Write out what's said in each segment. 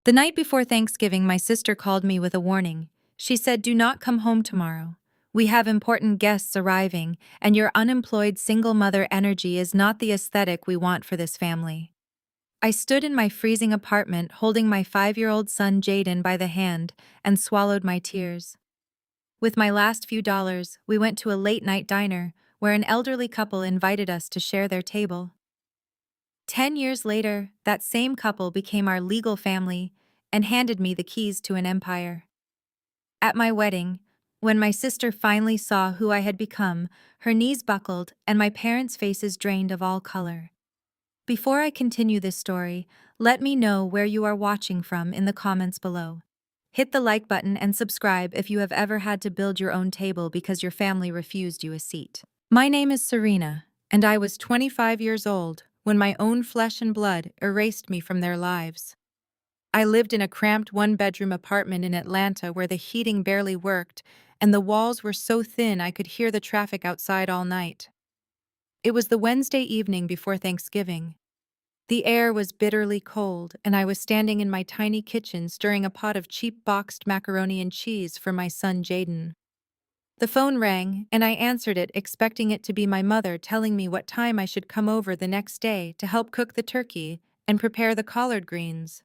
The night before Thanksgiving, my sister called me with a warning. She said, "Do not come home tomorrow. We have important guests arriving, and your unemployed single mother energy is not the aesthetic we want for this family." I stood in my freezing apartment holding my 5-year-old son Jaden by the hand and swallowed my tears. With my last few dollars, we went to a late-night diner where an elderly couple invited us to share their table. 10 years later, that same couple became our legal family and handed me the keys to an empire. At my wedding, when my sister finally saw who I had become, her knees buckled and my parents' faces drained of all color. Before I continue this story, let me know where you are watching from in the comments below. Hit the like button and subscribe if you have ever had to build your own table because your family refused you a seat. My name is Serena, and I was 25 years old when my own flesh and blood erased me from their lives. I lived in a cramped one-bedroom apartment in Atlanta where the heating barely worked and the walls were so thin I could hear the traffic outside all night. It was the Wednesday evening before Thanksgiving. The air was bitterly cold, and I was standing in my tiny kitchen stirring a pot of cheap boxed macaroni and cheese for my son Jaden. The phone rang, and I answered it expecting it to be my mother telling me what time I should come over the next day to help cook the turkey and prepare the collard greens.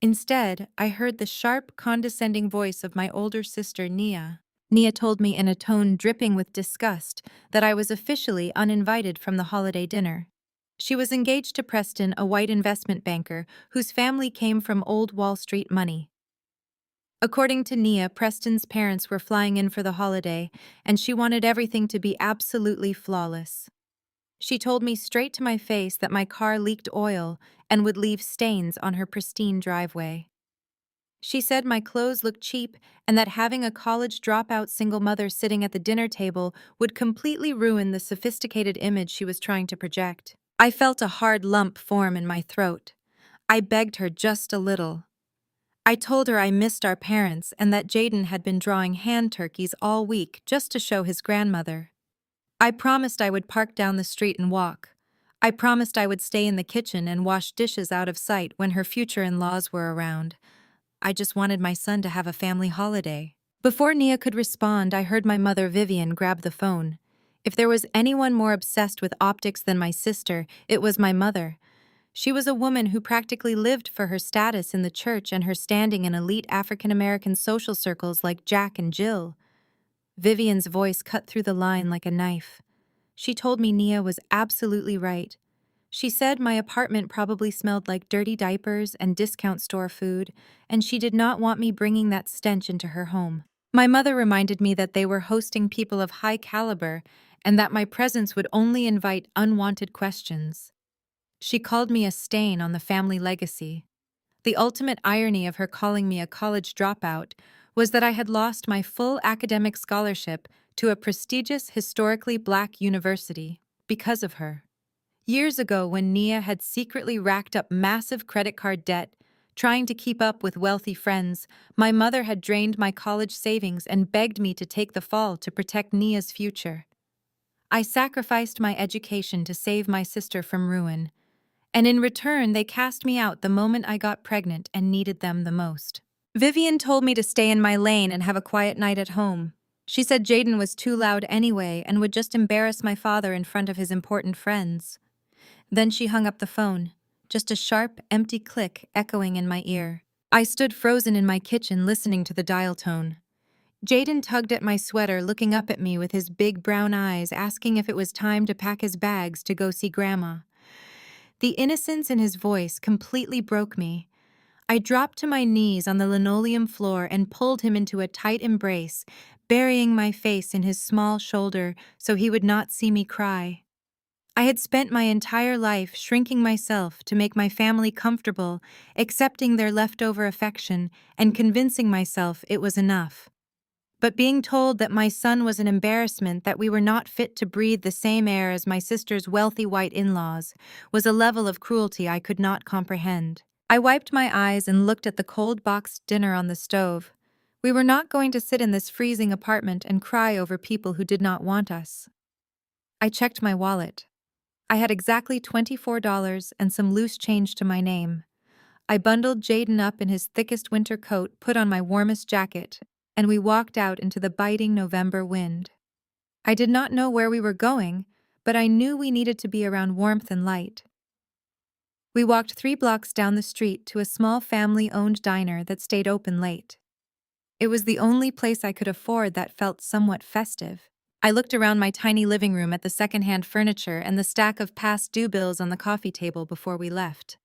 Instead, I heard the sharp, condescending voice of my older sister, Nia. Nia told me in a tone dripping with disgust that I was officially uninvited from the holiday dinner. She was engaged to Preston, a white investment banker whose family came from old Wall Street money. According to Nia, Preston's parents were flying in for the holiday, and she wanted everything to be absolutely flawless. She told me straight to my face that my car leaked oil and would leave stains on her pristine driveway. She said my clothes looked cheap and that having a college dropout single mother sitting at the dinner table would completely ruin the sophisticated image she was trying to project. I felt a hard lump form in my throat. I begged her just a little. I told her I missed our parents and that Jaden had been drawing hand turkeys all week just to show his grandmother. I promised I would park down the street and walk. I promised I would stay in the kitchen and wash dishes out of sight when her future in-laws were around. I just wanted my son to have a family holiday. Before Nia could respond, I heard my mother Vivian grab the phone. If there was anyone more obsessed with optics than my sister, it was my mother. She was a woman who practically lived for her status in the church and her standing in elite African-American social circles like Jack and Jill. Vivian's voice cut through the line like a knife. She told me Nia was absolutely right. She said my apartment probably smelled like dirty diapers and discount store food, and she did not want me bringing that stench into her home. My mother reminded me that they were hosting people of high caliber and that my presence would only invite unwanted questions. She called me a stain on the family legacy. The ultimate irony of her calling me a college dropout was that I had lost my full academic scholarship to a prestigious historically Black university because of her. Years ago, when Nia had secretly racked up massive credit card debt, trying to keep up with wealthy friends, my mother had drained my college savings and begged me to take the fall to protect Nia's future. I sacrificed my education to save my sister from ruin, and in return they cast me out the moment I got pregnant and needed them the most. Vivian told me to stay in my lane and have a quiet night at home. She said Jaden was too loud anyway and would just embarrass my father in front of his important friends. Then she hung up the phone, just a sharp, empty click echoing in my ear. I stood frozen in my kitchen listening to the dial tone. Jaden tugged at my sweater, looking up at me with his big brown eyes, asking if it was time to pack his bags to go see Grandma. The innocence in his voice completely broke me. I dropped to my knees on the linoleum floor and pulled him into a tight embrace, burying my face in his small shoulder so he would not see me cry. I had spent my entire life shrinking myself to make my family comfortable, accepting their leftover affection, and convincing myself it was enough. But being told that my son was an embarrassment, that we were not fit to breathe the same air as my sister's wealthy white in-laws, was a level of cruelty I could not comprehend. I wiped my eyes and looked at the cold boxed dinner on the stove. We were not going to sit in this freezing apartment and cry over people who did not want us. I checked my wallet. I had exactly $24 and some loose change to my name. I bundled Jaden up in his thickest winter coat, put on my warmest jacket, and we walked out into the biting November wind. I did not know where we were going, but I knew we needed to be around warmth and light. We walked 3 blocks down the street to a small family-owned diner that stayed open late. It was the only place I could afford that felt somewhat festive. I looked around my tiny living room at the secondhand furniture and the stack of past due bills on the coffee table before we left.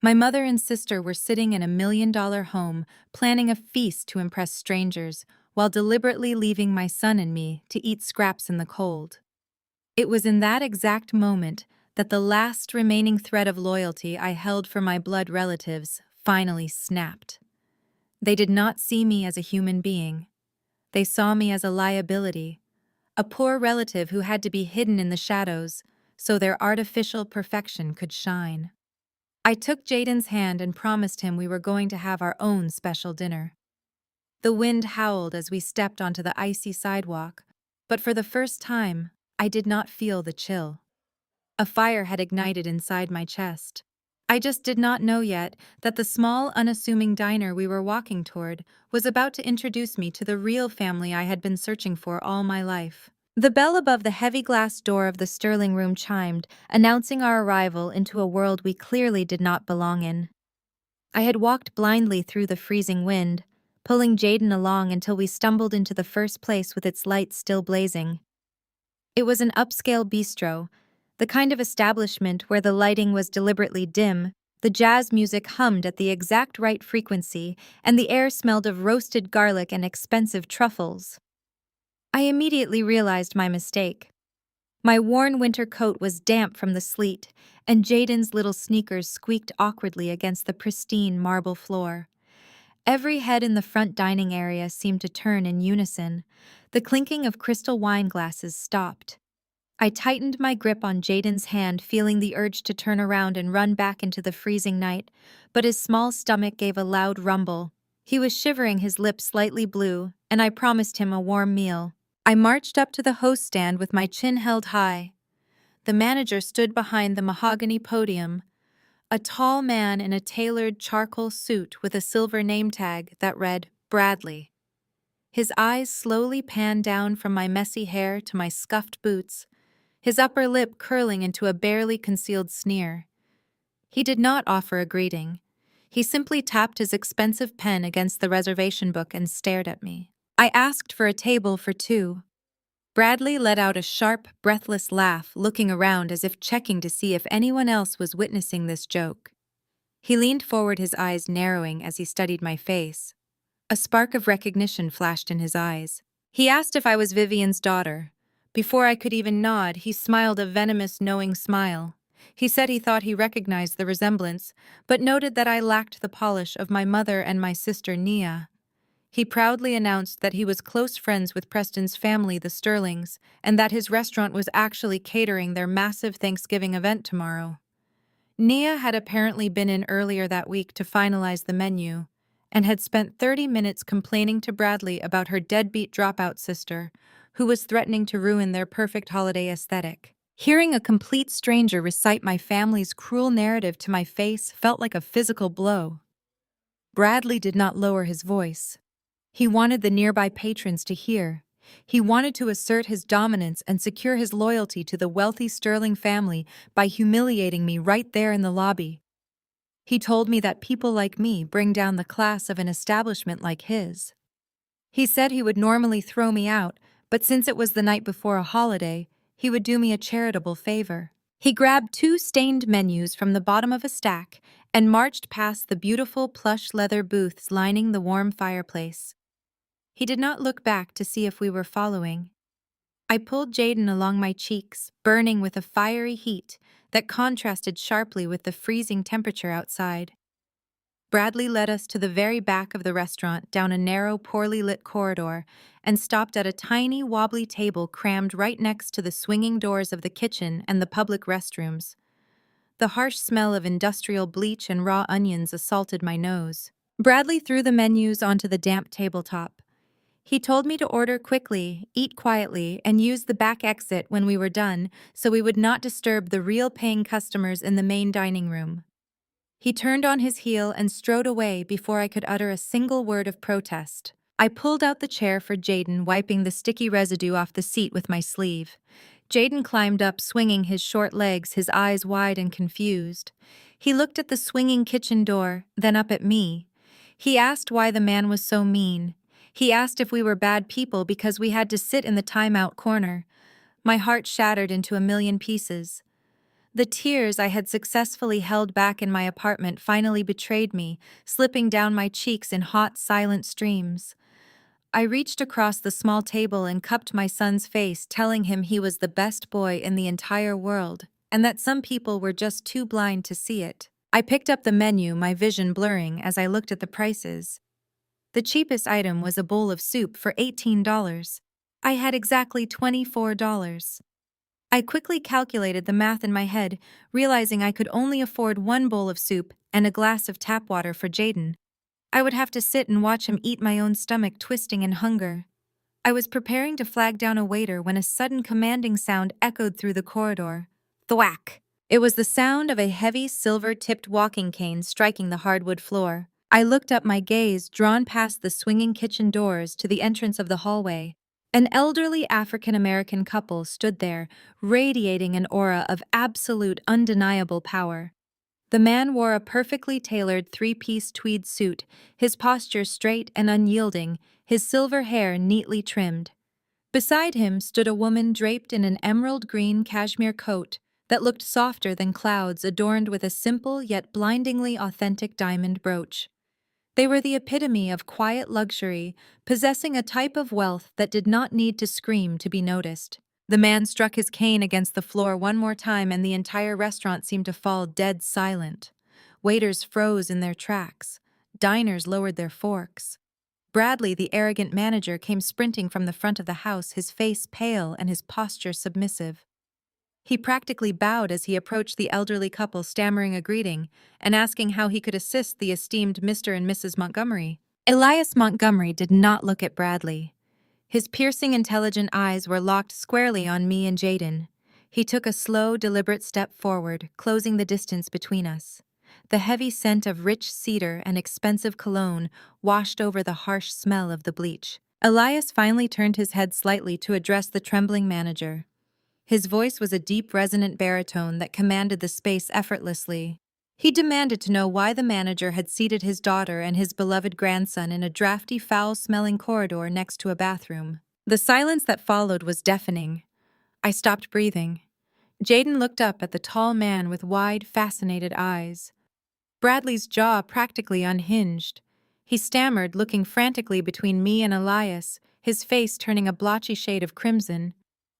My mother and sister were sitting in a $1 million home, planning a feast to impress strangers, while deliberately leaving my son and me to eat scraps in the cold. It was in that exact moment that the last remaining thread of loyalty I held for my blood relatives finally snapped. They did not see me as a human being. They saw me as a liability, a poor relative who had to be hidden in the shadows so their artificial perfection could shine. I took Jaden's hand and promised him we were going to have our own special dinner. The wind howled as we stepped onto the icy sidewalk, but for the first time, I did not feel the chill. A fire had ignited inside my chest. I just did not know yet that the small, unassuming diner we were walking toward was about to introduce me to the real family I had been searching for all my life. The bell above the heavy glass door of the Sterling room chimed, announcing our arrival into a world we clearly did not belong in. I had walked blindly through the freezing wind, pulling Jaden along until we stumbled into the first place with its lights still blazing. It was an upscale bistro, the kind of establishment where the lighting was deliberately dim, the jazz music hummed at the exact right frequency, and the air smelled of roasted garlic and expensive truffles. I immediately realized my mistake. My worn winter coat was damp from the sleet, and Jaden's little sneakers squeaked awkwardly against the pristine marble floor. Every head in the front dining area seemed to turn in unison. The clinking of crystal wine glasses stopped. I tightened my grip on Jaden's hand, feeling the urge to turn around and run back into the freezing night, but his small stomach gave a loud rumble. He was shivering, his lips slightly blue, and I promised him a warm meal. I marched up to the host stand with my chin held high. The manager stood behind the mahogany podium, a tall man in a tailored charcoal suit with a silver name tag that read, Bradley. His eyes slowly panned down from my messy hair to my scuffed boots, his upper lip curling into a barely concealed sneer. He did not offer a greeting. He simply tapped his expensive pen against the reservation book and stared at me. I asked for a table for 2. Bradley let out a sharp, breathless laugh, looking around as if checking to see if anyone else was witnessing this joke. He leaned forward, his eyes narrowing as he studied my face. A spark of recognition flashed in his eyes. He asked if I was Vivian's daughter. Before I could even nod, he smiled a venomous, knowing smile. He said he thought he recognized the resemblance, but noted that I lacked the polish of my mother and my sister Nia. He proudly announced that he was close friends with Preston's family, the Sterlings, and that his restaurant was actually catering their massive Thanksgiving event tomorrow. Nia had apparently been in earlier that week to finalize the menu, and had spent 30 minutes complaining to Bradley about her deadbeat dropout sister, who was threatening to ruin their perfect holiday aesthetic. Hearing a complete stranger recite my family's cruel narrative to my face felt like a physical blow. Bradley did not lower his voice. He wanted the nearby patrons to hear. He wanted to assert his dominance and secure his loyalty to the wealthy Sterling family by humiliating me right there in the lobby. He told me that people like me bring down the class of an establishment like his. He said he would normally throw me out, but since it was the night before a holiday, he would do me a charitable favor. He grabbed 2 stained menus from the bottom of a stack and marched past the beautiful plush leather booths lining the warm fireplace. He did not look back to see if we were following. I pulled Jaden along my cheeks, burning with a fiery heat that contrasted sharply with the freezing temperature outside. Bradley led us to the very back of the restaurant, down a narrow, poorly lit corridor, and stopped at a tiny, wobbly table crammed right next to the swinging doors of the kitchen and the public restrooms. The harsh smell of industrial bleach and raw onions assaulted my nose. Bradley threw the menus onto the damp tabletop. He told me to order quickly, eat quietly, and use the back exit when we were done so we would not disturb the real paying customers in the main dining room. He turned on his heel and strode away before I could utter a single word of protest. I pulled out the chair for Jaden, wiping the sticky residue off the seat with my sleeve. Jaden climbed up, swinging his short legs, his eyes wide and confused. He looked at the swinging kitchen door, then up at me. He asked why the man was so mean. He asked if we were bad people because we had to sit in the timeout corner. My heart shattered into a million pieces. The tears I had successfully held back in my apartment finally betrayed me, slipping down my cheeks in hot, silent streams. I reached across the small table and cupped my son's face, telling him he was the best boy in the entire world, and that some people were just too blind to see it. I picked up the menu, my vision blurring as I looked at the prices. The cheapest item was a bowl of soup for $18. I had exactly $24. I quickly calculated the math in my head, realizing I could only afford one bowl of soup and a glass of tap water for Jaden. I would have to sit and watch him eat, my own stomach twisting in hunger. I was preparing to flag down a waiter when a sudden commanding sound echoed through the corridor. Thwack! It was the sound of a heavy, silver-tipped walking cane striking the hardwood floor. I looked up, my gaze drawn past the swinging kitchen doors to the entrance of the hallway. An elderly African-American couple stood there, radiating an aura of absolute, undeniable power. The man wore a perfectly tailored three-piece tweed suit, his posture straight and unyielding, his silver hair neatly trimmed. Beside him stood a woman draped in an emerald green cashmere coat that looked softer than clouds, adorned with a simple yet blindingly authentic diamond brooch. They were the epitome of quiet luxury, possessing a type of wealth that did not need to scream to be noticed. The man struck his cane against the floor one more time, and the entire restaurant seemed to fall dead silent. Waiters froze in their tracks. Diners lowered their forks. Bradley, the arrogant manager, came sprinting from the front of the house, his face pale and his posture submissive. He practically bowed as he approached the elderly couple, stammering a greeting and asking how he could assist the esteemed Mr. and Mrs. Montgomery. Elias Montgomery did not look at Bradley. His piercing, intelligent eyes were locked squarely on me and Jaden. He took a slow, deliberate step forward, closing the distance between us. The heavy scent of rich cedar and expensive cologne washed over the harsh smell of the bleach. Elias finally turned his head slightly to address the trembling manager. His voice was a deep, resonant baritone that commanded the space effortlessly. He demanded to know why the manager had seated his daughter and his beloved grandson in a drafty, foul-smelling corridor next to a bathroom. The silence that followed was deafening. I stopped breathing. Jaden looked up at the tall man with wide, fascinated eyes. Bradley's jaw practically unhinged. He stammered, looking frantically between me and Elias, his face turning a blotchy shade of crimson.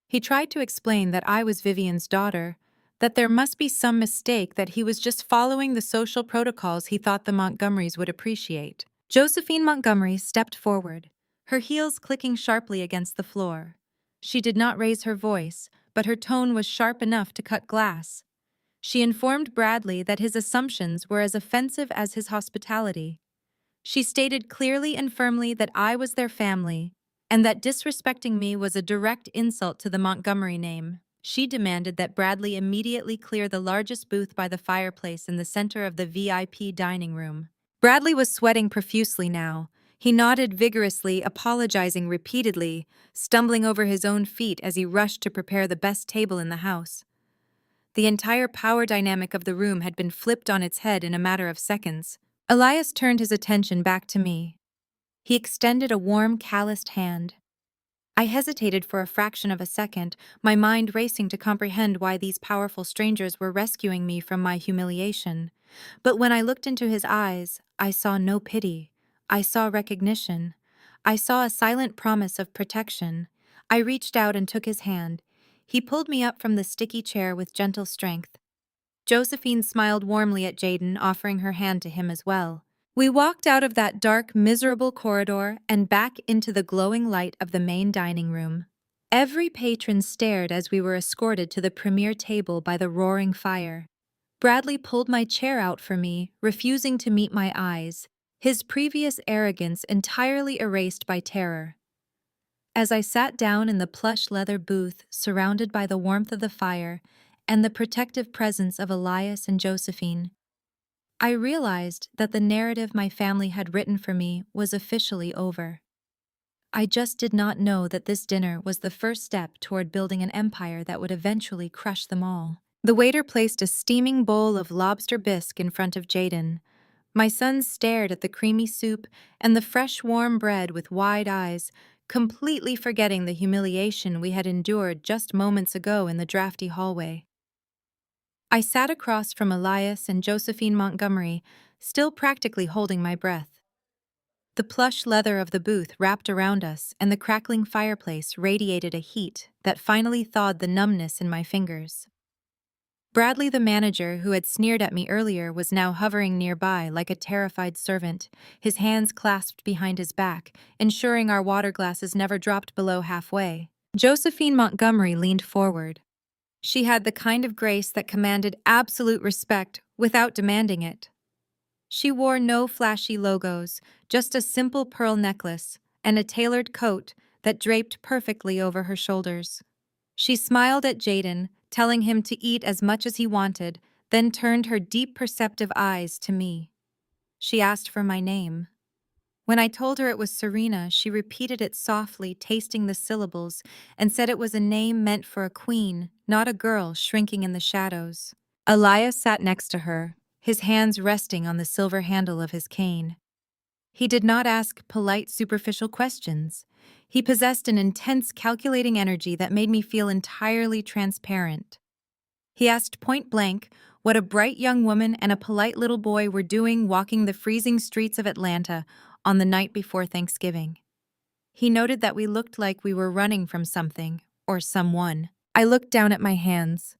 He tried to explain that I was Vivian's daughter, that there must be some mistake, that he was just following the social protocols he thought the Montgomerys would appreciate. Josephine Montgomery stepped forward, her heels clicking sharply against the floor. She did not raise her voice, but her tone was sharp enough to cut glass. She informed Bradley that his assumptions were as offensive as his hospitality. She stated clearly and firmly that I was their family, and that disrespecting me was a direct insult to the Montgomery name. She demanded that Bradley immediately clear the largest booth by the fireplace in the center of the VIP dining room. Bradley was sweating profusely now. He nodded vigorously, apologizing repeatedly, stumbling over his own feet as he rushed to prepare the best table in the house. The entire power dynamic of the room had been flipped on its head in a matter of seconds. Elias turned his attention back to me. He extended a warm, calloused hand. I hesitated for a fraction of a second, my mind racing to comprehend why these powerful strangers were rescuing me from my humiliation. But when I looked into his eyes, I saw no pity. I saw recognition. I saw a silent promise of protection. I reached out and took his hand. He pulled me up from the sticky chair with gentle strength. Josephine smiled warmly at Jaden, offering her hand to him as well. We walked out of that dark, miserable corridor and back into the glowing light of the main dining room. Every patron stared as we were escorted to the premier table by the roaring fire. Bradley pulled my chair out for me, refusing to meet my eyes, his previous arrogance entirely erased by terror. As I sat down in the plush leather booth, surrounded by the warmth of the fire and the protective presence of Elias and Josephine, I realized that the narrative my family had written for me was officially over. I just did not know that this dinner was the first step toward building an empire that would eventually crush them all. The waiter placed a steaming bowl of lobster bisque in front of Jaden. My son stared at the creamy soup and the fresh warm bread with wide eyes, completely forgetting the humiliation we had endured just moments ago in the drafty hallway. I sat across from Elias and Josephine Montgomery, still practically holding my breath. The plush leather of the booth wrapped around us, and the crackling fireplace radiated a heat that finally thawed the numbness in my fingers. Bradley, the manager who had sneered at me earlier, was now hovering nearby like a terrified servant, his hands clasped behind his back, ensuring our water glasses never dropped below halfway. Josephine Montgomery leaned forward. She had the kind of grace that commanded absolute respect without demanding it. She wore no flashy logos, just a simple pearl necklace and a tailored coat that draped perfectly over her shoulders. She smiled at Jaden, telling him to eat as much as he wanted, then turned her deep perceptive eyes to me. She asked for my name. When I told her it was Serena, she repeated it softly, tasting the syllables, and said it was a name meant for a queen, not a girl shrinking in the shadows. Elias sat next to her, his hands resting on the silver handle of his cane. He did not ask polite, superficial questions. He possessed an intense, calculating energy that made me feel entirely transparent. He asked point blank what a bright young woman and a polite little boy were doing walking the freezing streets of Atlanta on the night before Thanksgiving. He noted that we looked like we were running from something or someone. I looked down at my hands.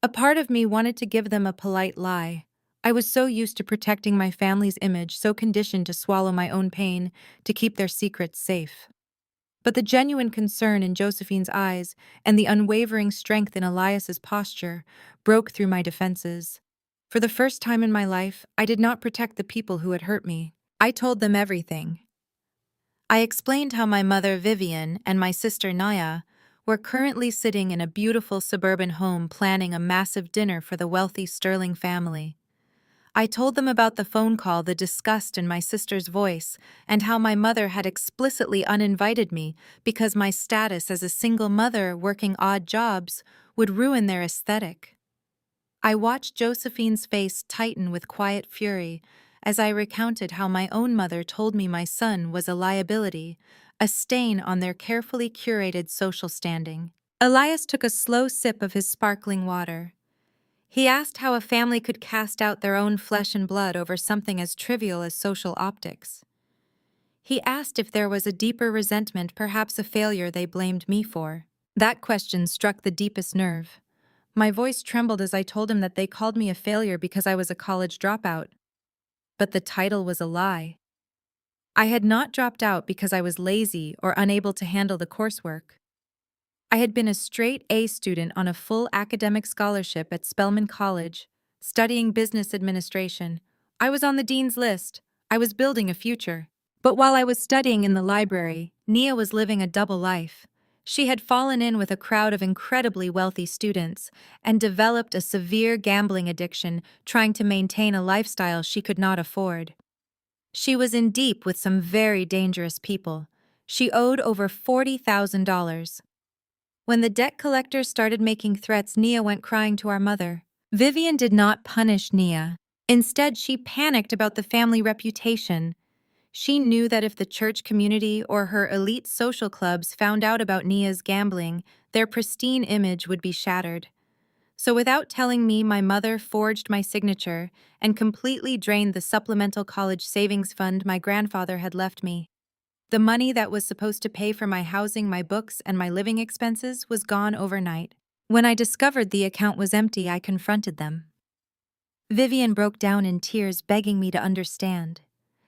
A part of me wanted to give them a polite lie. I was so used to protecting my family's image, so conditioned to swallow my own pain to keep their secrets safe. But the genuine concern in Josephine's eyes and the unwavering strength in Elias's posture broke through my defenses. For the first time in my life, I did not protect the people who had hurt me. I told them everything. I explained how my mother Vivian and my sister Naya were currently sitting in a beautiful suburban home planning a massive dinner for the wealthy Sterling family. I told them about the phone call, the disgust in my sister's voice, and how my mother had explicitly uninvited me because my status as a single mother working odd jobs would ruin their aesthetic. I watched Josephine's face tighten with quiet fury as I recounted how my own mother told me my son was a liability, a stain on their carefully curated social standing. Elias took a slow sip of his sparkling water. He asked how a family could cast out their own flesh and blood over something as trivial as social optics. He asked if there was a deeper resentment, perhaps a failure they blamed me for. That question struck the deepest nerve. My voice trembled as I told him that they called me a failure because I was a college dropout. But the title was a lie. I had not dropped out because I was lazy or unable to handle the coursework. I had been a straight A student on a full academic scholarship at Spelman College, studying business administration. I was on the dean's list. I was building a future. But while I was studying in the library, Nia was living a double life. She had fallen in with a crowd of incredibly wealthy students and developed a severe gambling addiction, trying to maintain a lifestyle she could not afford. She was in deep with some very dangerous people. She owed over $40,000. When the debt collector started making threats, Nia went crying to our mother. Vivian did not punish Nia. Instead, she panicked about the family reputation. She knew that if the church community or her elite social clubs found out about Nia's gambling, their pristine image would be shattered. So without telling me, my mother forged my signature and completely drained the supplemental college savings fund my grandfather had left me. The money that was supposed to pay for my housing, my books, and my living expenses was gone overnight. When I discovered the account was empty, I confronted them. Vivian broke down in tears, begging me to understand.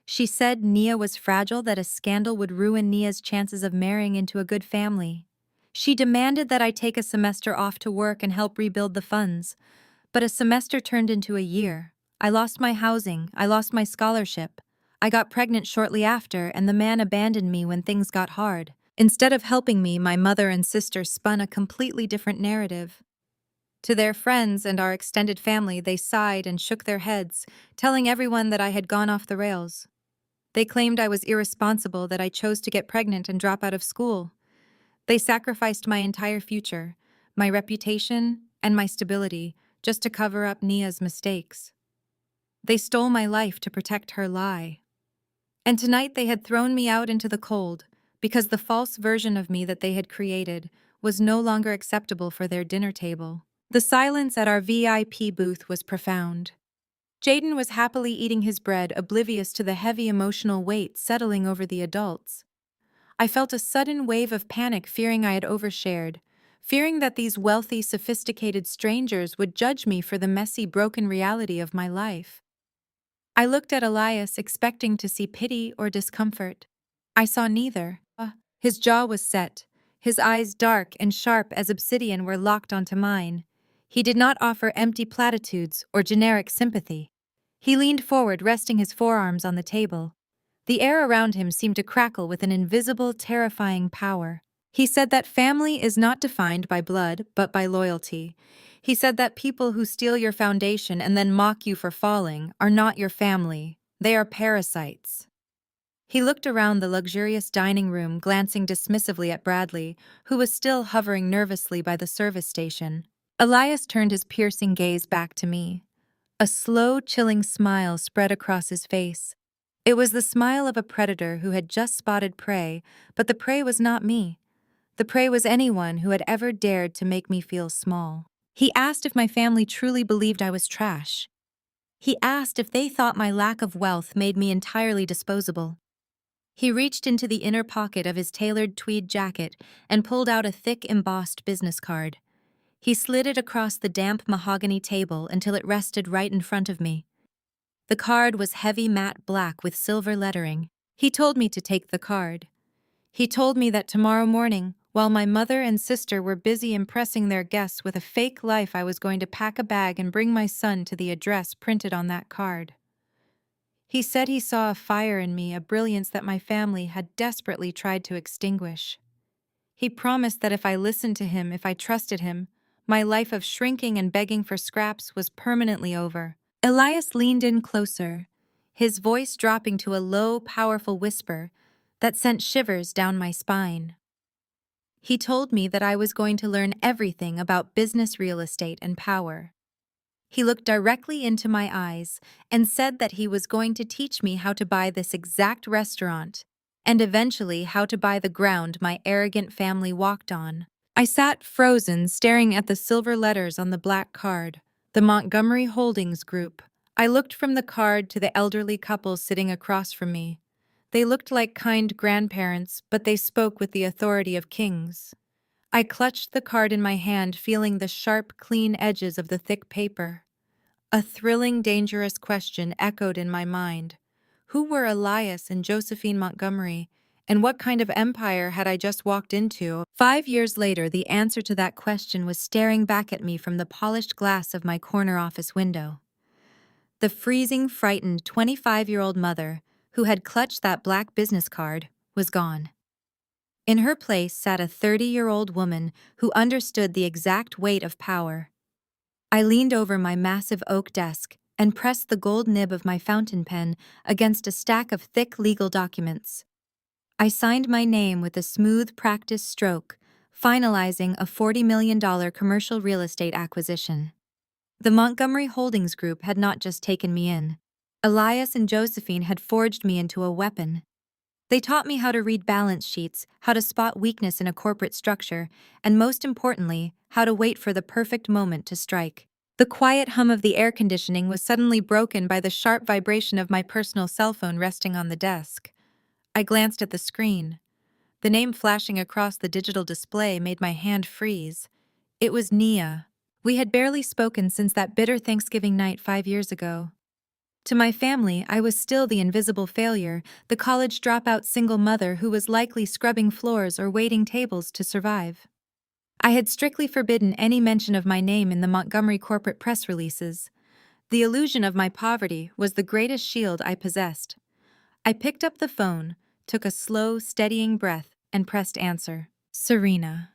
She said Nia was fragile, that a scandal would ruin Nia's chances of marrying into a good family. She demanded that I take a semester off to work and help rebuild the funds. But a semester turned into a year. I lost my housing, I lost my scholarship. I got pregnant shortly after, and the man abandoned me when things got hard. Instead of helping me, my mother and sister spun a completely different narrative. To their friends and our extended family, they sighed and shook their heads, telling everyone that I had gone off the rails. They claimed I was irresponsible, that I chose to get pregnant and drop out of school. They sacrificed my entire future, my reputation, and my stability just to cover up Nia's mistakes. They stole my life to protect her lie. And tonight they had thrown me out into the cold because the false version of me that they had created was no longer acceptable for their dinner table. The silence at our VIP booth was profound. Jaden was happily eating his bread, oblivious to the heavy emotional weight settling over the adults. I felt a sudden wave of panic, fearing I had overshared, fearing that these wealthy, sophisticated strangers would judge me for the messy, broken reality of my life. I looked at Elias, expecting to see pity or discomfort. I saw neither. His jaw was set, his eyes dark and sharp as obsidian were locked onto mine. He did not offer empty platitudes or generic sympathy. He leaned forward, resting his forearms on the table. The air around him seemed to crackle with an invisible, terrifying power. He said that family is not defined by blood, but by loyalty. He said that people who steal your foundation and then mock you for falling are not your family. They are parasites. He looked around the luxurious dining room, glancing dismissively at Bradley, who was still hovering nervously by the service station. Elias turned his piercing gaze back to me. A slow, chilling smile spread across his face. It was the smile of a predator who had just spotted prey, but the prey was not me. The prey was anyone who had ever dared to make me feel small. He asked if my family truly believed I was trash. He asked if they thought my lack of wealth made me entirely disposable. He reached into the inner pocket of his tailored tweed jacket and pulled out a thick, embossed business card. He slid it across the damp mahogany table until it rested right in front of me. The card was heavy matte black with silver lettering. He told me to take the card. He told me that tomorrow morning, while my mother and sister were busy impressing their guests with a fake life, I was going to pack a bag and bring my son to the address printed on that card. He said he saw a fire in me, a brilliance that my family had desperately tried to extinguish. He promised that if I listened to him, if I trusted him, my life of shrinking and begging for scraps was permanently over. Elias leaned in closer, his voice dropping to a low, powerful whisper that sent shivers down my spine. He told me that I was going to learn everything about business, real estate, and power. He looked directly into my eyes and said that he was going to teach me how to buy this exact restaurant and eventually how to buy the ground my arrogant family walked on. I sat frozen, staring at the silver letters on the black card, the Montgomery Holdings Group. I looked from the card to the elderly couple sitting across from me. They looked like kind grandparents, but they spoke with the authority of kings. I clutched the card in my hand, feeling the sharp, clean edges of the thick paper. A thrilling, dangerous question echoed in my mind. Who were Elias and Josephine Montgomery, and what kind of empire had I just walked into? 5 years later, the answer to that question was staring back at me from the polished glass of my corner office window. The freezing, frightened 25-year-old mother, who had clutched that black business card, was gone. In her place sat a 30-year-old woman who understood the exact weight of power. I leaned over my massive oak desk and pressed the gold nib of my fountain pen against a stack of thick legal documents. I signed my name with a smooth, practiced stroke, finalizing a $40 million commercial real estate acquisition. The Montgomery Holdings Group had not just taken me in. Elias and Josephine had forged me into a weapon. They taught me how to read balance sheets, how to spot weakness in a corporate structure, and most importantly, how to wait for the perfect moment to strike. The quiet hum of the air conditioning was suddenly broken by the sharp vibration of my personal cell phone resting on the desk. I glanced at the screen. The name flashing across the digital display made my hand freeze. It was Nia. We had barely spoken since that bitter Thanksgiving night 5 years ago. To my family, I was still the invisible failure, the college dropout single mother who was likely scrubbing floors or waiting tables to survive. I had strictly forbidden any mention of my name in the Montgomery corporate press releases. The illusion of my poverty was the greatest shield I possessed. I picked up the phone, took a slow, steadying breath, and pressed answer. Serena.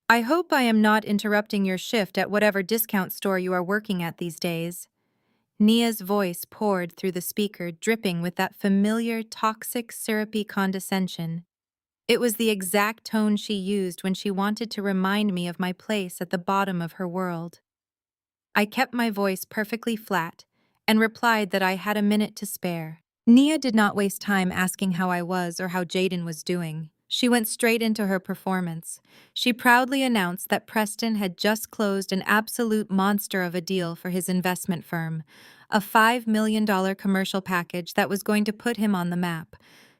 I hope I am not interrupting your shift at whatever discount store you are working at these days. Nia's voice poured through the speaker, dripping with that familiar, toxic, syrupy condescension. It was the exact tone she used when she wanted to remind me of my place at the bottom of her world. I kept my voice perfectly flat and replied that I had a minute to spare. Nia did not waste time asking how I was or how Jaden was doing. She went straight into her performance. She proudly announced that Preston had just closed an absolute monster of a deal for his investment firm, a $5 million commercial package that was going to put him on the map.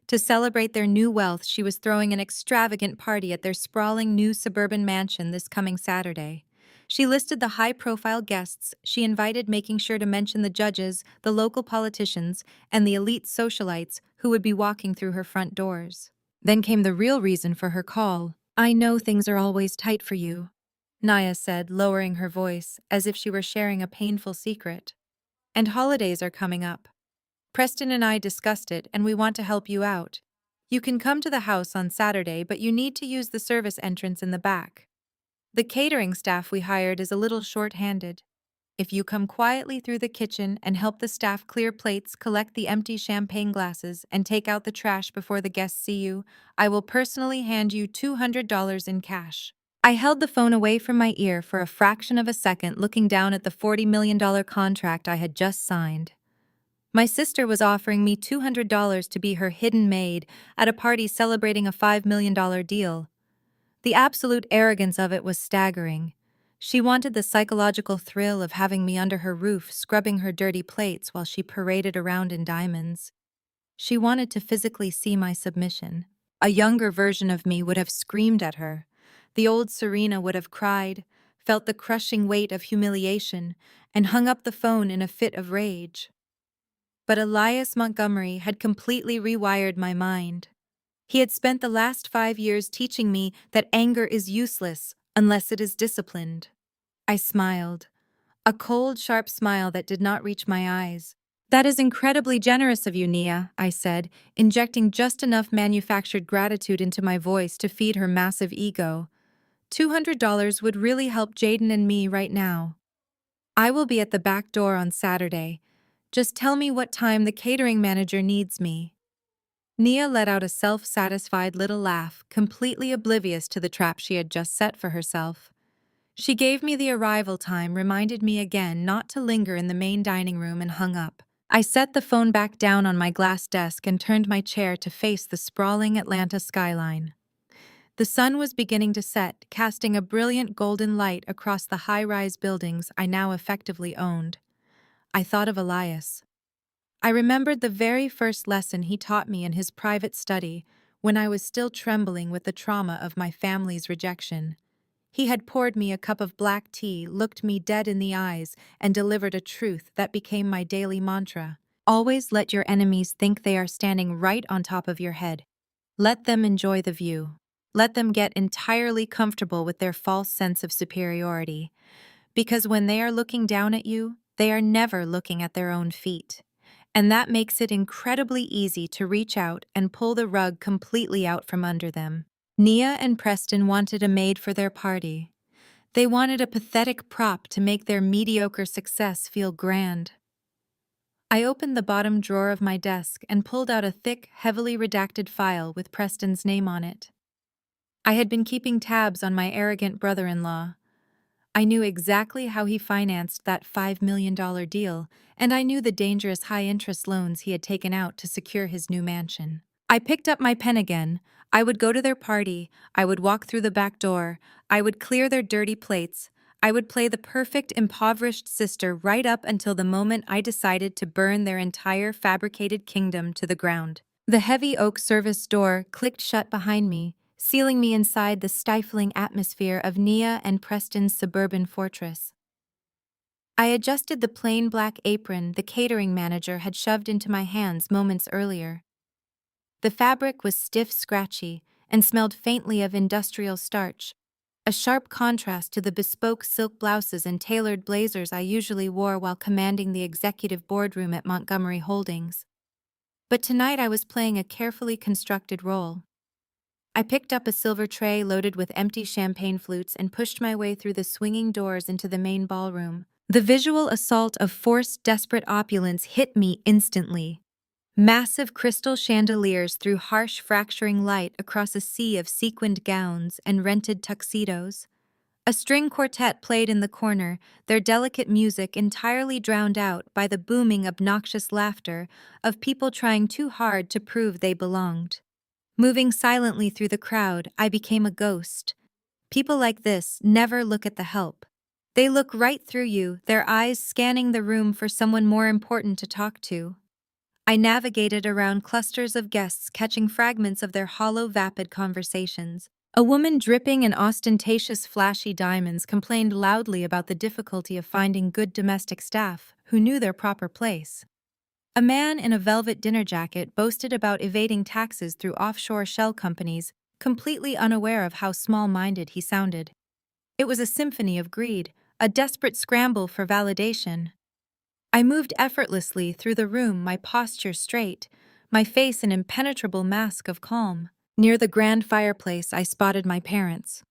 To celebrate their new wealth, she was throwing an extravagant party at their sprawling new suburban mansion this coming Saturday. She listed the high-profile guests she invited, making sure to mention the judges, the local politicians, and the elite socialites who would be walking through her front doors. Then came the real reason for her call. "I know things are always tight for you," Naya said, lowering her voice, as if she were sharing a painful secret. "And holidays are coming up. Preston and I discussed it, and we want to help you out. You can come to the house on Saturday, but you need to use the service entrance in the back. The catering staff we hired is a little short-handed. If you come quietly through the kitchen and help the staff clear plates, collect the empty champagne glasses, and take out the trash before the guests see you, I will personally hand you $200 in cash." I held the phone away from my ear for a fraction of a second, looking down at the $40 million contract I had just signed. My sister was offering me $200 to be her hidden maid at a party celebrating a $5 million deal. The absolute arrogance of it was staggering. She wanted the psychological thrill of having me under her roof, scrubbing her dirty plates while she paraded around in diamonds. She wanted to physically see my submission. A younger version of me would have screamed at her. The old Serena would have cried, felt the crushing weight of humiliation, and hung up the phone in a fit of rage. But Elias Montgomery had completely rewired my mind. He had spent the last 5 years teaching me that anger is useless unless it is disciplined. I smiled, a cold, sharp smile that did not reach my eyes. "That is incredibly generous of you, Nia," I said, injecting just enough manufactured gratitude into my voice to feed her massive ego. $200 would really help Jaden and me right now. I will be at the back door on Saturday. Just tell me what time the catering manager needs me. Nia let out a self-satisfied little laugh, completely oblivious to the trap she had just set for herself. She gave me the arrival time, reminded me again not to linger in the main dining room, and hung up. I set the phone back down on my glass desk and turned my chair to face the sprawling Atlanta skyline. The sun was beginning to set, casting a brilliant golden light across the high-rise buildings I now effectively owned. I thought of Elias. I remembered the very first lesson he taught me in his private study when I was still trembling with the trauma of my family's rejection. He had poured me a cup of black tea, looked me dead in the eyes, and delivered a truth that became my daily mantra. Always let your enemies think they are standing right on top of your head. Let them enjoy the view. Let them get entirely comfortable with their false sense of superiority. Because when they are looking down at you, they are never looking at their own feet. And that makes it incredibly easy to reach out and pull the rug completely out from under them. Nia and Preston wanted a maid for their party. They wanted a pathetic prop to make their mediocre success feel grand. I opened the bottom drawer of my desk and pulled out a thick, heavily redacted file with Preston's name on it. I had been keeping tabs on my arrogant brother-in-law. I knew exactly how he financed that $5 million deal, and I knew the dangerous high-interest loans he had taken out to secure his new mansion. I picked up my pen again. I would go to their party. I would walk through the back door. I would clear their dirty plates. I would play the perfect impoverished sister right up until the moment I decided to burn their entire fabricated kingdom to the ground. The heavy oak service door clicked shut behind me, sealing me inside the stifling atmosphere of Nia and Preston's suburban fortress. I adjusted the plain black apron the catering manager had shoved into my hands moments earlier. The fabric was stiff, scratchy, and smelled faintly of industrial starch, a sharp contrast to the bespoke silk blouses and tailored blazers I usually wore while commanding the executive boardroom at Montgomery Holdings. But tonight I was playing a carefully constructed role. I picked up a silver tray loaded with empty champagne flutes and pushed my way through the swinging doors into the main ballroom. The visual assault of forced, desperate opulence hit me instantly. Massive crystal chandeliers threw harsh, fracturing light across a sea of sequined gowns and rented tuxedos. A string quartet played in the corner, their delicate music entirely drowned out by the booming, obnoxious laughter of people trying too hard to prove they belonged. Moving silently through the crowd, I became a ghost. People like this never look at the help. They look right through you, their eyes scanning the room for someone more important to talk to. I navigated around clusters of guests, catching fragments of their hollow, vapid conversations. A woman dripping in ostentatious, flashy diamonds complained loudly about the difficulty of finding good domestic staff who knew their proper place. A man in a velvet dinner jacket boasted about evading taxes through offshore shell companies, completely unaware of how small-minded he sounded. It was a symphony of greed, a desperate scramble for validation. I moved effortlessly through the room, my posture straight, my face an impenetrable mask of calm. Near the grand fireplace, I spotted my parents.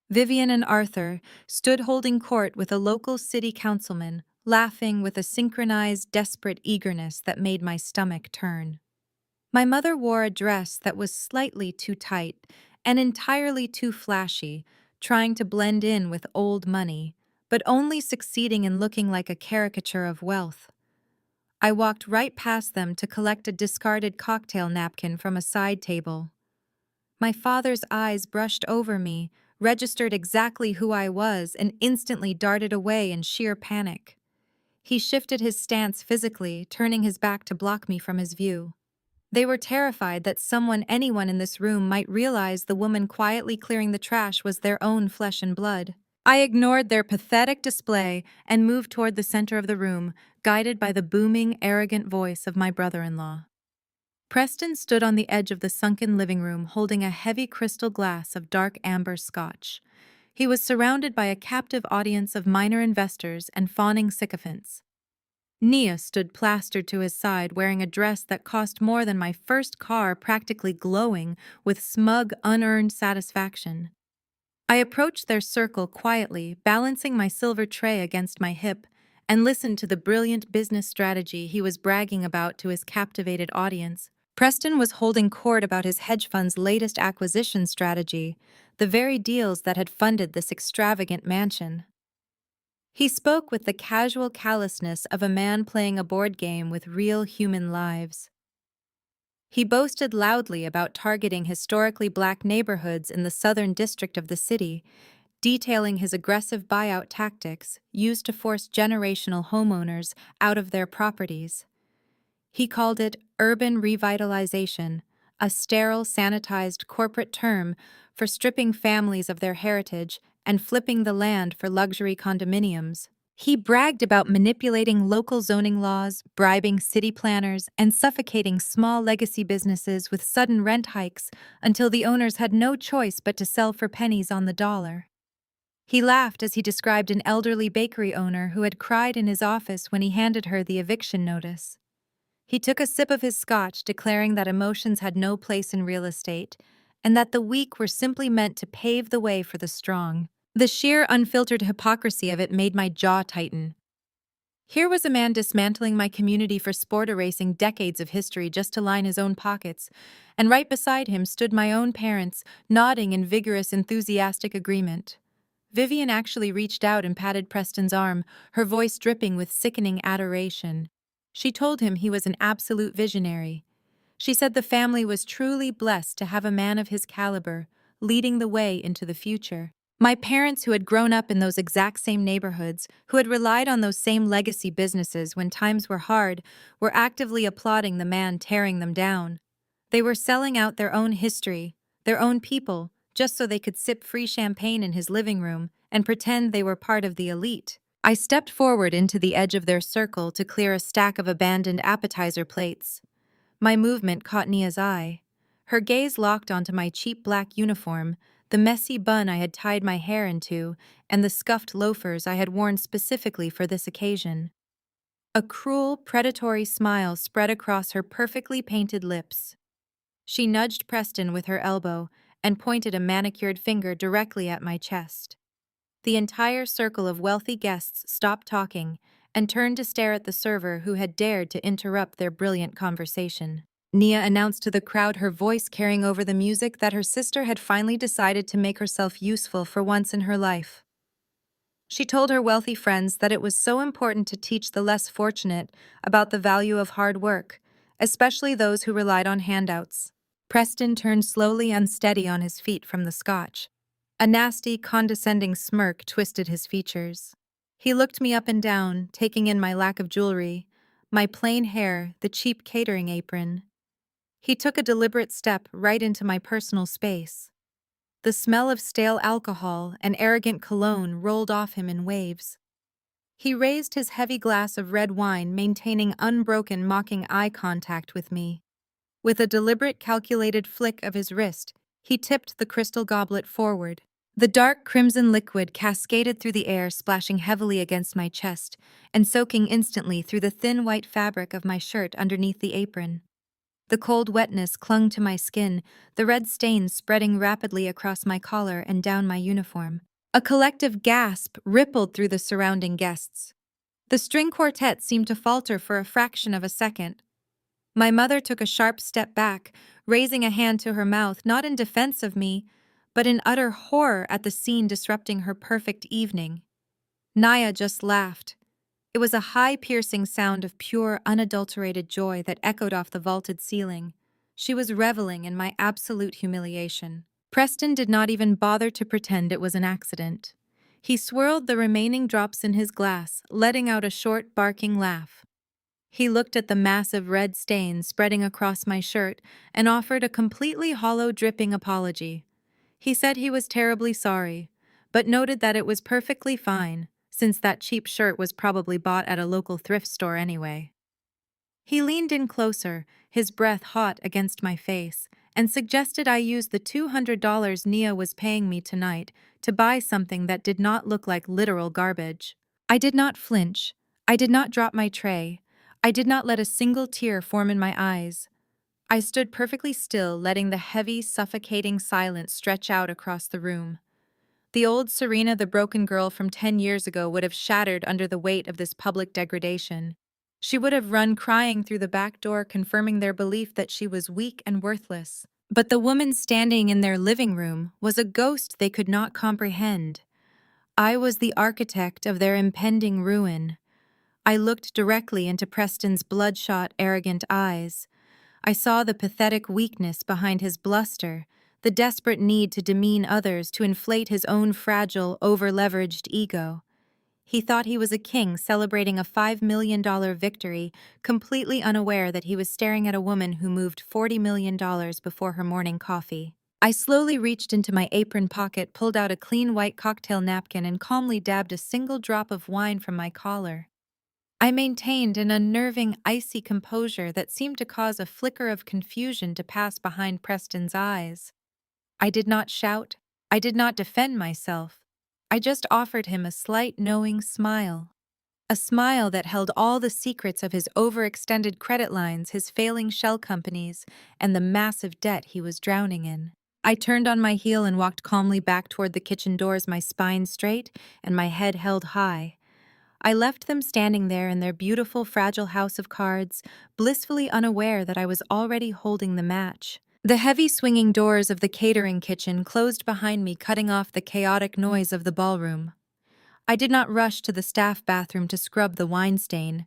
Vivian and Arthur stood holding court with a local city councilman, laughing with a synchronized, desperate eagerness that made my stomach turn. My mother wore a dress that was slightly too tight and entirely too flashy, trying to blend in with old money, but only succeeding in looking like a caricature of wealth. I walked right past them to collect a discarded cocktail napkin from a side table. My father's eyes brushed over me, registered exactly who I was, and instantly darted away in sheer panic. He shifted his stance physically, turning his back to block me from his view. They were terrified that anyone in this room might realize the woman quietly clearing the trash was their own flesh and blood. I ignored their pathetic display and moved toward the center of the room, guided by the booming, arrogant voice of my brother-in-law. Preston stood on the edge of the sunken living room holding a heavy crystal glass of dark amber scotch. He was surrounded by a captive audience of minor investors and fawning sycophants. Nia stood plastered to his side wearing a dress that cost more than my first car, practically glowing with smug, unearned satisfaction. I approached their circle quietly, balancing my silver tray against my hip, and listened to the brilliant business strategy he was bragging about to his captivated audience. Preston was holding court about his hedge fund's latest acquisition strategy, the very deals that had funded this extravagant mansion. He spoke with the casual callousness of a man playing a board game with real human lives. He boasted loudly about targeting historically black neighborhoods in the southern district of the city, detailing his aggressive buyout tactics used to force generational homeowners out of their properties. He called it urban revitalization, a sterile, sanitized corporate term for stripping families of their heritage and flipping the land for luxury condominiums. He bragged about manipulating local zoning laws, bribing city planners, and suffocating small legacy businesses with sudden rent hikes until the owners had no choice but to sell for pennies on the dollar. He laughed as he described an elderly bakery owner who had cried in his office when he handed her the eviction notice. He took a sip of his scotch, declaring that emotions had no place in real estate, and that the weak were simply meant to pave the way for the strong. The sheer, unfiltered hypocrisy of it made my jaw tighten. Here was a man dismantling my community for sport, erasing decades of history just to line his own pockets, and right beside him stood my own parents, nodding in vigorous, enthusiastic agreement. Vivian actually reached out and patted Preston's arm, her voice dripping with sickening adoration. She told him he was an absolute visionary. She said the family was truly blessed to have a man of his caliber, leading the way into the future. My parents, who had grown up in those exact same neighborhoods, who had relied on those same legacy businesses when times were hard, were actively applauding the man tearing them down. They were selling out their own history, their own people, just so they could sip free champagne in his living room and pretend they were part of the elite. I stepped forward into the edge of their circle to clear a stack of abandoned appetizer plates. My movement caught Nia's eye. Her gaze locked onto my cheap black uniform, the messy bun I had tied my hair into, and the scuffed loafers I had worn specifically for this occasion. A cruel, predatory smile spread across her perfectly painted lips. She nudged Preston with her elbow and pointed a manicured finger directly at my chest. The entire circle of wealthy guests stopped talking and turned to stare at the server who had dared to interrupt their brilliant conversation. Nia announced to the crowd, her voice carrying over the music, that her sister had finally decided to make herself useful for once in her life. She told her wealthy friends that it was so important to teach the less fortunate about the value of hard work, especially those who relied on handouts. Preston turned slowly unsteady on his feet from the scotch. A nasty, condescending smirk twisted his features. He looked me up and down, taking in my lack of jewelry, my plain hair, the cheap catering apron. He took a deliberate step right into my personal space. The smell of stale alcohol and arrogant cologne rolled off him in waves. He raised his heavy glass of red wine, maintaining unbroken, mocking eye contact with me. With a deliberate, calculated flick of his wrist, he tipped the crystal goblet forward. The dark crimson liquid cascaded through the air, splashing heavily against my chest and soaking instantly through the thin white fabric of my shirt underneath the apron. The cold wetness clung to my skin, the red stains spreading rapidly across my collar and down my uniform. A collective gasp rippled through the surrounding guests. The string quartet seemed to falter for a fraction of a second. My mother took a sharp step back, raising a hand to her mouth, not in defense of me, but in utter horror at the scene disrupting her perfect evening. Naya just laughed. It was a high, piercing sound of pure, unadulterated joy that echoed off the vaulted ceiling. She was reveling in my absolute humiliation. Preston did not even bother to pretend it was an accident. He swirled the remaining drops in his glass, letting out a short, barking laugh. He looked at the massive red stains spreading across my shirt and offered a completely hollow, dripping apology. He said he was terribly sorry, but noted that it was perfectly fine, since that cheap shirt was probably bought at a local thrift store anyway. He leaned in closer, his breath hot against my face, and suggested I use the $200 Nia was paying me tonight to buy something that did not look like literal garbage. I did not flinch. I did not drop my tray. I did not let a single tear form in my eyes. I stood perfectly still, letting the heavy, suffocating silence stretch out across the room. The old Serena, the broken girl from 10 years ago, would have shattered under the weight of this public degradation. She would have run crying through the back door, confirming their belief that she was weak and worthless. But the woman standing in their living room was a ghost they could not comprehend. I was the architect of their impending ruin. I looked directly into Preston's bloodshot, arrogant eyes. I saw the pathetic weakness behind his bluster, the desperate need to demean others to inflate his own fragile, over-leveraged ego. He thought he was a king celebrating a $5 million victory, completely unaware that he was staring at a woman who moved $40 million before her morning coffee. I slowly reached into my apron pocket, pulled out a clean white cocktail napkin, and calmly dabbed a single drop of wine from my collar. I maintained an unnerving, icy composure that seemed to cause a flicker of confusion to pass behind Preston's eyes. I did not shout. I did not defend myself. I just offered him a slight, knowing smile. A smile that held all the secrets of his overextended credit lines, his failing shell companies, and the massive debt he was drowning in. I turned on my heel and walked calmly back toward the kitchen doors, my spine straight and my head held high. I left them standing there in their beautiful, fragile house of cards, blissfully unaware that I was already holding the match. The heavy swinging doors of the catering kitchen closed behind me, cutting off the chaotic noise of the ballroom. I did not rush to the staff bathroom to scrub the wine stain.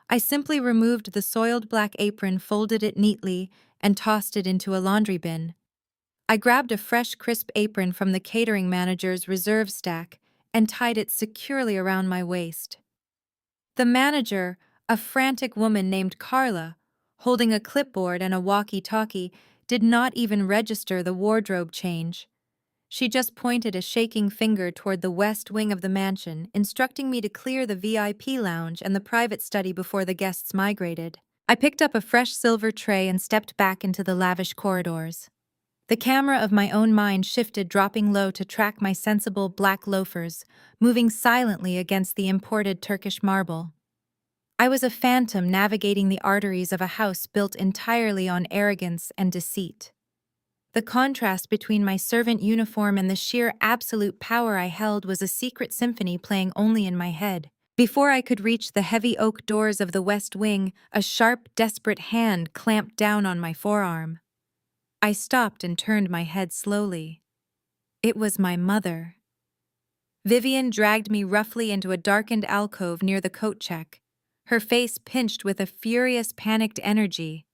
I simply removed the soiled black apron, folded it neatly, and tossed it into a laundry bin. I grabbed a fresh, crisp apron from the catering manager's reserve stack and tied it securely around my waist. The manager, a frantic woman named Carla, holding a clipboard and a walkie-talkie, did not even register the wardrobe change. She just pointed a shaking finger toward the west wing of the mansion, instructing me to clear the VIP lounge and the private study before the guests migrated. I picked up a fresh silver tray and stepped back into the lavish corridors. The camera of my own mind shifted, dropping low to track my sensible black loafers, moving silently against the imported Turkish marble. I was a phantom navigating the arteries of a house built entirely on arrogance and deceit. The contrast between my servant uniform and the sheer absolute power I held was a secret symphony playing only in my head. Before I could reach the heavy oak doors of the west wing, a sharp, desperate hand clamped down on my forearm. I stopped and turned my head slowly. It was my mother. Vivian dragged me roughly into a darkened alcove near the coat check, her face pinched with a furious, panicked energy.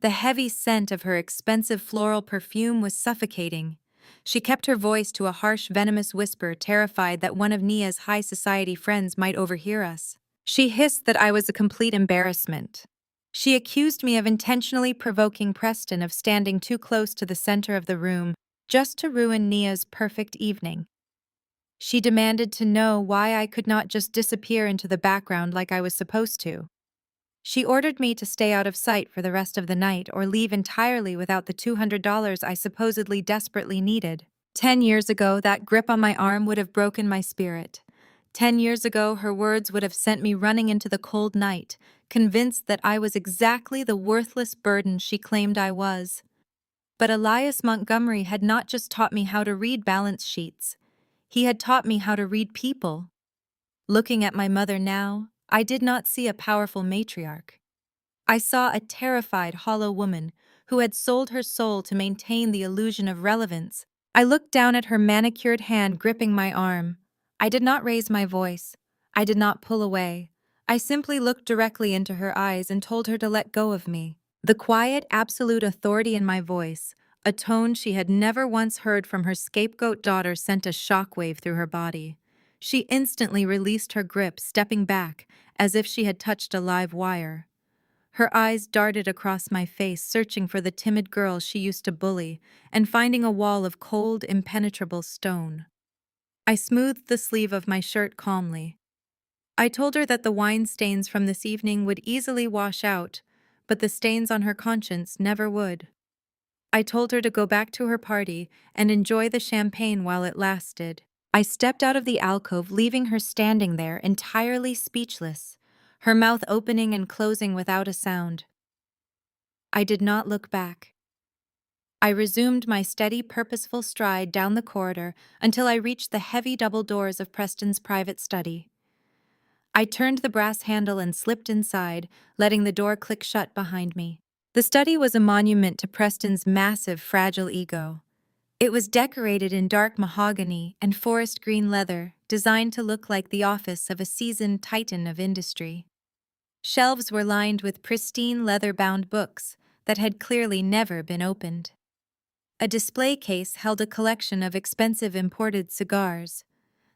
The heavy scent of her expensive floral perfume was suffocating. She kept her voice to a harsh, venomous whisper, terrified that one of Nia's high society friends might overhear us. She hissed that I was a complete embarrassment. She accused me of intentionally provoking Preston of standing too close to the center of the room, just to ruin Nia's perfect evening. She demanded to know why I could not just disappear into the background like I was supposed to. She ordered me to stay out of sight for the rest of the night or leave entirely without the $200 I supposedly desperately needed. 10 years ago, that grip on my arm would have broken my spirit. 10 years ago, her words would have sent me running into the cold night, convinced that I was exactly the worthless burden she claimed I was. But Elias Montgomery had not just taught me how to read balance sheets. He had taught me how to read people. Looking at my mother now, I did not see a powerful matriarch. I saw a terrified, hollow woman who had sold her soul to maintain the illusion of relevance. I looked down at her manicured hand gripping my arm. I did not raise my voice. I did not pull away. I simply looked directly into her eyes and told her to let go of me. The quiet, absolute authority in my voice, a tone she had never once heard from her scapegoat daughter, sent a shockwave through her body. She instantly released her grip, stepping back, as if she had touched a live wire. Her eyes darted across my face, searching for the timid girl she used to bully, and finding a wall of cold, impenetrable stone. I smoothed the sleeve of my shirt calmly. I told her that the wine stains from this evening would easily wash out, but the stains on her conscience never would. I told her to go back to her party and enjoy the champagne while it lasted. I stepped out of the alcove, leaving her standing there, entirely speechless, her mouth opening and closing without a sound. I did not look back. I resumed my steady, purposeful stride down the corridor until I reached the heavy double doors of Preston's private study. I turned the brass handle and slipped inside, letting the door click shut behind me. The study was a monument to Preston's massive, fragile ego. It was decorated in dark mahogany and forest green leather, designed to look like the office of a seasoned titan of industry. Shelves were lined with pristine leather-bound books that had clearly never been opened. A display case held a collection of expensive imported cigars.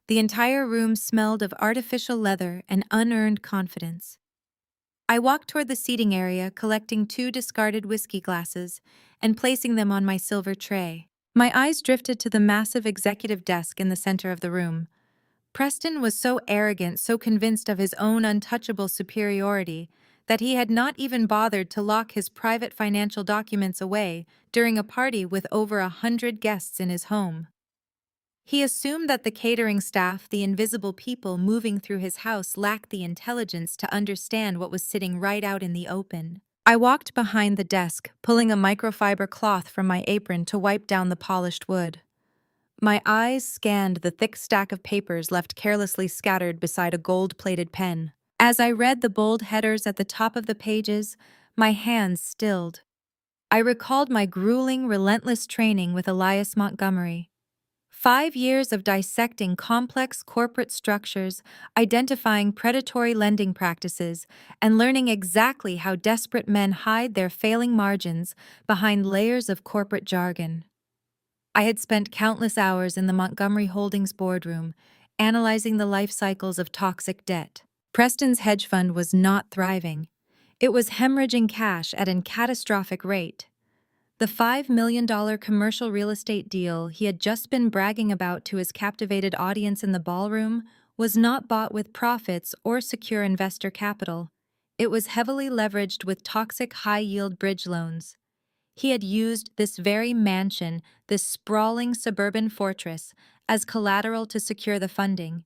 The entire room smelled of artificial leather and unearned confidence. I walked toward the seating area, collecting 2 discarded whiskey glasses and placing them on my silver tray. My eyes drifted to the massive executive desk in the center of the room. Preston was so arrogant, so convinced of his own untouchable superiority, that he had not even bothered to lock his private financial documents away during a party with over 100 guests in his home. He assumed that the catering staff, the invisible people moving through his house, lacked the intelligence to understand what was sitting right out in the open. I walked behind the desk, pulling a microfiber cloth from my apron to wipe down the polished wood. My eyes scanned the thick stack of papers left carelessly scattered beside a gold-plated pen. As I read the bold headers at the top of the pages, my hands stilled. I recalled my grueling, relentless training with Elias Montgomery. 5 years of dissecting complex corporate structures, identifying predatory lending practices, and learning exactly how desperate men hide their failing margins behind layers of corporate jargon. I had spent countless hours in the Montgomery Holdings boardroom, analyzing the life cycles of toxic debt. Preston's hedge fund was not thriving. It was hemorrhaging cash at a catastrophic rate. The $5 million commercial real estate deal he had just been bragging about to his captivated audience in the ballroom was not bought with profits or secure investor capital. It was heavily leveraged with toxic high-yield bridge loans. He had used this very mansion, this sprawling suburban fortress, as collateral to secure the funding.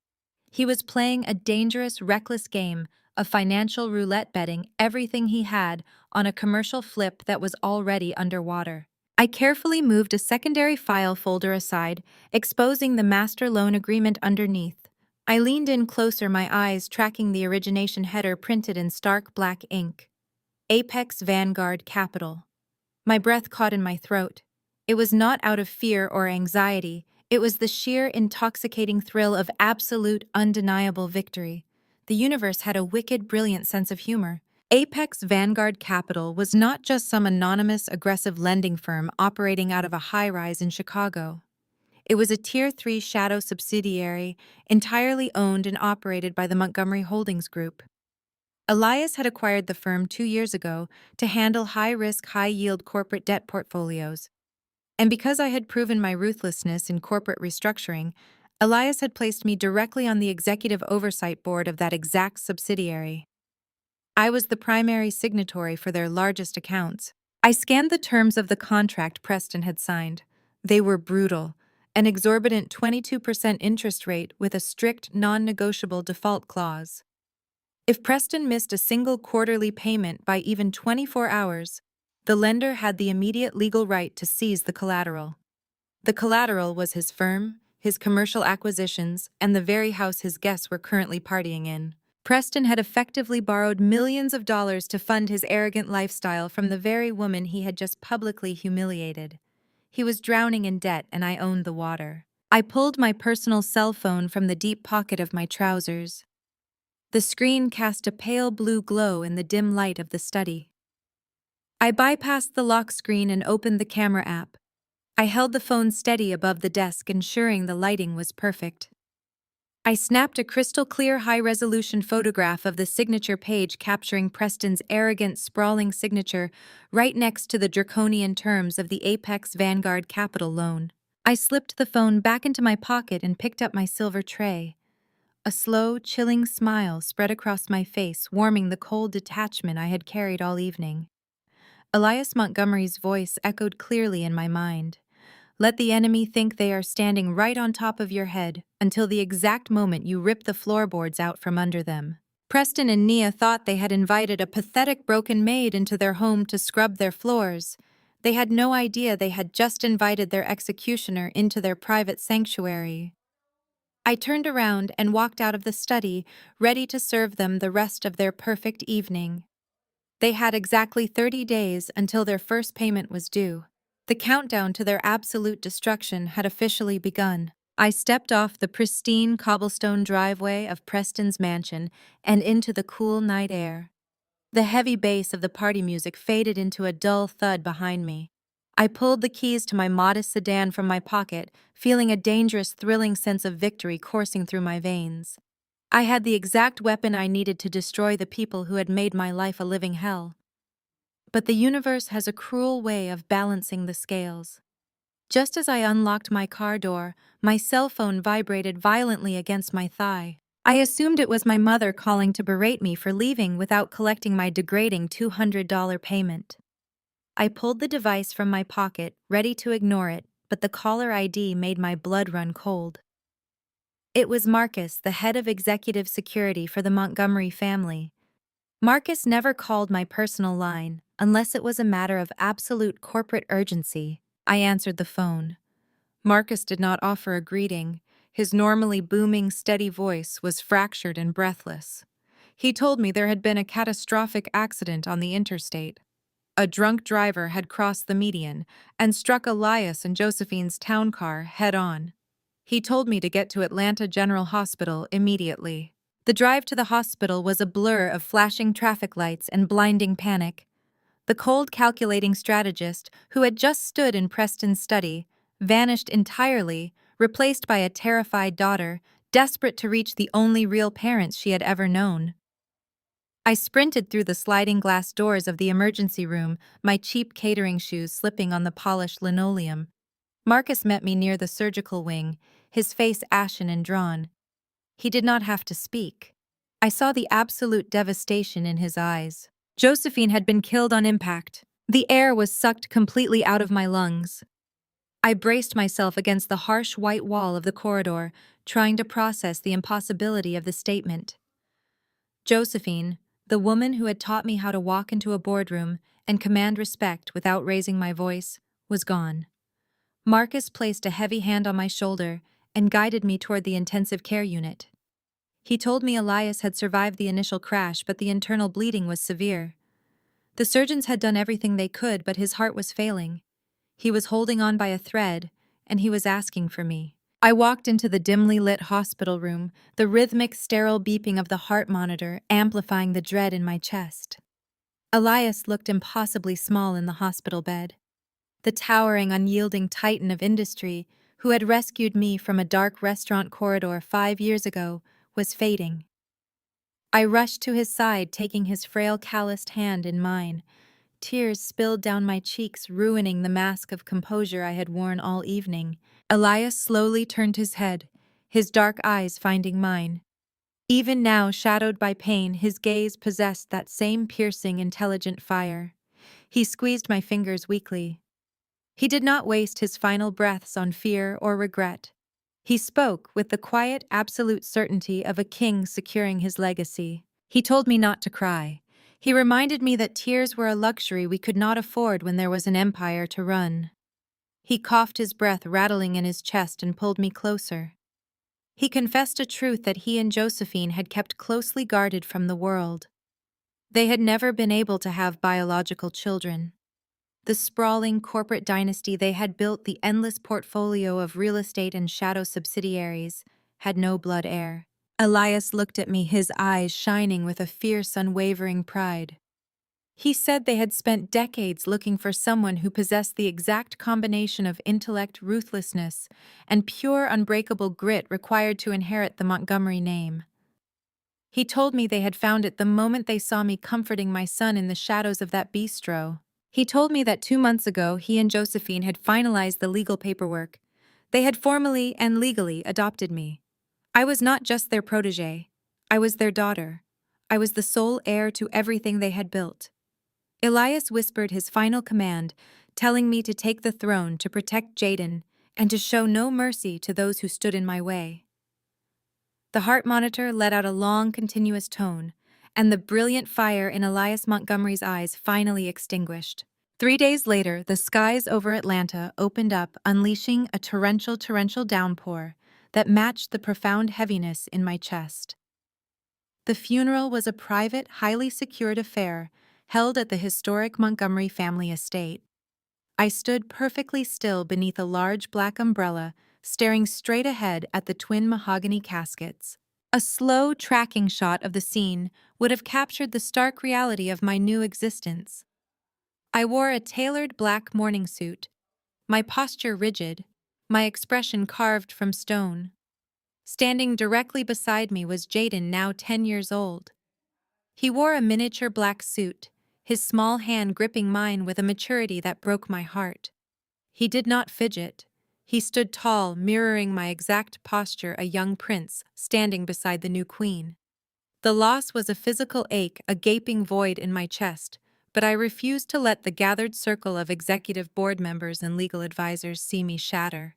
He was playing a dangerous, reckless game, of financial roulette betting everything he had on a commercial flip that was already underwater. I carefully moved a secondary file folder aside, exposing the master loan agreement underneath. I leaned in closer, my eyes tracking the origination header printed in stark black ink. Apex Vanguard Capital. My breath caught in my throat. It was not out of fear or anxiety, it was the sheer intoxicating thrill of absolute, undeniable victory. The universe had a wicked, brilliant sense of humor. Apex Vanguard Capital was not just some anonymous, aggressive lending firm operating out of a high-rise in Chicago. It was a Tier 3 shadow subsidiary, entirely owned and operated by the Montgomery Holdings Group. Elias had acquired the firm 2 years ago to handle high-risk, high-yield corporate debt portfolios. And because I had proven my ruthlessness in corporate restructuring, Elias had placed me directly on the executive oversight board of that exact subsidiary. I was the primary signatory for their largest accounts. I scanned the terms of the contract Preston had signed. They were brutal. An exorbitant 22% interest rate with a strict, non-negotiable default clause. If Preston missed a single quarterly payment by even 24 hours, the lender had the immediate legal right to seize the collateral. The collateral was his firm, his commercial acquisitions, and the very house his guests were currently partying in. Preston had effectively borrowed millions of dollars to fund his arrogant lifestyle from the very woman he had just publicly humiliated. He was drowning in debt, and I owned the water. I pulled my personal cell phone from the deep pocket of my trousers. The screen cast a pale blue glow in the dim light of the study. I bypassed the lock screen and opened the camera app. I held the phone steady above the desk, ensuring the lighting was perfect. I snapped a crystal-clear, high-resolution photograph of the signature page capturing Preston's arrogant, sprawling signature right next to the draconian terms of the Apex Vanguard Capital loan. I slipped the phone back into my pocket and picked up my silver tray. A slow, chilling smile spread across my face, warming the cold detachment I had carried all evening. Elias Montgomery's voice echoed clearly in my mind. Let the enemy think they are standing right on top of your head until the exact moment you rip the floorboards out from under them. Preston and Nia thought they had invited a pathetic broken maid into their home to scrub their floors. They had no idea they had just invited their executioner into their private sanctuary. I turned around and walked out of the study, ready to serve them the rest of their perfect evening. They had exactly 30 days until their first payment was due. The countdown to their absolute destruction had officially begun. I stepped off the pristine cobblestone driveway of Preston's mansion and into the cool night air. The heavy bass of the party music faded into a dull thud behind me. I pulled the keys to my modest sedan from my pocket, feeling a dangerous, thrilling sense of victory coursing through my veins. I had the exact weapon I needed to destroy the people who had made my life a living hell. But the universe has a cruel way of balancing the scales. Just as I unlocked my car door, my cell phone vibrated violently against my thigh. I assumed it was my mother calling to berate me for leaving without collecting my degrading $200 payment. I pulled the device from my pocket, ready to ignore it, but the caller ID made my blood run cold. It was Marcus, the head of executive security for the Montgomery family. Marcus never called my personal line, unless it was a matter of absolute corporate urgency. I answered the phone. Marcus did not offer a greeting. His normally booming, steady voice was fractured and breathless. He told me there had been a catastrophic accident on the interstate. A drunk driver had crossed the median and struck Elias and Josephine's town car head-on. He told me to get to Atlanta General Hospital immediately. The drive to the hospital was a blur of flashing traffic lights and blinding panic. The cold, calculating strategist, who had just stood in Preston's study, vanished entirely, replaced by a terrified daughter, desperate to reach the only real parents she had ever known. I sprinted through the sliding glass doors of the emergency room, my cheap catering shoes slipping on the polished linoleum. Marcus met me near the surgical wing, his face ashen and drawn. He did not have to speak. I saw the absolute devastation in his eyes. Josephine had been killed on impact. The air was sucked completely out of my lungs. I braced myself against the harsh white wall of the corridor, trying to process the impossibility of the statement. Josephine, the woman who had taught me how to walk into a boardroom and command respect without raising my voice, was gone. Marcus placed a heavy hand on my shoulder and guided me toward the intensive care unit. He told me Elias had survived the initial crash, but the internal bleeding was severe. The surgeons had done everything they could, but his heart was failing. He was holding on by a thread, and he was asking for me. I walked into the dimly lit hospital room, the rhythmic, sterile beeping of the heart monitor amplifying the dread in my chest. Elias looked impossibly small in the hospital bed. The towering, unyielding titan of industry, who had rescued me from a dark restaurant corridor 5 years ago, was fading. I rushed to his side, taking his frail, calloused hand in mine. Tears spilled down my cheeks, ruining the mask of composure I had worn all evening. Elias slowly turned his head, his dark eyes finding mine. Even now, shadowed by pain, his gaze possessed that same piercing, intelligent fire. He squeezed my fingers weakly. He did not waste his final breaths on fear or regret. He spoke with the quiet, absolute certainty of a king securing his legacy. He told me not to cry. He reminded me that tears were a luxury we could not afford when there was an empire to run. He coughed, his breath rattling in his chest, and pulled me closer. He confessed a truth that he and Josephine had kept closely guarded from the world. They had never been able to have biological children. The sprawling corporate dynasty they had built, the endless portfolio of real estate and shadow subsidiaries, had no blood heir. Elias looked at me, his eyes shining with a fierce, unwavering pride. He said they had spent decades looking for someone who possessed the exact combination of intellect, ruthlessness, and pure, unbreakable grit required to inherit the Montgomery name. He told me they had found it the moment they saw me comforting my son in the shadows of that bistro. He told me that 2 months ago he and Josephine had finalized the legal paperwork. They had formally and legally adopted me. I was not just their protégé. I was their daughter. I was the sole heir to everything they had built. Elias whispered his final command, telling me to take the throne, to protect Jaden, and to show no mercy to those who stood in my way. The heart monitor let out a long, continuous tone, and the brilliant fire in Elias Montgomery's eyes finally extinguished. 3 days later, the skies over Atlanta opened up, unleashing a torrential downpour that matched the profound heaviness in my chest. The funeral was a private, highly secured affair held at the historic Montgomery family estate. I stood perfectly still beneath a large black umbrella, staring straight ahead at the twin mahogany caskets. A slow tracking shot of the scene would have captured the stark reality of my new existence. I wore a tailored black morning suit, my posture rigid, my expression carved from stone. Standing directly beside me was Jaden, now 10 years old. He wore a miniature black suit, his small hand gripping mine with a maturity that broke my heart. He did not fidget. He stood tall, mirroring my exact posture, a young prince standing beside the new queen. The loss was a physical ache, a gaping void in my chest, but I refused to let the gathered circle of executive board members and legal advisors see me shatter.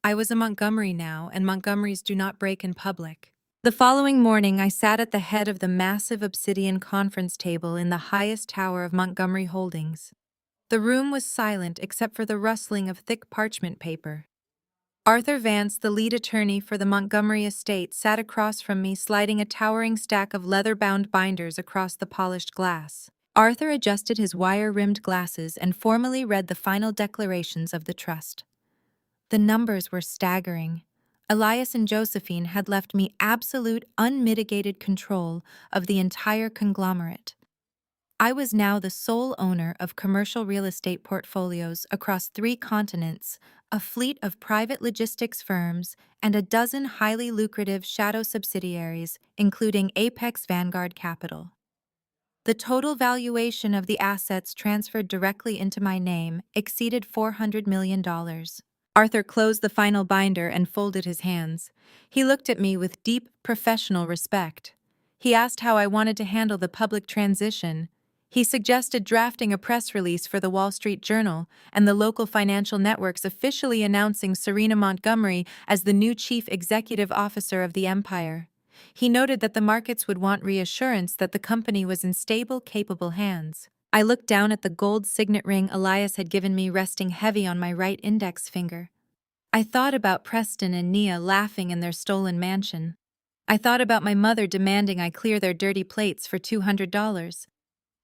I was a Montgomery now, and Montgomerys do not break in public. The following morning, I sat at the head of the massive obsidian conference table in the highest tower of Montgomery Holdings. The room was silent except for the rustling of thick parchment paper. Arthur Vance, the lead attorney for the Montgomery estate, sat across from me, sliding a towering stack of leather-bound binders across the polished glass. Arthur adjusted his wire-rimmed glasses and formally read the final declarations of the trust. The numbers were staggering. Elias and Josephine had left me absolute, unmitigated control of the entire conglomerate. I was now the sole owner of commercial real estate portfolios across 3 continents, a fleet of private logistics firms, and a dozen highly lucrative shadow subsidiaries, including Apex Vanguard Capital. The total valuation of the assets transferred directly into my name exceeded $400 million. Arthur closed the final binder and folded his hands. He looked at me with deep, professional respect. He asked how I wanted to handle the public transition. He suggested drafting a press release for the Wall Street Journal and the local financial networks officially announcing Serena Montgomery as the new chief executive officer of the empire. He noted that the markets would want reassurance that the company was in stable, capable hands. I looked down at the gold signet ring Elias had given me resting heavy on my right index finger. I thought about Preston and Nia laughing in their stolen mansion. I thought about my mother demanding I clear their dirty plates for $200.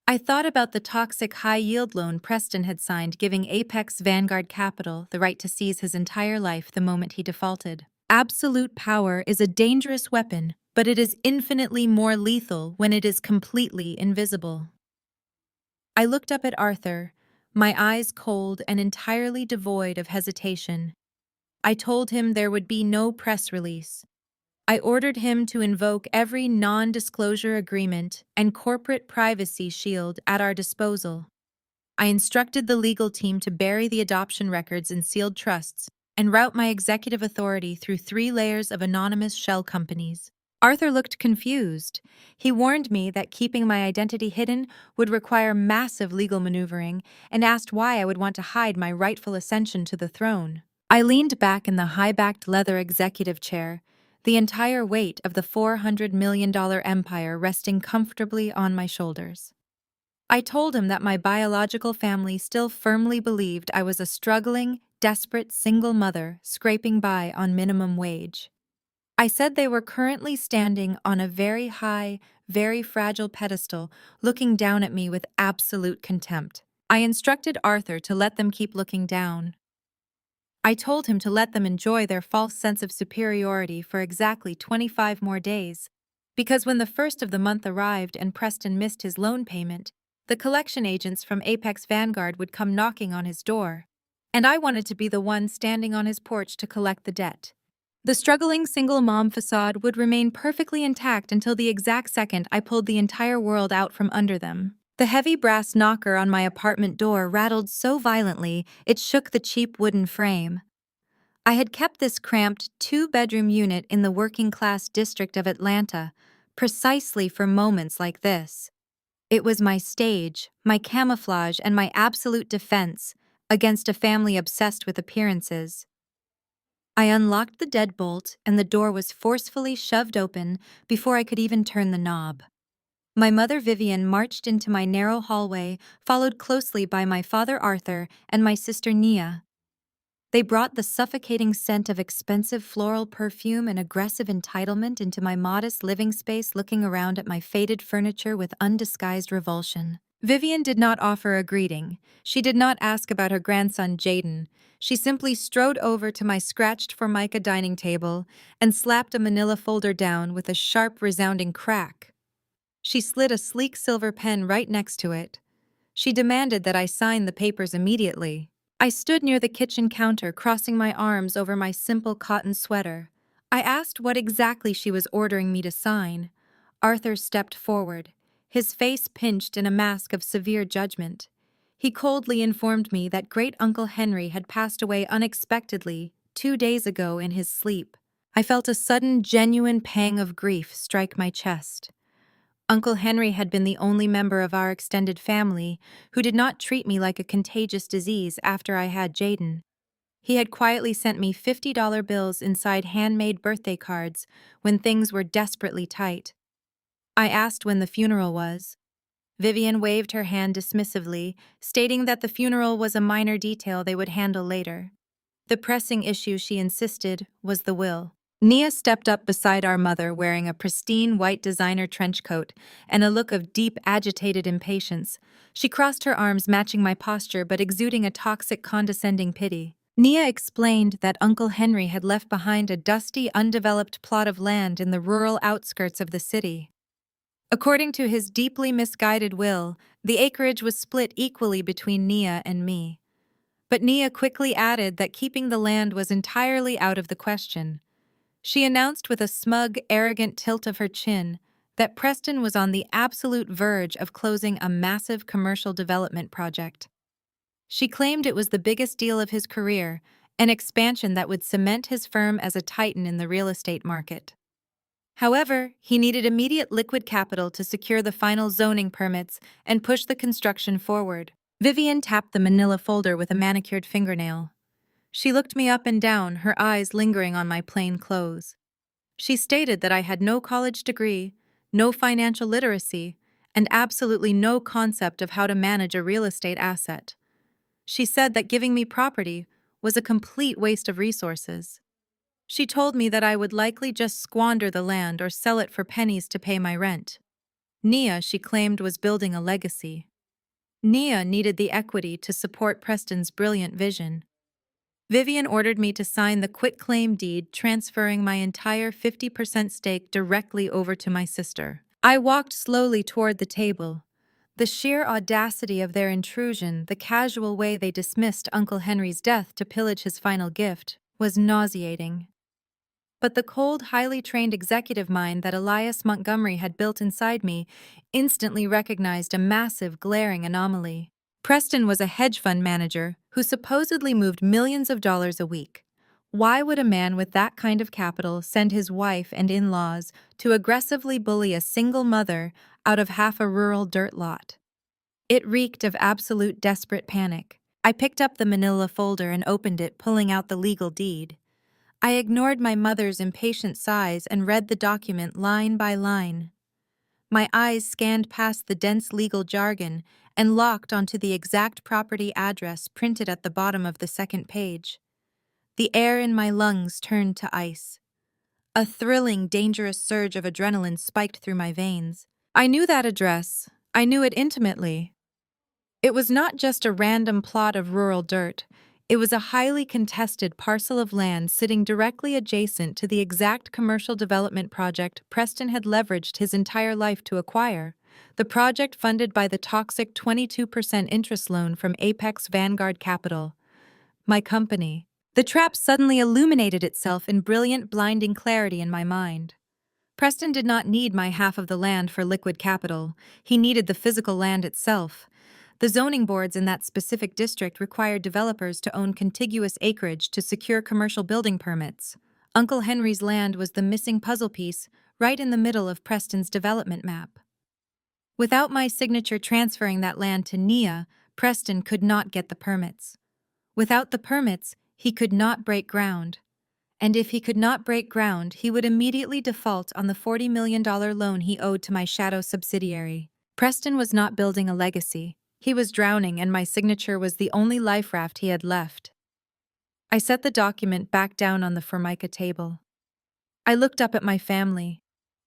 I thought about the toxic high-yield loan Preston had signed giving Apex Vanguard Capital the right to seize his entire life the moment he defaulted. Absolute power is a dangerous weapon, but it is infinitely more lethal when it is completely invisible. I looked up at Arthur, my eyes cold and entirely devoid of hesitation. I told him there would be no press release. I ordered him to invoke every non-disclosure agreement and corporate privacy shield at our disposal. I instructed the legal team to bury the adoption records in sealed trusts and route my executive authority through 3 layers of anonymous shell companies. Arthur looked confused. He warned me that keeping my identity hidden would require massive legal maneuvering and asked why I would want to hide my rightful ascension to the throne. I leaned back in the high-backed leather executive chair, the entire weight of the $400 million empire resting comfortably on my shoulders. I told him that my biological family still firmly believed I was a struggling, desperate single mother scraping by on minimum wage. I said they were currently standing on a very high, very fragile pedestal, looking down at me with absolute contempt. I instructed Arthur to let them keep looking down. I told him to let them enjoy their false sense of superiority for exactly 25 more days, because when the first of the month arrived and Preston missed his loan payment, the collection agents from Apex Vanguard would come knocking on his door, and I wanted to be the one standing on his porch to collect the debt. The struggling single mom facade would remain perfectly intact until the exact second I pulled the entire world out from under them. The heavy brass knocker on my apartment door rattled so violently it shook the cheap wooden frame. I had kept this cramped 2-bedroom unit in the working-class district of Atlanta precisely for moments like this. It was my stage, my camouflage, and my absolute defense against a family obsessed with appearances. I unlocked the deadbolt and the door was forcefully shoved open before I could even turn the knob. My mother Vivian marched into my narrow hallway, followed closely by my father Arthur and my sister Nia. They brought the suffocating scent of expensive floral perfume and aggressive entitlement into my modest living space, looking around at my faded furniture with undisguised revulsion. Vivian did not offer a greeting. She did not ask about her grandson Jaden. She simply strode over to my scratched formica dining table and slapped a manila folder down with a sharp, resounding crack. She slid a sleek silver pen right next to it. She demanded that I sign the papers immediately. I stood near the kitchen counter, crossing my arms over my simple cotton sweater. I asked what exactly she was ordering me to sign. Arthur stepped forward, his face pinched in a mask of severe judgment. He coldly informed me that great-uncle Henry had passed away unexpectedly 2 days ago in his sleep. I felt a sudden, genuine pang of grief strike my chest. Uncle Henry had been the only member of our extended family who did not treat me like a contagious disease after I had Jaden. He had quietly sent me $50 bills inside handmade birthday cards when things were desperately tight. I asked when the funeral was. Vivian waved her hand dismissively, stating that the funeral was a minor detail they would handle later. The pressing issue, she insisted, was the will. Nia stepped up beside our mother wearing a pristine white designer trench coat and a look of deep, agitated impatience. She crossed her arms, matching my posture but exuding a toxic, condescending pity. Nia explained that Uncle Henry had left behind a dusty, undeveloped plot of land in the rural outskirts of the city. According to his deeply misguided will, the acreage was split equally between Nia and me. But Nia quickly added that keeping the land was entirely out of the question. She announced with a smug, arrogant tilt of her chin that Preston was on the absolute verge of closing a massive commercial development project. She claimed it was the biggest deal of his career, an expansion that would cement his firm as a titan in the real estate market. However, he needed immediate liquid capital to secure the final zoning permits and push the construction forward. Vivian tapped the manila folder with a manicured fingernail. She looked me up and down, her eyes lingering on my plain clothes. She stated that I had no college degree, no financial literacy, and absolutely no concept of how to manage a real estate asset. She said that giving me property was a complete waste of resources. She told me that I would likely just squander the land or sell it for pennies to pay my rent. Nia, she claimed, was building a legacy. Nia needed the equity to support Preston's brilliant vision. Vivian ordered me to sign the quitclaim deed, transferring my entire 50% stake directly over to my sister. I walked slowly toward the table. The sheer audacity of their intrusion, the casual way they dismissed Uncle Henry's death to pillage his final gift, was nauseating. But the cold, highly trained executive mind that Elias Montgomery had built inside me instantly recognized a massive, glaring anomaly. Preston was a hedge fund manager who supposedly moved millions of dollars a week. Why would a man with that kind of capital send his wife and in-laws to aggressively bully a single mother out of half a rural dirt lot? It reeked of absolute desperate panic. I picked up the manila folder and opened it, pulling out the legal deed. I ignored my mother's impatient sighs and read the document line by line. My eyes scanned past the dense legal jargon and locked onto the exact property address printed at the bottom of the second page. The air in my lungs turned to ice. A thrilling, dangerous surge of adrenaline spiked through my veins. I knew that address. I knew it intimately. It was not just a random plot of rural dirt. It was a highly contested parcel of land sitting directly adjacent to the exact commercial development project Preston had leveraged his entire life to acquire. The project funded by the toxic 22% interest loan from Apex Vanguard Capital, my company. The trap suddenly illuminated itself in brilliant, blinding clarity in my mind. Preston did not need my half of the land for liquid capital. He needed the physical land itself. The zoning boards in that specific district required developers to own contiguous acreage to secure commercial building permits. Uncle Henry's land was the missing puzzle piece, right in the middle of Preston's development map. Without my signature transferring that land to Nia, Preston could not get the permits. Without the permits, he could not break ground. And if he could not break ground, he would immediately default on the $40 million loan he owed to my shadow subsidiary. Preston was not building a legacy. He was drowning, and my signature was the only life raft he had left. I set the document back down on the Formica table. I looked up at my family.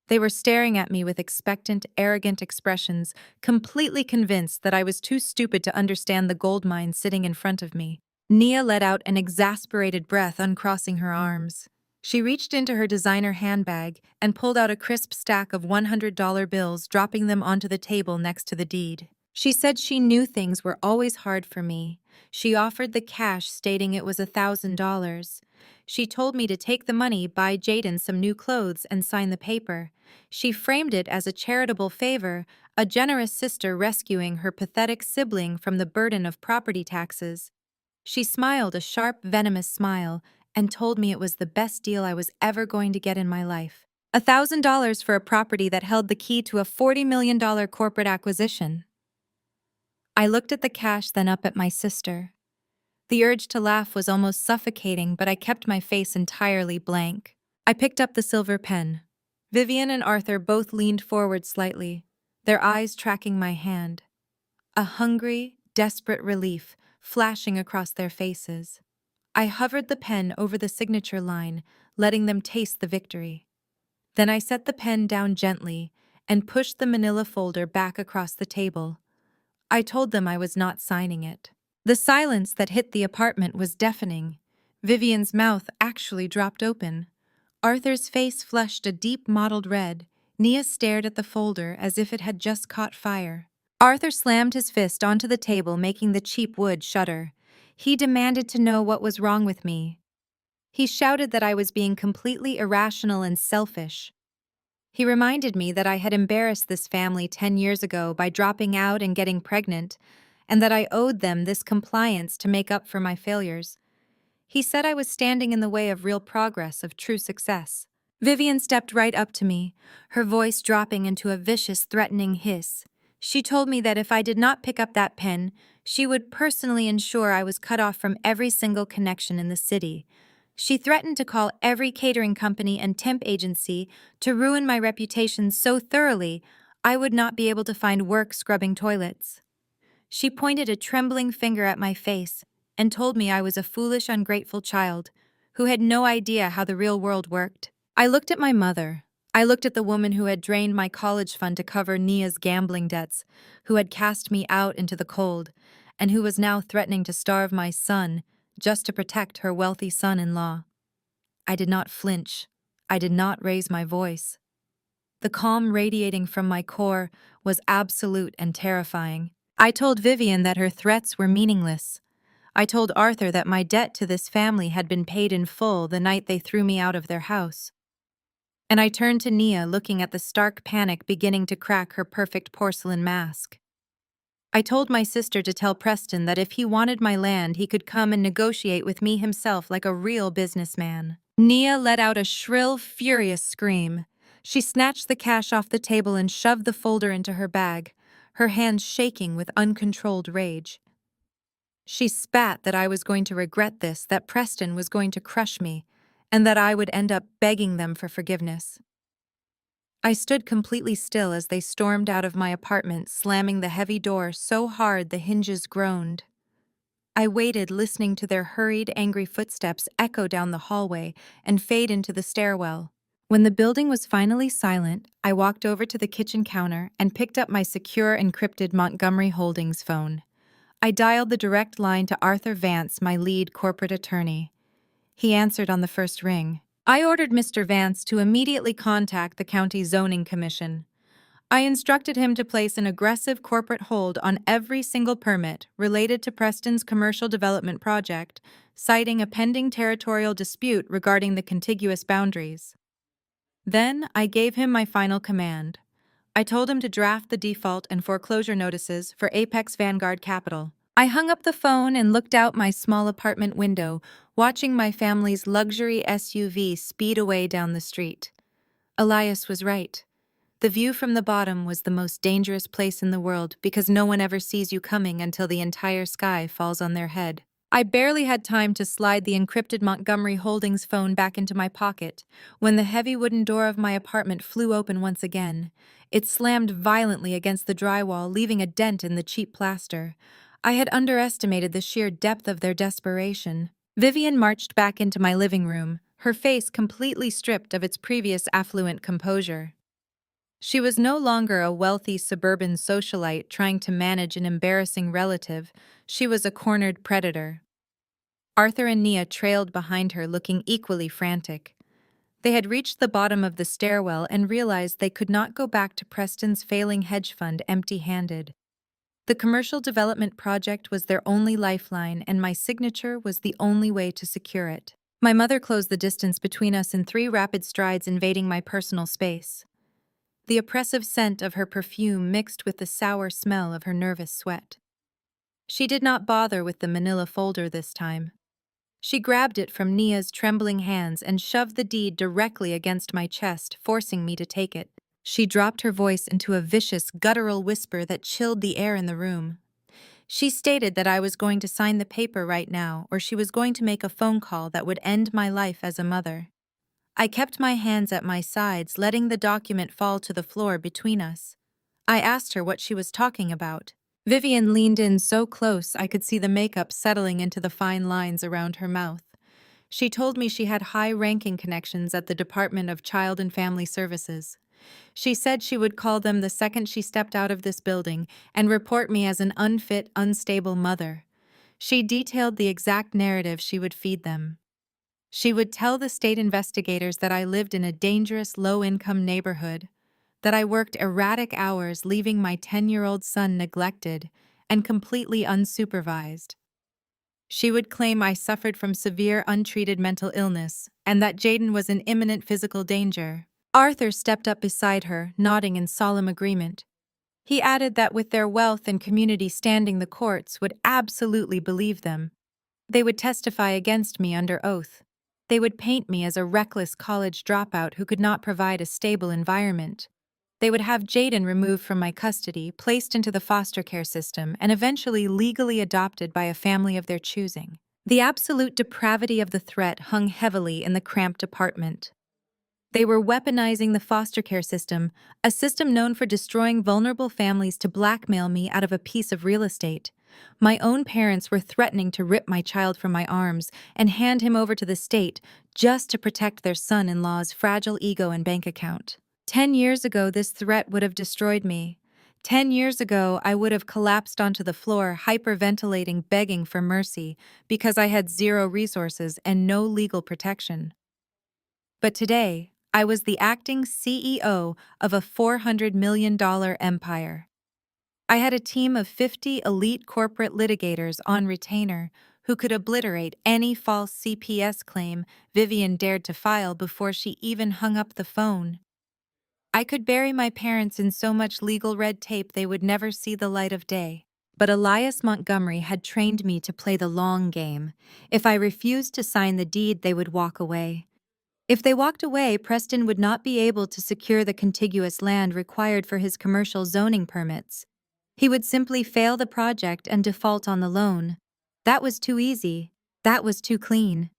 They were staring at me with expectant, arrogant expressions, completely convinced that I was too stupid to understand the gold mine sitting in front of me. Nia let out an exasperated breath, uncrossing her arms. She reached into her designer handbag and pulled out a crisp stack of $100 bills, dropping them onto the table next to the deed. She said she knew things were always hard for me. She offered the cash, stating it was $1,000. She told me to take the money, buy Jaden some new clothes, and sign the paper. She framed it as a charitable favor, a generous sister rescuing her pathetic sibling from the burden of property taxes. She smiled a sharp, venomous smile and told me it was the best deal I was ever going to get in my life. $1,000 for a property that held the key to a $40 million corporate acquisition. I looked at the cash, then up at my sister. The urge to laugh was almost suffocating, but I kept my face entirely blank. I picked up the silver pen. Vivian and Arthur both leaned forward slightly, their eyes tracking my hand. A hungry, desperate relief flashing across their faces. I hovered the pen over the signature line, letting them taste the victory. Then I set the pen down gently and pushed the manila folder back across the table. I told them I was not signing it. The silence that hit the apartment was deafening. Vivian's mouth actually dropped open. Arthur's face flushed a deep mottled red. Nia stared at the folder as if it had just caught fire. Arthur slammed his fist onto the table, making the cheap wood shudder. He demanded to know what was wrong with me. He shouted that I was being completely irrational and selfish. He reminded me that I had embarrassed this family 10 years ago by dropping out and getting pregnant, and that I owed them this compliance to make up for my failures. He said I was standing in the way of real progress, of true success. Vivian stepped right up to me, her voice dropping into a vicious, threatening hiss. She told me that if I did not pick up that pen, she would personally ensure I was cut off from every single connection in the city. She threatened to call every catering company and temp agency to ruin my reputation so thoroughly I would not be able to find work scrubbing toilets. She pointed a trembling finger at my face and told me I was a foolish, ungrateful child who had no idea how the real world worked. I looked at my mother. I looked at the woman who had drained my college fund to cover Nia's gambling debts, who had cast me out into the cold, and who was now threatening to starve my son just to protect her wealthy son-in-law. I did not flinch. I did not raise my voice. The calm radiating from my core was absolute and terrifying. I told Vivian that her threats were meaningless. I told Arthur that my debt to this family had been paid in full the night they threw me out of their house. And I turned to Nia, looking at the stark panic beginning to crack her perfect porcelain mask. I told my sister to tell Preston that if he wanted my land, he could come and negotiate with me himself like a real businessman. Nia let out a shrill, furious scream. She snatched the cash off the table and shoved the folder into her bag, her hands shaking with uncontrolled rage. She spat that I was going to regret this, that Preston was going to crush me, and that I would end up begging them for forgiveness. I stood completely still as they stormed out of my apartment, slamming the heavy door so hard the hinges groaned. I waited, listening to their hurried, angry footsteps echo down the hallway and fade into the stairwell. When the building was finally silent, I walked over to the kitchen counter and picked up my secure, encrypted Montgomery Holdings phone. I dialed the direct line to Arthur Vance, my lead corporate attorney. He answered on the first ring. I ordered Mr. Vance to immediately contact the County Zoning Commission. I instructed him to place an aggressive corporate hold on every single permit related to Preston's commercial development project, citing a pending territorial dispute regarding the contiguous boundaries. Then I gave him my final command. I told him to draft the default and foreclosure notices for Apex Vanguard Capital. I hung up the phone and looked out my small apartment window, watching my family's luxury SUV speed away down the street. Elias was right. The view from the bottom was the most dangerous place in the world because no one ever sees you coming until the entire sky falls on their head. I barely had time to slide the encrypted Montgomery Holdings phone back into my pocket when the heavy wooden door of my apartment flew open once again. It slammed violently against the drywall, leaving a dent in the cheap plaster. I had underestimated the sheer depth of their desperation. Vivian marched back into my living room, her face completely stripped of its previous affluent composure. She was no longer a wealthy suburban socialite trying to manage an embarrassing relative. She was a cornered predator. Arthur and Nia trailed behind her, looking equally frantic. They had reached the bottom of the stairwell and realized they could not go back to Preston's failing hedge fund empty-handed. The commercial development project was their only lifeline, and my signature was the only way to secure it. My mother closed the distance between us in 3 rapid strides, invading my personal space. The oppressive scent of her perfume mixed with the sour smell of her nervous sweat. She did not bother with the manila folder this time. She grabbed it from Nia's trembling hands and shoved the deed directly against my chest, forcing me to take it. She dropped her voice into a vicious, guttural whisper that chilled the air in the room. She stated that I was going to sign the paper right now, or she was going to make a phone call that would end my life as a mother. I kept my hands at my sides, letting the document fall to the floor between us. I asked her what she was talking about. Vivian leaned in so close I could see the makeup settling into the fine lines around her mouth. She told me she had high-ranking connections at the Department of Child and Family Services. She said she would call them the second she stepped out of this building and report me as an unfit, unstable mother. She detailed the exact narrative she would feed them. She would tell the state investigators that I lived in a dangerous, low-income neighborhood, that I worked erratic hours, leaving my 10-year-old son neglected and completely unsupervised. She would claim I suffered from severe, untreated mental illness and that Jaden was in imminent physical danger. Arthur stepped up beside her, nodding in solemn agreement. He added that with their wealth and community standing, the courts would absolutely believe them. They would testify against me under oath. They would paint me as a reckless college dropout who could not provide a stable environment. They would have Jaden removed from my custody, placed into the foster care system, and eventually legally adopted by a family of their choosing. The absolute depravity of the threat hung heavily in the cramped apartment. They were weaponizing the foster care system, a system known for destroying vulnerable families to blackmail me out of a piece of real estate. My own parents were threatening to rip my child from my arms and hand him over to the state just to protect their son-in-law's fragile ego and bank account. 10 years ago, this threat would have destroyed me. 10 years ago, I would have collapsed onto the floor, hyperventilating, begging for mercy, because I had zero resources and no legal protection. But today, I was the acting CEO of a $400 million empire. I had a team of 50 elite corporate litigators on retainer who could obliterate any false CPS claim Vivian dared to file before she even hung up the phone. I could bury my parents in so much legal red tape they would never see the light of day. But Elias Montgomery had trained me to play the long game. If I refused to sign the deed, they would walk away. If they walked away, Preston would not be able to secure the contiguous land required for his commercial zoning permits. He would simply fail the project and default on the loan. That was too easy. That was too clean.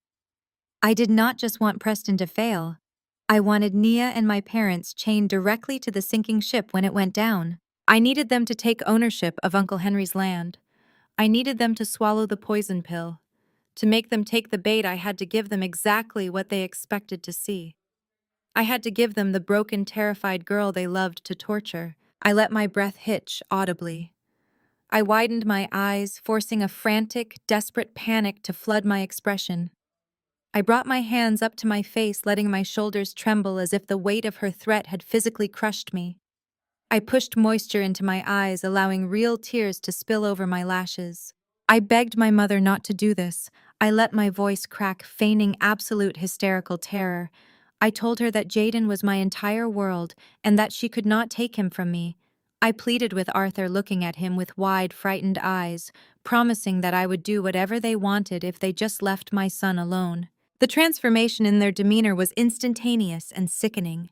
I did not just want Preston to fail. I wanted Nia and my parents chained directly to the sinking ship when it went down. I needed them to take ownership of Uncle Henry's land. I needed them to swallow the poison pill. To make them take the bait, I had to give them exactly what they expected to see. I had to give them the broken, terrified girl they loved to torture. I let my breath hitch audibly. I widened my eyes, forcing a frantic, desperate panic to flood my expression. I brought my hands up to my face, letting my shoulders tremble as if the weight of her threat had physically crushed me. I pushed moisture into my eyes, allowing real tears to spill over my lashes. I begged my mother not to do this. I let my voice crack, feigning absolute hysterical terror. I told her that Jaden was my entire world and that she could not take him from me. I pleaded with Arthur, looking at him with wide, frightened eyes, promising that I would do whatever they wanted if they just left my son alone. The transformation in their demeanor was instantaneous and sickening.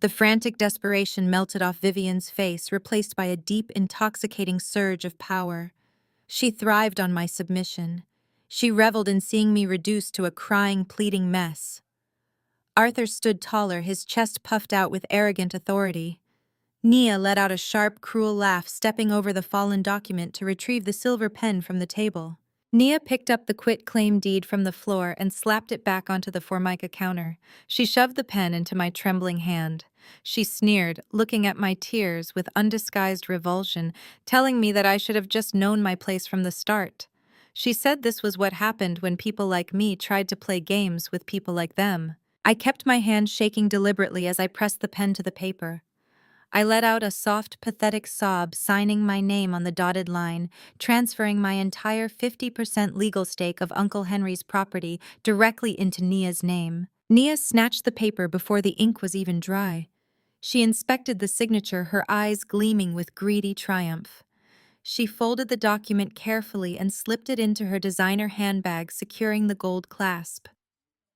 The frantic desperation melted off Vivian's face, replaced by a deep, intoxicating surge of power. She thrived on my submission. She reveled in seeing me reduced to a crying, pleading mess. Arthur stood taller, his chest puffed out with arrogant authority. Nia let out a sharp, cruel laugh, stepping over the fallen document to retrieve the silver pen from the table. Nia picked up the quitclaim deed from the floor and slapped it back onto the Formica counter. She shoved the pen into my trembling hand. She sneered, looking at my tears with undisguised revulsion, telling me that I should have just known my place from the start. She said this was what happened when people like me tried to play games with people like them. I kept my hand shaking deliberately as I pressed the pen to the paper. I let out a soft, pathetic sob, signing my name on the dotted line, transferring my entire 50% legal stake of Uncle Henry's property directly into Nia's name. Nia snatched the paper before the ink was even dry. She inspected the signature, her eyes gleaming with greedy triumph. She folded the document carefully and slipped it into her designer handbag, securing the gold clasp.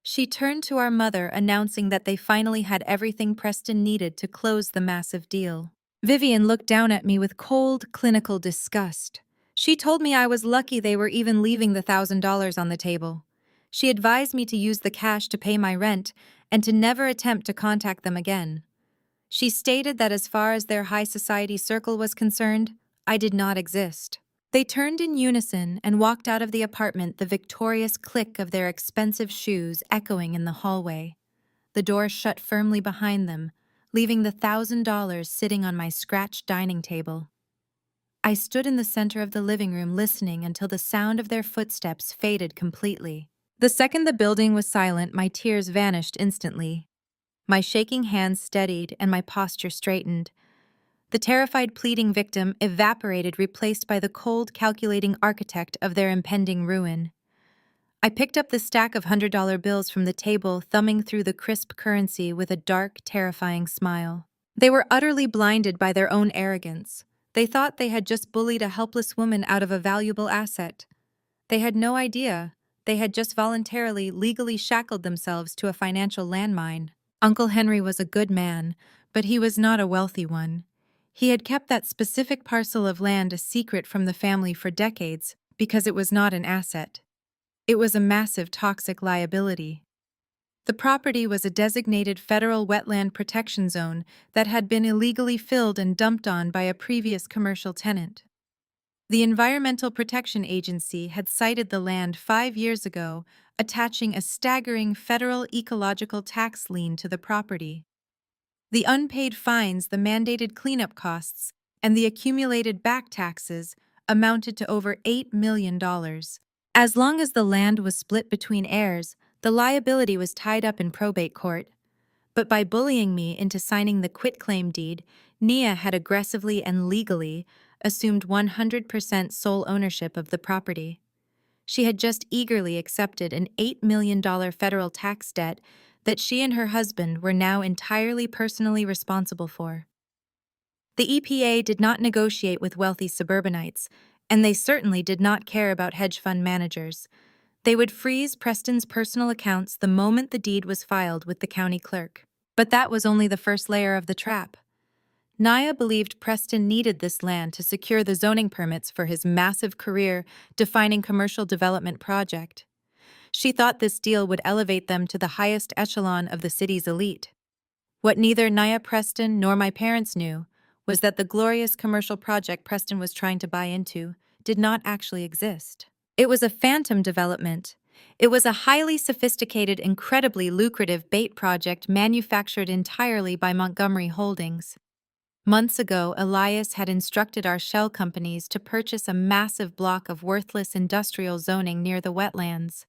She turned to our mother, announcing that they finally had everything Preston needed to close the massive deal. Vivian looked down at me with cold, clinical disgust. She told me I was lucky they were even leaving the $1,000 on the table. She advised me to use the cash to pay my rent and to never attempt to contact them again. She stated that as far as their high society circle was concerned, I did not exist. They turned in unison and walked out of the apartment, the victorious click of their expensive shoes echoing in the hallway. The door shut firmly behind them, leaving the $1,000 sitting on my scratched dining table. I stood in the center of the living room, listening until the sound of their footsteps faded completely. The second the building was silent, my tears vanished instantly. My shaking hands steadied and my posture straightened. The terrified, pleading victim evaporated, replaced by the cold, calculating architect of their impending ruin. I picked up the stack of $100 bills from the table, thumbing through the crisp currency with a dark, terrifying smile. They were utterly blinded by their own arrogance. They thought they had just bullied a helpless woman out of a valuable asset. They had no idea. They had just voluntarily, legally shackled themselves to a financial landmine. Uncle Henry was a good man, but he was not a wealthy one. He had kept that specific parcel of land a secret from the family for decades because it was not an asset. It was a massive toxic liability. The property was a designated federal wetland protection zone that had been illegally filled and dumped on by a previous commercial tenant. The Environmental Protection Agency had cited the land 5 years ago, attaching a staggering federal ecological tax lien to the property. The unpaid fines, the mandated cleanup costs, and the accumulated back taxes amounted to over $8 million. As long as the land was split between heirs, the liability was tied up in probate court. But by bullying me into signing the quitclaim deed, Nia had aggressively and legally assumed 100% sole ownership of the property. She had just eagerly accepted an $8 million federal tax debt that she and her husband were now entirely personally responsible for. The EPA did not negotiate with wealthy suburbanites, and they certainly did not care about hedge fund managers. They would freeze Preston's personal accounts the moment the deed was filed with the county clerk. But that was only the first layer of the trap. Nia believed Preston needed this land to secure the zoning permits for his massive career-defining commercial development project. She thought this deal would elevate them to the highest echelon of the city's elite. What neither Nia Preston nor my parents knew was that the glorious commercial project Preston was trying to buy into did not actually exist. It was a phantom development. It was a highly sophisticated, incredibly lucrative bait project manufactured entirely by Montgomery Holdings. Months ago, Elias had instructed our shell companies to purchase a massive block of worthless industrial zoning near the wetlands.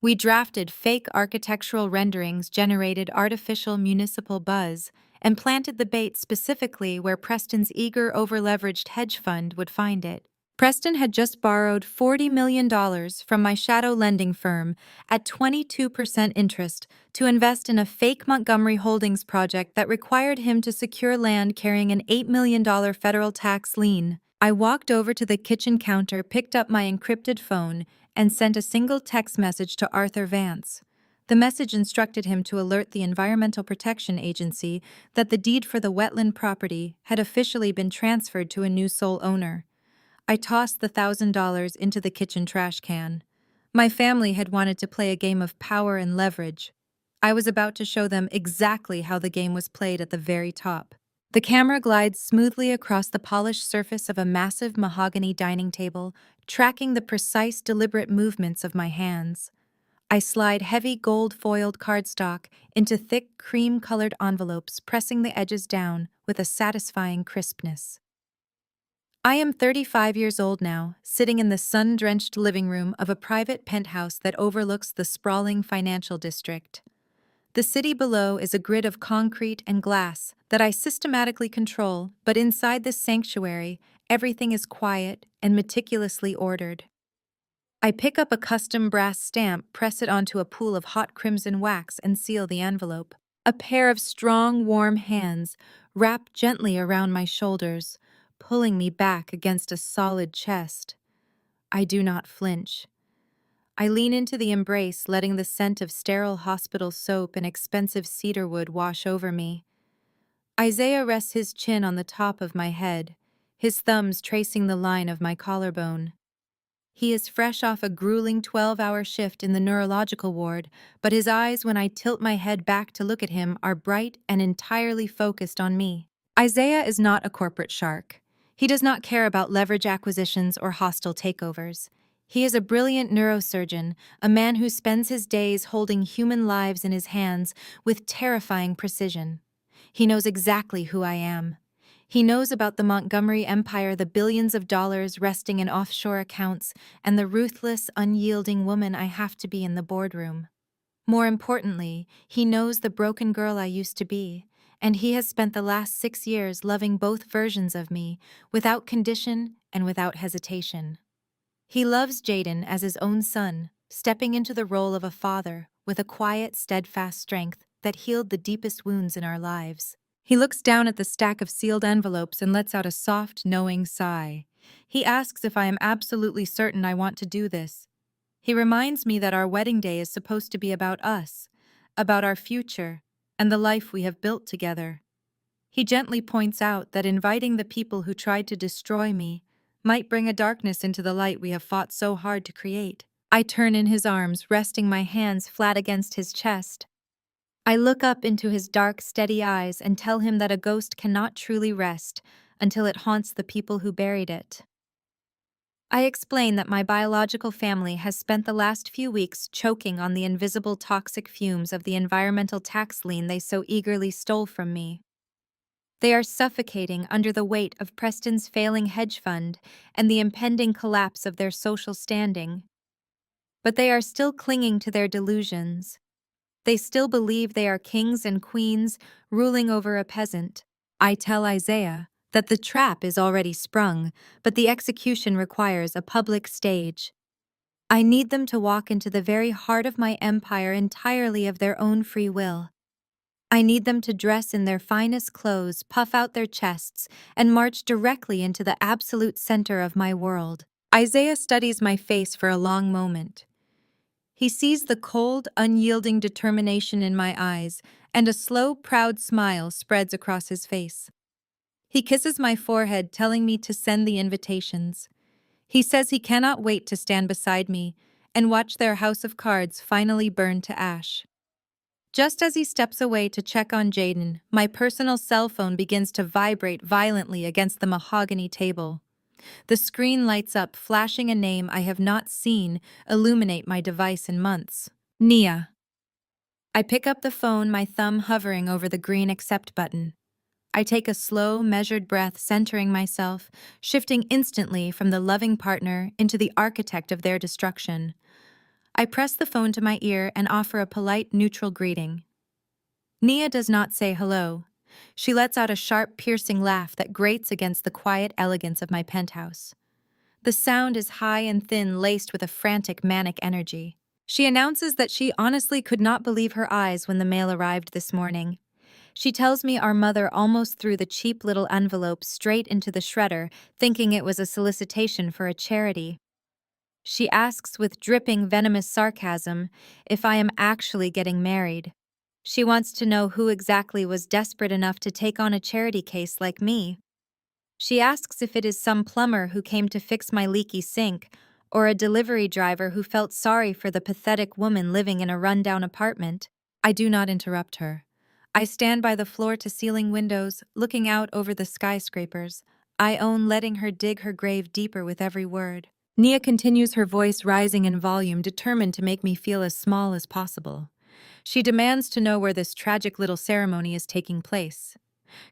We drafted fake architectural renderings, generated artificial municipal buzz, and planted the bait specifically where Preston's eager, over-leveraged hedge fund would find it. Preston had just borrowed $40 million from my shadow lending firm at 22% interest to invest in a fake Montgomery Holdings project that required him to secure land carrying an $8 million federal tax lien. I walked over to the kitchen counter, picked up my encrypted phone, and sent a single text message to Arthur Vance. The message instructed him to alert the Environmental Protection Agency that the deed for the wetland property had officially been transferred to a new sole owner. I tossed the $1,000 into the kitchen trash can. My family had wanted to play a game of power and leverage. I was about to show them exactly how the game was played at the very top. The camera glides smoothly across the polished surface of a massive mahogany dining table, tracking the precise, deliberate movements of my hands. I slide heavy gold-foiled cardstock into thick, cream-colored envelopes, pressing the edges down with a satisfying crispness. I am 35 years old now, sitting in the sun-drenched living room of a private penthouse that overlooks the sprawling financial district. The city below is a grid of concrete and glass that I systematically control, but inside this sanctuary, everything is quiet and meticulously ordered. I pick up a custom brass stamp, press it onto a pool of hot crimson wax, and seal the envelope. A pair of strong, warm hands wrap gently around my shoulders, pulling me back against a solid chest. I do not flinch. I lean into the embrace, letting the scent of sterile hospital soap and expensive cedarwood wash over me. Isaiah rests his chin on the top of my head, his thumbs tracing the line of my collarbone. He is fresh off a grueling 12-hour shift in the neurological ward, but his eyes, when I tilt my head back to look at him, are bright and entirely focused on me. Isaiah is not a corporate shark. He does not care about leverage acquisitions or hostile takeovers. He is a brilliant neurosurgeon, a man who spends his days holding human lives in his hands with terrifying precision. He knows exactly who I am. He knows about the Montgomery Empire, the billions of dollars resting in offshore accounts, and the ruthless, unyielding woman I have to be in the boardroom. More importantly, he knows the broken girl I used to be, and he has spent the last 6 years loving both versions of me, without condition and without hesitation. He loves Jaden as his own son, stepping into the role of a father with a quiet, steadfast strength that healed the deepest wounds in our lives. He looks down at the stack of sealed envelopes and lets out a soft, knowing sigh. He asks if I am absolutely certain I want to do this. He reminds me that our wedding day is supposed to be about us, about our future, and the life we have built together. He gently points out that inviting the people who tried to destroy me might bring a darkness into the light we have fought so hard to create. I turn in his arms, resting my hands flat against his chest. I look up into his dark, steady eyes and tell him that a ghost cannot truly rest until it haunts the people who buried it. I explain that my biological family has spent the last few weeks choking on the invisible toxic fumes of the environmental tax lien they so eagerly stole from me. They are suffocating under the weight of Preston's failing hedge fund and the impending collapse of their social standing. But they are still clinging to their delusions. They still believe they are kings and queens ruling over a peasant. I tell Isaiah that the trap is already sprung, but the execution requires a public stage. I need them to walk into the very heart of my empire entirely of their own free will. I need them to dress in their finest clothes, puff out their chests, and march directly into the absolute center of my world. Isaiah studies my face for a long moment. He sees the cold, unyielding determination in my eyes, and a slow, proud smile spreads across his face. He kisses my forehead, telling me to send the invitations. He says he cannot wait to stand beside me and watch their house of cards finally burn to ash. Just as he steps away to check on Jaden, my personal cell phone begins to vibrate violently against the mahogany table. The screen lights up, flashing a name I have not seen illuminate my device in months. Nia. I pick up the phone, my thumb hovering over the green accept button. I take a slow, measured breath, centering myself, shifting instantly from the loving partner into the architect of their destruction. I press the phone to my ear and offer a polite, neutral greeting. Nia does not say hello. She lets out a sharp, piercing laugh that grates against the quiet elegance of my penthouse. The sound is high and thin, laced with a frantic, manic energy. She announces that she honestly could not believe her eyes when the mail arrived this morning. She tells me our mother almost threw the cheap little envelope straight into the shredder, thinking it was a solicitation for a charity. She asks with dripping, venomous sarcasm if I am actually getting married. She wants to know who exactly was desperate enough to take on a charity case like me. She asks if it is some plumber who came to fix my leaky sink, or a delivery driver who felt sorry for the pathetic woman living in a rundown apartment. I do not interrupt her. I stand by the floor-to-ceiling windows, looking out over the skyscrapers. I own letting her dig her grave deeper with every word. Nia continues, her voice rising in volume, determined to make me feel as small as possible. She demands to know where this tragic little ceremony is taking place.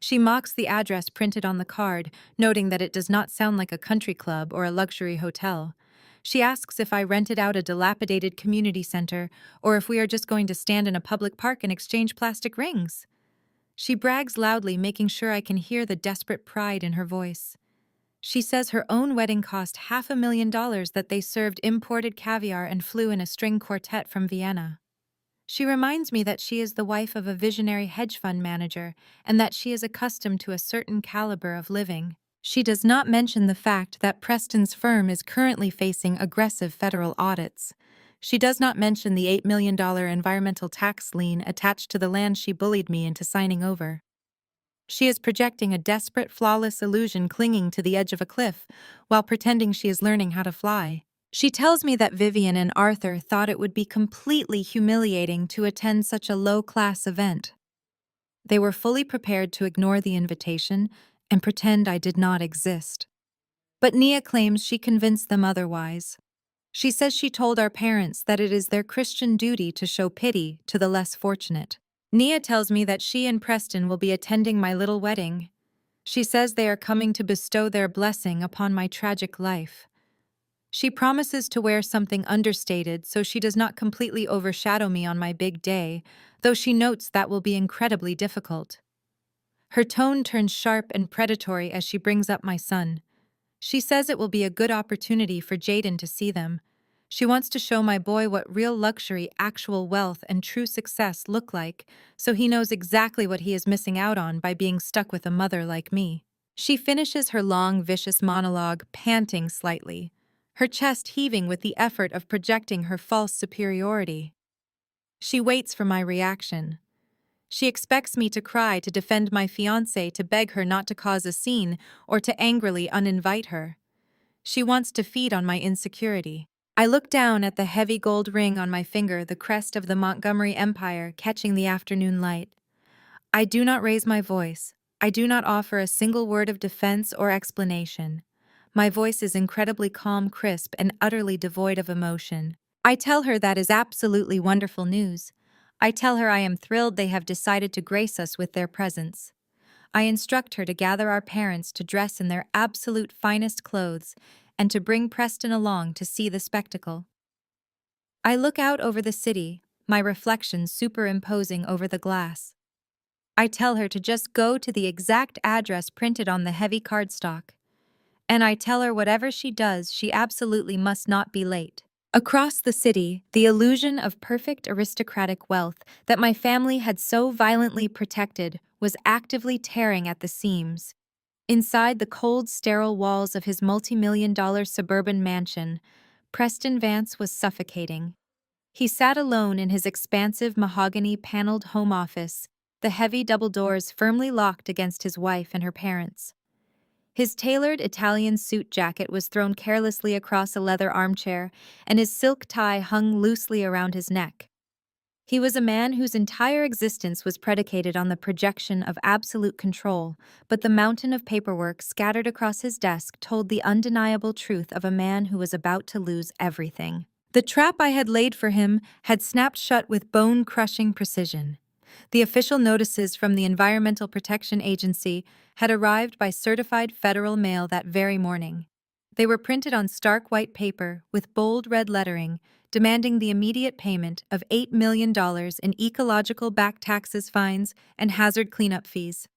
She mocks the address printed on the card, noting that it does not sound like a country club or a luxury hotel. She asks if I rented out a dilapidated community center or if we are just going to stand in a public park and exchange plastic rings. She brags loudly, making sure I can hear the desperate pride in her voice. She says her own wedding cost $500,000, that they served imported caviar and flew in a string quartet from Vienna. She reminds me that she is the wife of a visionary hedge fund manager and that she is accustomed to a certain caliber of living. She does not mention the fact that Preston's firm is currently facing aggressive federal audits. She does not mention the $8 million environmental tax lien attached to the land she bullied me into signing over. She is projecting a desperate, flawless illusion clinging to the edge of a cliff while pretending she is learning how to fly. She tells me that Vivian and Arthur thought it would be completely humiliating to attend such a low-class event. They were fully prepared to ignore the invitation and pretend I did not exist. But Nia claims she convinced them otherwise. She says she told our parents that it is their Christian duty to show pity to the less fortunate. Nia tells me that she and Preston will be attending my little wedding. She says they are coming to bestow their blessing upon my tragic life. She promises to wear something understated so she does not completely overshadow me on my big day, though she notes that will be incredibly difficult. Her tone turns sharp and predatory as she brings up my son. She says it will be a good opportunity for Jaden to see them. She wants to show my boy what real luxury, actual wealth, and true success look like, so he knows exactly what he is missing out on by being stuck with a mother like me. She finishes her long, vicious monologue, panting slightly, her chest heaving with the effort of projecting her false superiority. She waits for my reaction. She expects me to cry, to defend my fiancé, to beg her not to cause a scene, or to angrily uninvite her. She wants to feed on my insecurity. I looked down at the heavy gold ring on my finger, the crest of the Montgomery Empire catching the afternoon light. I do not raise my voice. I do not offer a single word of defense or explanation. My voice is incredibly calm, crisp, and utterly devoid of emotion. I tell her that is absolutely wonderful news. I tell her I am thrilled they have decided to grace us with their presence. I instruct her to gather our parents to dress in their absolute finest clothes and to bring Preston along to see the spectacle. I look out over the city, my reflection superimposing over the glass. I tell her to just go to the exact address printed on the heavy cardstock. And I tell her whatever she does, she absolutely must not be late. Across the city, the illusion of perfect aristocratic wealth that my family had so violently protected was actively tearing at the seams. Inside the cold, sterile walls of his multi-million-dollar suburban mansion, Preston Vance was suffocating. He sat alone in his expansive mahogany-paneled home office, the heavy double doors firmly locked against his wife and her parents. His tailored Italian suit jacket was thrown carelessly across a leather armchair, and his silk tie hung loosely around his neck. He was a man whose entire existence was predicated on the projection of absolute control, but the mountain of paperwork scattered across his desk told the undeniable truth of a man who was about to lose everything. The trap I had laid for him had snapped shut with bone-crushing precision. The official notices from the Environmental Protection Agency had arrived by certified federal mail that very morning. They were printed on stark white paper with bold red lettering, demanding the immediate payment of $8 million in ecological back taxes, fines, and hazard cleanup fees.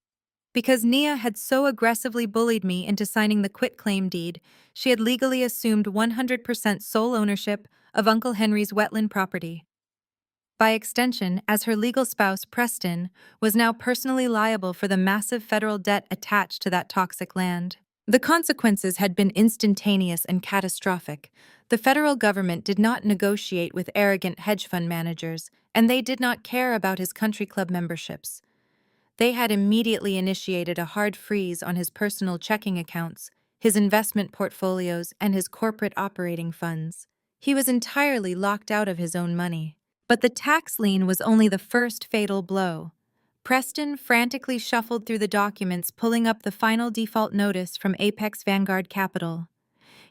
Because Nia had so aggressively bullied me into signing the quitclaim deed, she had legally assumed 100% sole ownership of Uncle Henry's wetland property. By extension, as her legal spouse, Preston, was now personally liable for the massive federal debt attached to that toxic land. The consequences had been instantaneous and catastrophic. The federal government did not negotiate with arrogant hedge fund managers, and they did not care about his country club memberships. They had immediately initiated a hard freeze on his personal checking accounts, his investment portfolios, and his corporate operating funds. He was entirely locked out of his own money. But the tax lien was only the first fatal blow. Preston frantically shuffled through the documents, pulling up the final default notice from Apex Vanguard Capital.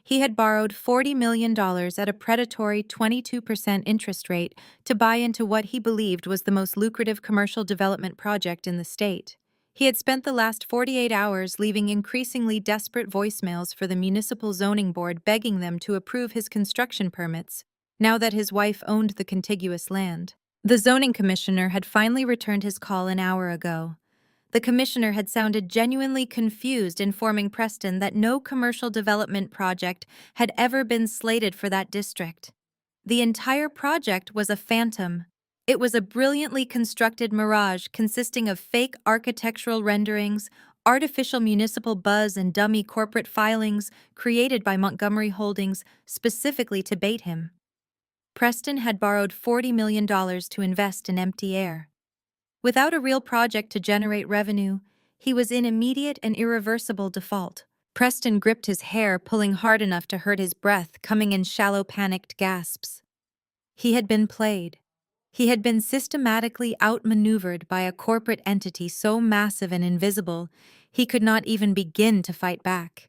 He had borrowed $40 million at a predatory 22% interest rate to buy into what he believed was the most lucrative commercial development project in the state. He had spent the last 48 hours leaving increasingly desperate voicemails for the municipal zoning board begging them to approve his construction permits, now that his wife owned the contiguous land. The zoning commissioner had finally returned his call an hour ago. The commissioner had sounded genuinely confused, informing Preston that no commercial development project had ever been slated for that district. The entire project was a phantom. It was a brilliantly constructed mirage consisting of fake architectural renderings, artificial municipal buzz, and dummy corporate filings created by Montgomery Holdings specifically to bait him. Preston had borrowed $40 million to invest in empty air. Without a real project to generate revenue, he was in immediate and irreversible default. Preston gripped his hair, pulling hard enough to hurt his breath, coming in shallow, panicked gasps. He had been played. He had been systematically outmaneuvered by a corporate entity so massive and invisible, he could not even begin to fight back.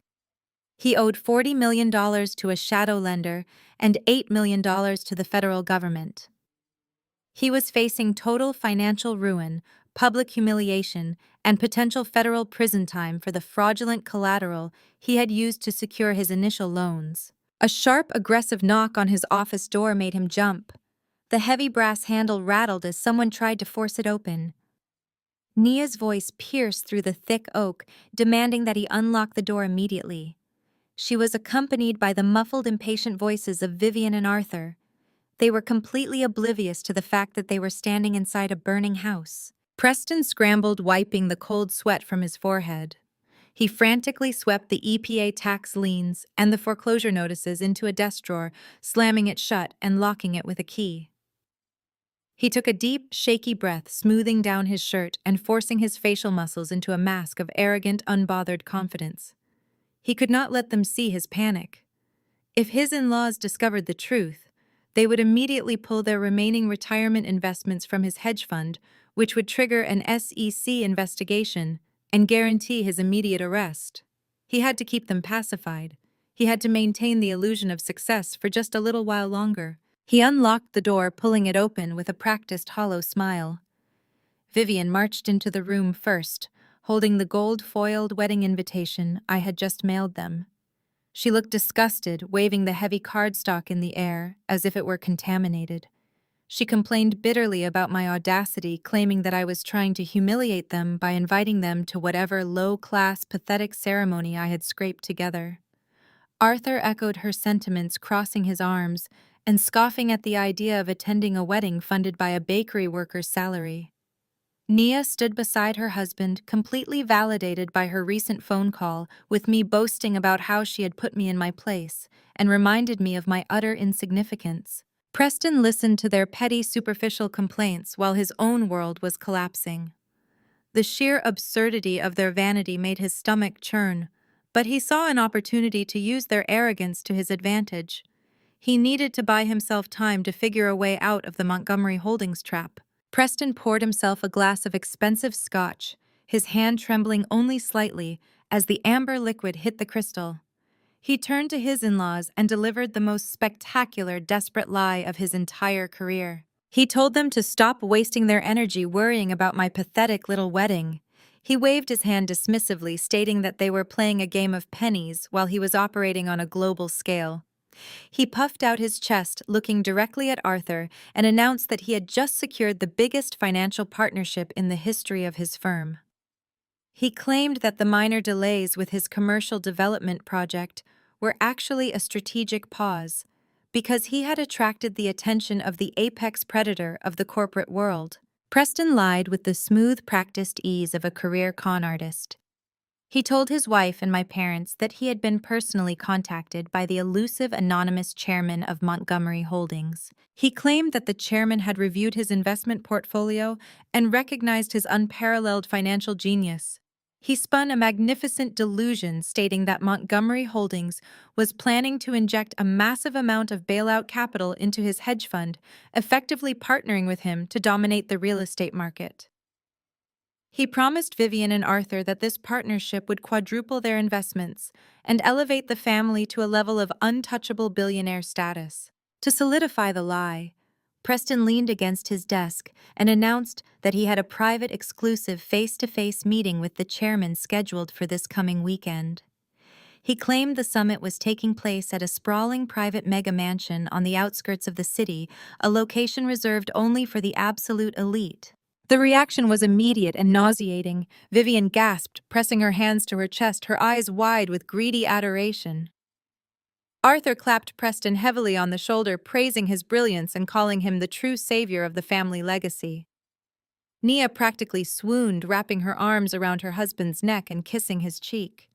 He owed $40 million to a shadow lender and $8 million to the federal government. He was facing total financial ruin, public humiliation, and potential federal prison time for the fraudulent collateral he had used to secure his initial loans. A sharp, aggressive knock on his office door made him jump. The heavy brass handle rattled as someone tried to force it open. Nia's voice pierced through the thick oak, demanding that he unlock the door immediately. She was accompanied by the muffled, impatient voices of Vivian and Arthur. They were completely oblivious to the fact that they were standing inside a burning house. Preston scrambled, wiping the cold sweat from his forehead. He frantically swept the EPA tax liens and the foreclosure notices into a desk drawer, slamming it shut and locking it with a key. He took a deep, shaky breath, smoothing down his shirt and forcing his facial muscles into a mask of arrogant, unbothered confidence. He could not let them see his panic. If his in-laws discovered the truth, they would immediately pull their remaining retirement investments from his hedge fund, which would trigger an SEC investigation and guarantee his immediate arrest. He had to keep them pacified. He had to maintain the illusion of success for just a little while longer. He unlocked the door, pulling it open with a practiced hollow smile. Vivian marched into the room first, holding the gold-foiled wedding invitation I had just mailed them. She looked disgusted, waving the heavy cardstock in the air, as if it were contaminated. She complained bitterly about my audacity, claiming that I was trying to humiliate them by inviting them to whatever low-class, pathetic ceremony I had scraped together. Arthur echoed her sentiments, crossing his arms and scoffing at the idea of attending a wedding funded by a bakery worker's salary. Nia stood beside her husband, completely validated by her recent phone call, with me boasting about how she had put me in my place, and reminded me of my utter insignificance. Preston listened to their petty, superficial complaints while his own world was collapsing. The sheer absurdity of their vanity made his stomach churn, but he saw an opportunity to use their arrogance to his advantage. He needed to buy himself time to figure a way out of the Montgomery Holdings trap. Preston poured himself a glass of expensive scotch, his hand trembling only slightly as the amber liquid hit the crystal. He turned to his in-laws and delivered the most spectacular, desperate lie of his entire career. He told them to stop wasting their energy worrying about my pathetic little wedding. He waved his hand dismissively, stating that they were playing a game of pennies while he was operating on a global scale. He puffed out his chest, looking directly at Arthur, and announced that he had just secured the biggest financial partnership in the history of his firm. He claimed that the minor delays with his commercial development project were actually a strategic pause, because he had attracted the attention of the apex predator of the corporate world. Preston lied with the smooth, practiced ease of a career con artist. He told his wife and my parents that he had been personally contacted by the elusive anonymous chairman of Montgomery Holdings. He claimed that the chairman had reviewed his investment portfolio and recognized his unparalleled financial genius. He spun a magnificent delusion, stating that Montgomery Holdings was planning to inject a massive amount of bailout capital into his hedge fund, effectively partnering with him to dominate the real estate market. He promised Vivian and Arthur that this partnership would quadruple their investments and elevate the family to a level of untouchable billionaire status. To solidify the lie, Preston leaned against his desk and announced that he had a private, exclusive face-to-face meeting with the chairman scheduled for this coming weekend. He claimed the summit was taking place at a sprawling private mega mansion on the outskirts of the city, a location reserved only for the absolute elite. The reaction was immediate and nauseating. Vivian gasped, pressing her hands to her chest, her eyes wide with greedy adoration. Arthur clapped Preston heavily on the shoulder, praising his brilliance and calling him the true savior of the family legacy. Nia practically swooned, wrapping her arms around her husband's neck and kissing his cheek.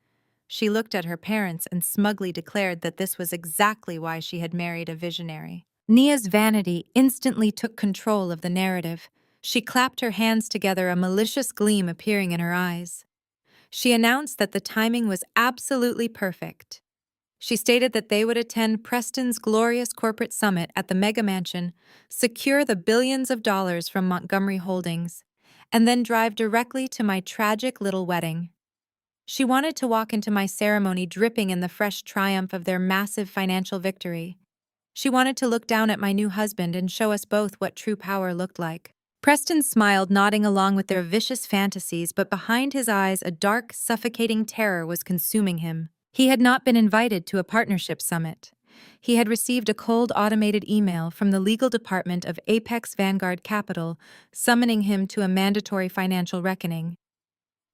She looked at her parents and smugly declared that this was exactly why she had married a visionary. Nia's vanity instantly took control of the narrative. She clapped her hands together, a malicious gleam appearing in her eyes. She announced that the timing was absolutely perfect. She stated that they would attend Preston's glorious corporate summit at the mega mansion, secure the billions of dollars from Montgomery Holdings, and then drive directly to my tragic little wedding. She wanted to walk into my ceremony dripping in the fresh triumph of their massive financial victory. She wanted to look down at my new husband and show us both what true power looked like. Preston smiled, nodding along with their vicious fantasies, but behind his eyes a dark, suffocating terror was consuming him. He had not been invited to a partnership summit. He had received a cold automated email from the legal department of Apex Vanguard Capital summoning him to a mandatory financial reckoning.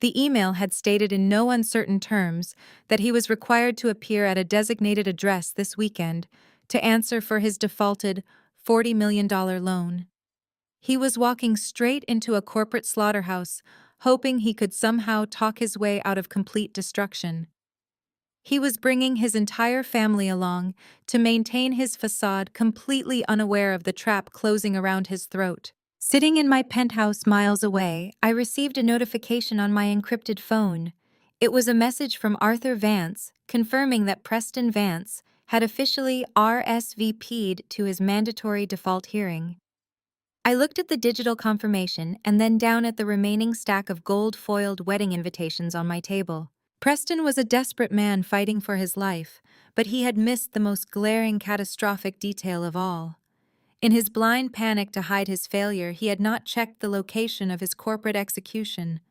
The email had stated in no uncertain terms that he was required to appear at a designated address this weekend to answer for his defaulted $40 million loan. He was walking straight into a corporate slaughterhouse, hoping he could somehow talk his way out of complete destruction. He was bringing his entire family along to maintain his facade, completely unaware of the trap closing around his throat. Sitting in my penthouse miles away, I received a notification on my encrypted phone. It was a message from Arthur Vance, confirming that Preston Vance, had officially RSVP'd to his mandatory default hearing. I looked at the digital confirmation and then down at the remaining stack of gold-foiled wedding invitations on my table. Preston was a desperate man fighting for his life, but he had missed the most glaring catastrophic detail of all. In his blind panic to hide his failure, he had not checked the location of his corporate execution.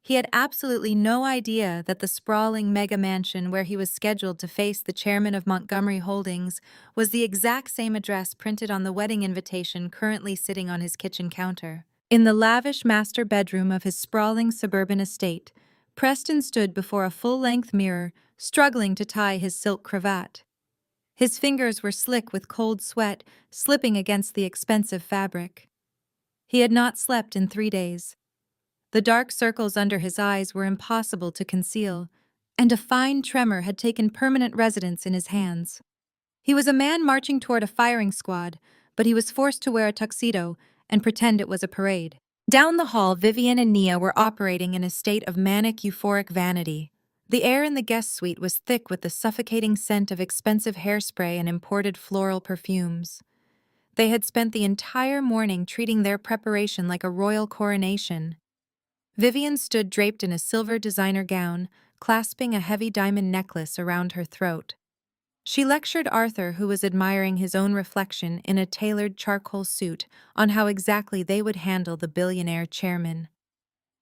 He had absolutely no idea that the sprawling mega mansion where he was scheduled to face the chairman of Montgomery Holdings was the exact same address printed on the wedding invitation currently sitting on his kitchen counter. In the lavish master bedroom of his sprawling suburban estate, Preston stood before a full-length mirror, struggling to tie his silk cravat. His fingers were slick with cold sweat, slipping against the expensive fabric. He had not slept in 3 days. The dark circles under his eyes were impossible to conceal, and a fine tremor had taken permanent residence in his hands. He was a man marching toward a firing squad, but he was forced to wear a tuxedo and pretend it was a parade. Down the hall, Vivian and Nia were operating in a state of manic, euphoric vanity. The air in the guest suite was thick with the suffocating scent of expensive hairspray and imported floral perfumes. They had spent the entire morning treating their preparation like a royal coronation. Vivian stood draped in a silver designer gown, clasping a heavy diamond necklace around her throat. She lectured Arthur, who was admiring his own reflection in a tailored charcoal suit, on how exactly they would handle the billionaire chairman.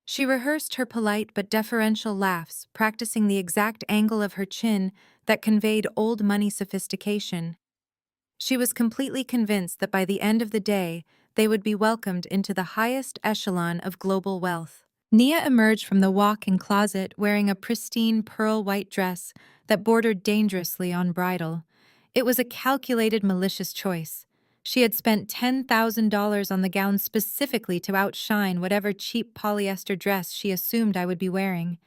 She rehearsed her polite but deferential laughs, practicing the exact angle of her chin that conveyed old money sophistication. She was completely convinced that by the end of the day, they would be welcomed into the highest echelon of global wealth. Nia emerged from the walk-in closet wearing a pristine pearl-white dress that bordered dangerously on bridal. It was a calculated, malicious choice. She had spent $10,000 on the gown specifically to outshine whatever cheap polyester dress she assumed I would be wearing.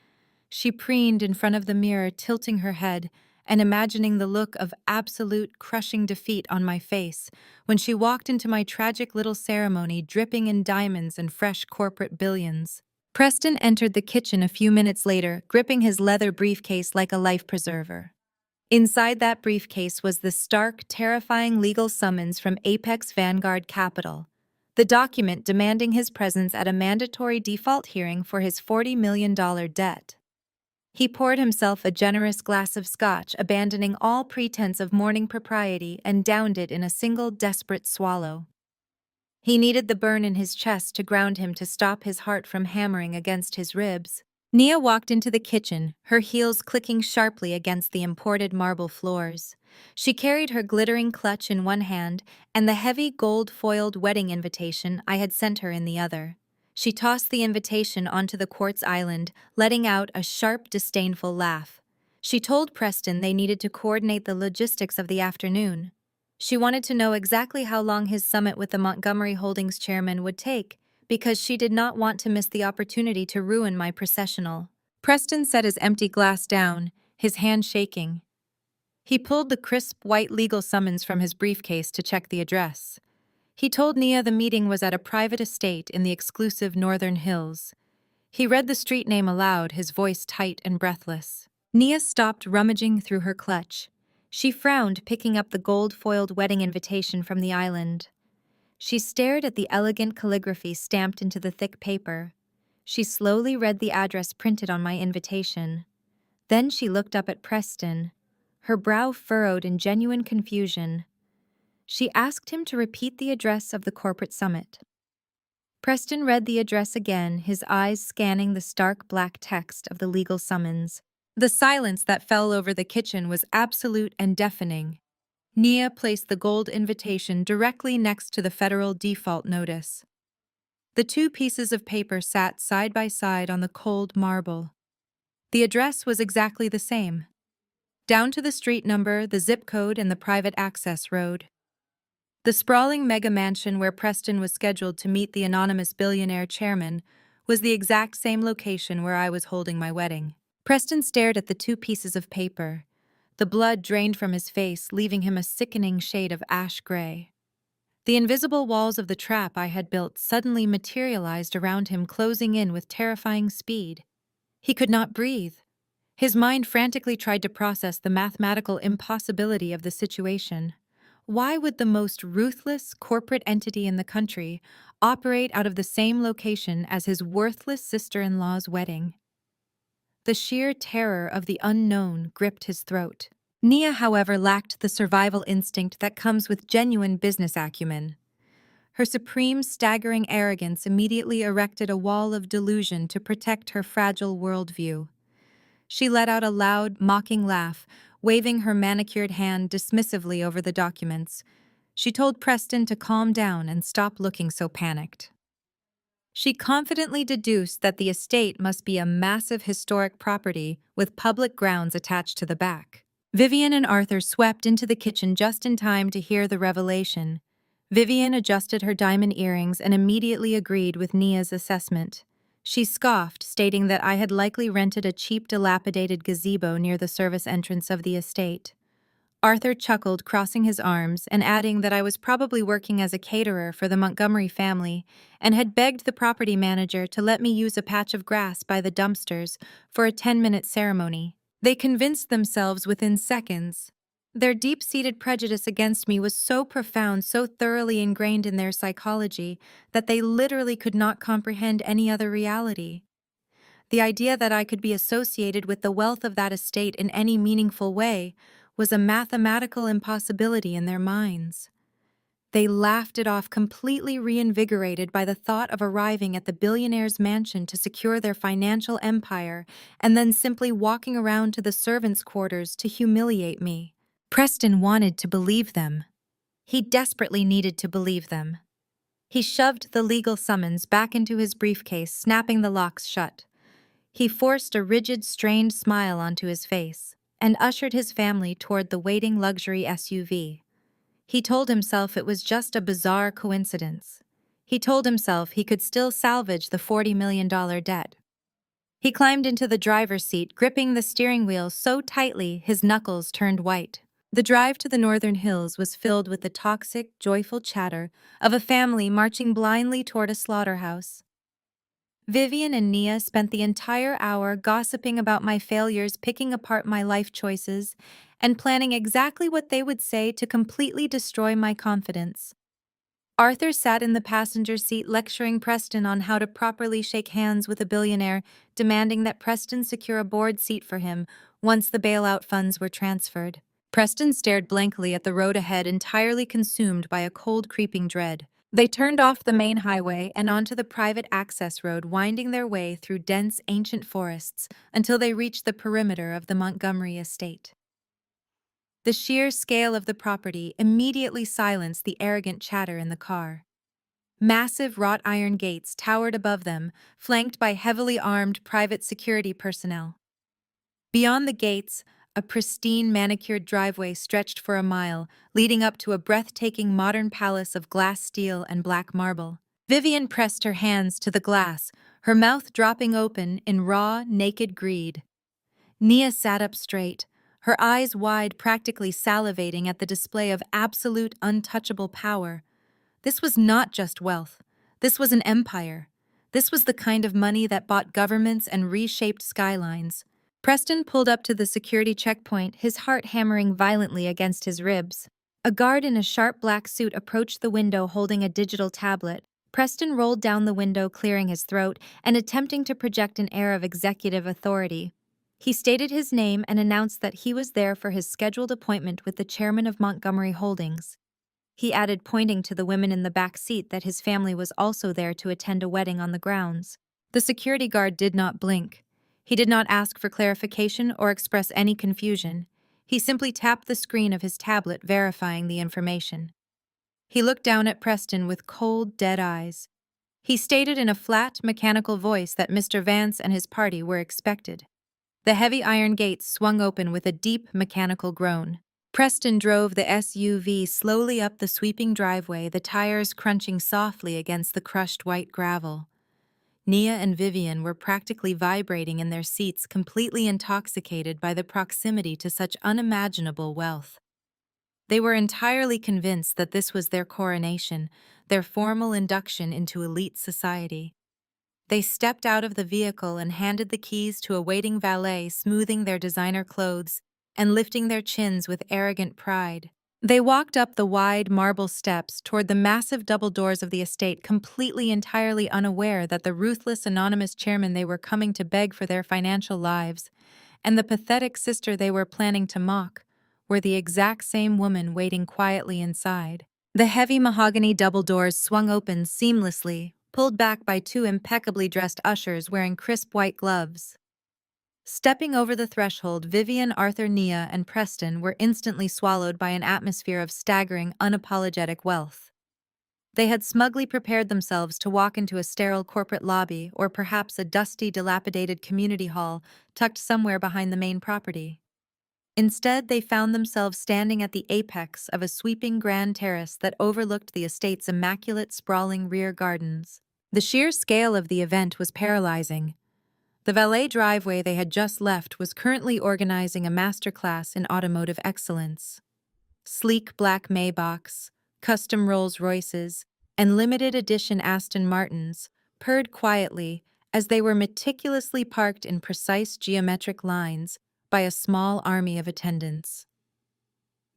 She preened in front of the mirror, tilting her head and imagining the look of absolute, crushing defeat on my face when she walked into my tragic little ceremony dripping in diamonds and fresh corporate billions. Preston entered the kitchen a few minutes later, gripping his leather briefcase like a life preserver. Inside that briefcase was the stark, terrifying legal summons from Apex Vanguard Capital, the document demanding his presence at a mandatory default hearing for his $40 million debt. He poured himself a generous glass of scotch, abandoning all pretense of morning propriety, and downed it in a single desperate swallow. He needed the burn in his chest to ground him, to stop his heart from hammering against his ribs. Nia walked into the kitchen, her heels clicking sharply against the imported marble floors. She carried her glittering clutch in one hand and the heavy gold-foiled wedding invitation I had sent her in the other. She tossed the invitation onto the quartz island, letting out a sharp, disdainful laugh. She told Preston they needed to coordinate the logistics of the afternoon. She wanted to know exactly how long his summit with the Montgomery Holdings chairman would take, because she did not want to miss the opportunity to ruin my processional. Preston set his empty glass down, his hand shaking. He pulled the crisp white legal summons from his briefcase to check the address. He told Nia the meeting was at a private estate in the exclusive Northern Hills. He read the street name aloud, his voice tight and breathless. Nia stopped rummaging through her clutch. She frowned, picking up the gold-foiled wedding invitation from the island. She stared at the elegant calligraphy stamped into the thick paper. She slowly read the address printed on my invitation. Then she looked up at Preston, her brow furrowed in genuine confusion. She asked him to repeat the address of the corporate summit. Preston read the address again, his eyes scanning the stark black text of the legal summons. The silence that fell over the kitchen was absolute and deafening. Nia placed the gold invitation directly next to the federal default notice. The two pieces of paper sat side by side on the cold marble. The address was exactly the same, down to the street number, the zip code, and the private access road. The sprawling mega mansion where Preston was scheduled to meet the anonymous billionaire chairman was the exact same location where I was holding my wedding. Preston stared at the two pieces of paper. The blood drained from his face, leaving him a sickening shade of ash gray. The invisible walls of the trap I had built suddenly materialized around him, closing in with terrifying speed. He could not breathe. His mind frantically tried to process the mathematical impossibility of the situation. Why would the most ruthless corporate entity in the country operate out of the same location as his worthless sister-in-law's wedding? The sheer terror of the unknown gripped his throat. Nia, however, lacked the survival instinct that comes with genuine business acumen. Her supreme, staggering arrogance immediately erected a wall of delusion to protect her fragile worldview. She let out a loud, mocking laugh, waving her manicured hand dismissively over the documents. She told Preston to calm down and stop looking so panicked. She confidently deduced that the estate must be a massive historic property with public grounds attached to the back. Vivian and Arthur swept into the kitchen just in time to hear the revelation. Vivian adjusted her diamond earrings and immediately agreed with Nia's assessment. She scoffed, stating that I had likely rented a cheap, dilapidated gazebo near the service entrance of the estate. Arthur chuckled, crossing his arms, and adding that I was probably working as a caterer for the Montgomery family and had begged the property manager to let me use a patch of grass by the dumpsters for a 10-minute ceremony. They convinced themselves within seconds. Their deep-seated prejudice against me was so profound, so thoroughly ingrained in their psychology, that they literally could not comprehend any other reality. The idea that I could be associated with the wealth of that estate in any meaningful way was a mathematical impossibility in their minds. They laughed it off, completely reinvigorated by the thought of arriving at the billionaire's mansion to secure their financial empire and then simply walking around to the servants' quarters to humiliate me. Preston wanted to believe them. He desperately needed to believe them. He shoved the legal summons back into his briefcase, snapping the locks shut. He forced a rigid, strained smile onto his face and ushered his family toward the waiting luxury SUV. He told himself it was just a bizarre coincidence. He told himself he could still salvage the $40 million debt. He climbed into the driver's seat, gripping the steering wheel so tightly his knuckles turned white. The drive to the northern hills was filled with the toxic, joyful chatter of a family marching blindly toward a slaughterhouse. Vivian and Nia spent the entire hour gossiping about my failures, picking apart my life choices, and planning exactly what they would say to completely destroy my confidence. Arthur sat in the passenger seat lecturing Preston on how to properly shake hands with a billionaire, demanding that Preston secure a board seat for him once the bailout funds were transferred. Preston stared blankly at the road ahead, entirely consumed by a cold, creeping dread. They turned off the main highway and onto the private access road, winding their way through dense, ancient forests until they reached the perimeter of the Montgomery estate. The sheer scale of the property immediately silenced the arrogant chatter in the car. Massive wrought iron gates towered above them, flanked by heavily armed private security personnel. Beyond the gates, a pristine manicured driveway stretched for a mile, leading up to a breathtaking modern palace of glass, steel, and black marble. Vivian pressed her hands to the glass, her mouth dropping open in raw, naked greed. Nia sat up straight, her eyes wide, practically salivating at the display of absolute, untouchable power. This was not just wealth. This was an empire. This was the kind of money that bought governments and reshaped skylines. Preston pulled up to the security checkpoint, his heart hammering violently against his ribs. A guard in a sharp black suit approached the window holding a digital tablet. Preston rolled down the window, clearing his throat and attempting to project an air of executive authority. He stated his name and announced that he was there for his scheduled appointment with the chairman of Montgomery Holdings. He added, pointing to the women in the back seat, that his family was also there to attend a wedding on the grounds. The security guard did not blink. He did not ask for clarification or express any confusion. He simply tapped the screen of his tablet, verifying the information. He looked down at Preston with cold, dead eyes. He stated in a flat, mechanical voice that Mr. Vance and his party were expected. The heavy iron gates swung open with a deep, mechanical groan. Preston drove the SUV slowly up the sweeping driveway, the tires crunching softly against the crushed white gravel. Nia and Vivian were practically vibrating in their seats, completely intoxicated by the proximity to such unimaginable wealth. They were entirely convinced that this was their coronation, their formal induction into elite society. They stepped out of the vehicle and handed the keys to a waiting valet, smoothing their designer clothes and lifting their chins with arrogant pride. They walked up the wide marble steps toward the massive double doors of the estate, completely entirely unaware that the ruthless anonymous chairman they were coming to beg for their financial lives, and the pathetic sister they were planning to mock, were the exact same woman waiting quietly inside. The heavy mahogany double doors swung open seamlessly, pulled back by two impeccably dressed ushers wearing crisp white gloves. Stepping over the threshold, Vivian, Arthur, Nia, and Preston were instantly swallowed by an atmosphere of staggering, unapologetic wealth. They had smugly prepared themselves to walk into a sterile corporate lobby or perhaps a dusty, dilapidated community hall tucked somewhere behind the main property. Instead, they found themselves standing at the apex of a sweeping grand terrace that overlooked the estate's immaculate, sprawling rear gardens. The sheer scale of the event was paralyzing. The valet driveway they had just left was currently organizing a masterclass in automotive excellence. Sleek black Maybachs, custom Rolls-Royces, and limited edition Aston Martins purred quietly as they were meticulously parked in precise geometric lines by a small army of attendants.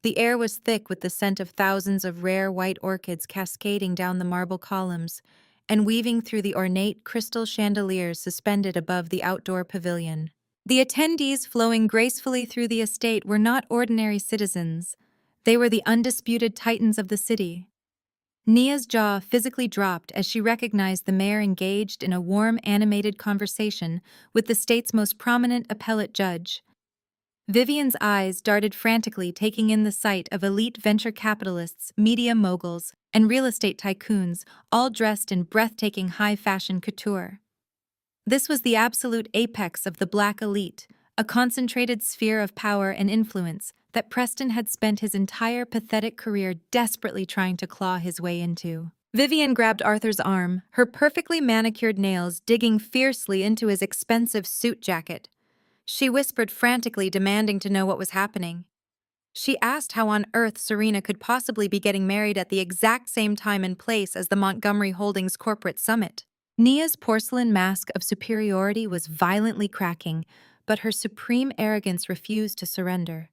The air was thick with the scent of thousands of rare white orchids cascading down the marble columns and weaving through the ornate crystal chandeliers suspended above the outdoor pavilion. The attendees flowing gracefully through the estate were not ordinary citizens. They were the undisputed titans of the city. Nia's jaw physically dropped as she recognized the mayor engaged in a warm, animated conversation with the state's most prominent appellate judge. Vivian's eyes darted frantically, taking in the sight of elite venture capitalists, media moguls, and real estate tycoons, all dressed in breathtaking high-fashion couture. This was the absolute apex of the black elite, a concentrated sphere of power and influence that Preston had spent his entire pathetic career desperately trying to claw his way into. Vivian grabbed Arthur's arm, her perfectly manicured nails digging fiercely into his expensive suit jacket. She whispered frantically, demanding to know what was happening. She asked how on earth Serena could possibly be getting married at the exact same time and place as the Montgomery Holdings corporate summit. Nia's porcelain mask of superiority was violently cracking, but her supreme arrogance refused to surrender.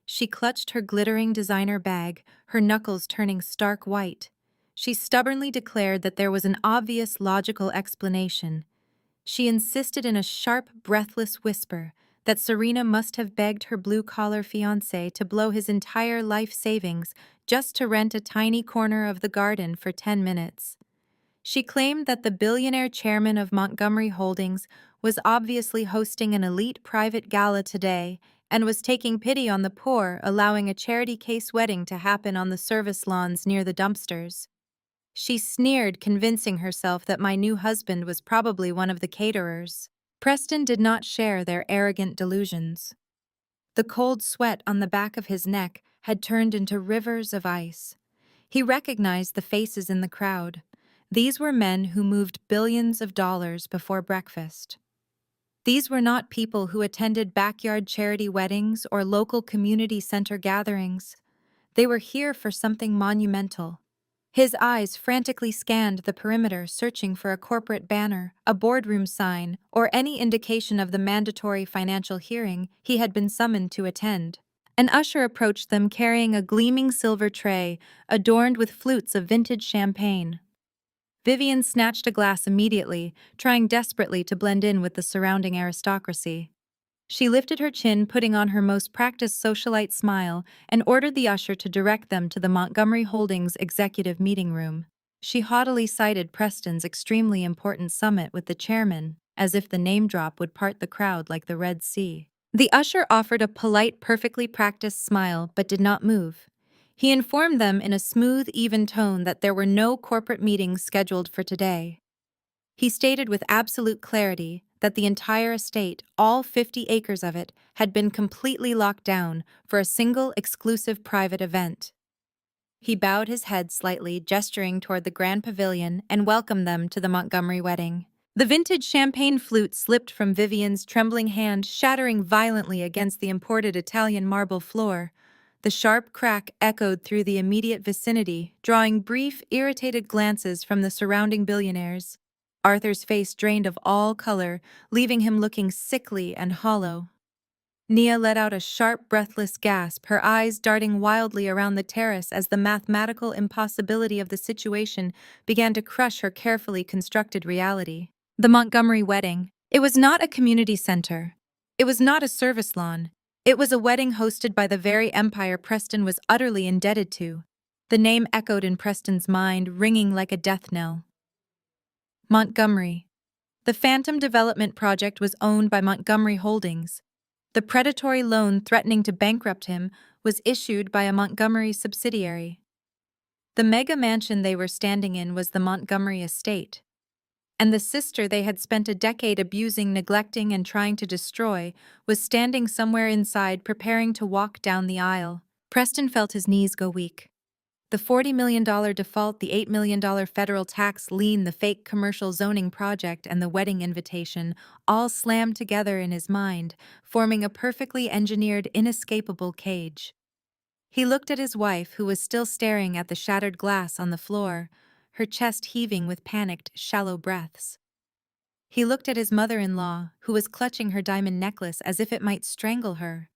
She clutched her glittering designer bag, her knuckles turning stark white. She stubbornly declared that there was an obvious logical explanation. She insisted in a sharp, breathless whisper that Serena must have begged her blue-collar fiancé to blow his entire life savings just to rent a tiny corner of the garden for 10 minutes. She claimed that the billionaire chairman of Montgomery Holdings was obviously hosting an elite private gala today and was taking pity on the poor, allowing a charity case wedding to happen on the service lawns near the dumpsters. She sneered, convincing herself that my new husband was probably one of the caterers. Preston did not share their arrogant delusions. The cold sweat on the back of his neck had turned into rivers of ice. He recognized the faces in the crowd. These were men who moved billions of dollars before breakfast. These were not people who attended backyard charity weddings or local community center gatherings. They were here for something monumental. His eyes frantically scanned the perimeter, searching for a corporate banner, a boardroom sign, or any indication of the mandatory financial hearing he had been summoned to attend. An usher approached them carrying a gleaming silver tray adorned with flutes of vintage champagne. Vivian snatched a glass immediately, trying desperately to blend in with the surrounding aristocracy. She lifted her chin, putting on her most practiced socialite smile, and ordered the usher to direct them to the Montgomery Holdings executive meeting room. She haughtily cited Preston's extremely important summit with the chairman, as if the name drop would part the crowd like the Red Sea. The usher offered a polite, perfectly practiced smile, but did not move. He informed them in a smooth, even tone that there were no corporate meetings scheduled for today. He stated with absolute clarity that the entire estate, all 50 acres of it, had been completely locked down for a single exclusive private event. He bowed his head slightly, gesturing toward the grand pavilion, and welcomed them to the Montgomery wedding. The vintage champagne flute slipped from Vivian's trembling hand, shattering violently against the imported Italian marble floor. The sharp crack echoed through the immediate vicinity, drawing brief, irritated glances from the surrounding billionaires. Arthur's face drained of all color, leaving him looking sickly and hollow. Nia let out a sharp, breathless gasp, her eyes darting wildly around the terrace as the mathematical impossibility of the situation began to crush her carefully constructed reality. The Montgomery wedding. It was not a community center. It was not a service lawn. It was a wedding hosted by the very empire Preston was utterly indebted to. The name echoed in Preston's mind, ringing like a death knell. Montgomery. The Phantom Development Project was owned by Montgomery Holdings. The predatory loan threatening to bankrupt him was issued by a Montgomery subsidiary. The mega mansion they were standing in was the Montgomery estate. And the sister they had spent a decade abusing, neglecting, and trying to destroy was standing somewhere inside, preparing to walk down the aisle. Preston felt his knees go weak. The $40 million default, the $8 million federal tax lien, the fake commercial zoning project, and the wedding invitation all slammed together in his mind, forming a perfectly engineered, inescapable cage. He looked at his wife, who was still staring at the shattered glass on the floor, her chest heaving with panicked, shallow breaths. He looked at his mother-in-law, who was clutching her diamond necklace as if it might strangle her.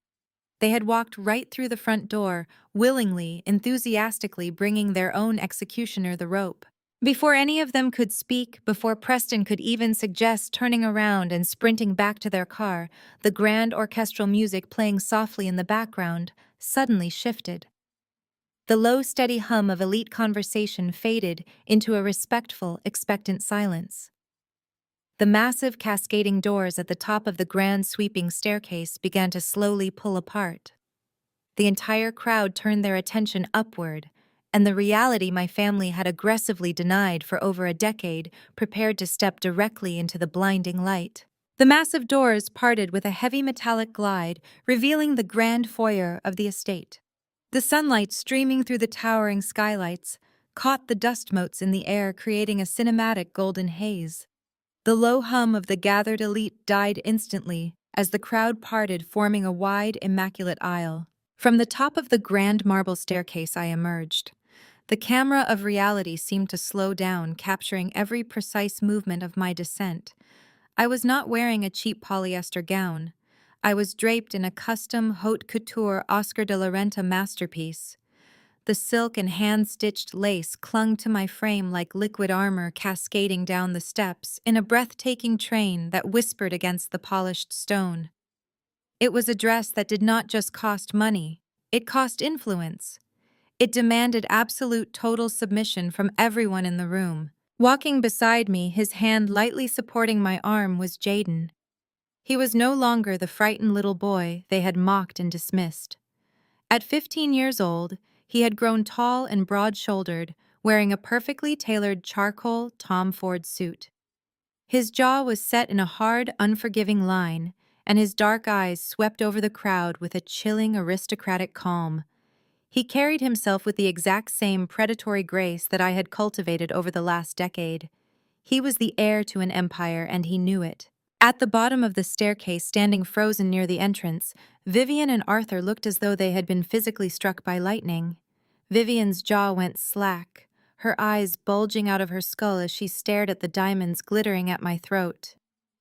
They had walked right through the front door, willingly, enthusiastically bringing their own executioner the rope. Before any of them could speak, before Preston could even suggest turning around and sprinting back to their car, the grand orchestral music playing softly in the background suddenly shifted. The low, steady hum of elite conversation faded into a respectful, expectant silence. The massive cascading doors at the top of the grand sweeping staircase began to slowly pull apart. The entire crowd turned their attention upward, and the reality my family had aggressively denied for over a decade prepared to step directly into the blinding light. The massive doors parted with a heavy metallic glide, revealing the grand foyer of the estate. The sunlight streaming through the towering skylights caught the dust motes in the air, creating a cinematic golden haze. The low hum of the gathered elite died instantly as the crowd parted, forming a wide, immaculate aisle. From the top of the grand marble staircase I emerged. The camera of reality seemed to slow down, capturing every precise movement of my descent. I was not wearing a cheap polyester gown. I was draped in a custom haute couture Oscar de la Renta masterpiece. The silk and hand-stitched lace clung to my frame like liquid armor cascading down the steps in a breathtaking train that whispered against the polished stone. It was a dress that did not just cost money, it cost influence. It demanded absolute total submission from everyone in the room. Walking beside me, his hand lightly supporting my arm, was Jaden. He was no longer the frightened little boy they had mocked and dismissed. At 15 years old, he had grown tall and broad-shouldered, wearing a perfectly tailored charcoal Tom Ford suit. His jaw was set in a hard, unforgiving line, and his dark eyes swept over the crowd with a chilling, aristocratic calm. He carried himself with the exact same predatory grace that I had cultivated over the last decade. He was the heir to an empire, and he knew it. At the bottom of the staircase, standing frozen near the entrance, Vivian and Arthur looked as though they had been physically struck by lightning. Vivian's jaw went slack, her eyes bulging out of her skull as she stared at the diamonds glittering at my throat.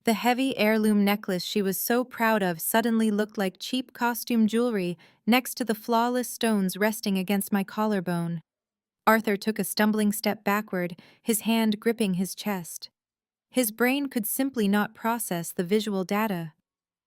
The heavy heirloom necklace she was so proud of suddenly looked like cheap costume jewelry next to the flawless stones resting against my collarbone. Arthur took a stumbling step backward, his hand gripping his chest. His brain could simply not process the visual data.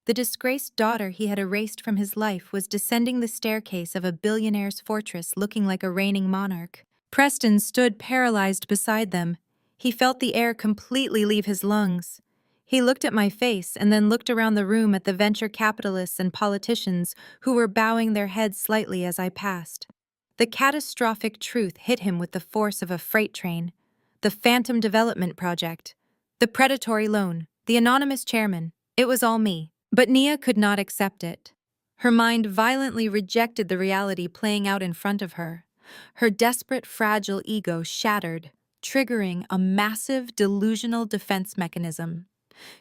The disgraced daughter he had erased from his life was descending the staircase of a billionaire's fortress looking like a reigning monarch. Preston stood paralyzed beside them. He felt the air completely leave his lungs. He looked at my face and then looked around the room at the venture capitalists and politicians who were bowing their heads slightly as I passed. The catastrophic truth hit him with the force of a freight train. The Phantom Development Project. The predatory loan. The anonymous chairman. It was all me. But Nia could not accept it. Her mind violently rejected the reality playing out in front of her. Her desperate, fragile ego shattered, triggering a massive, delusional defense mechanism.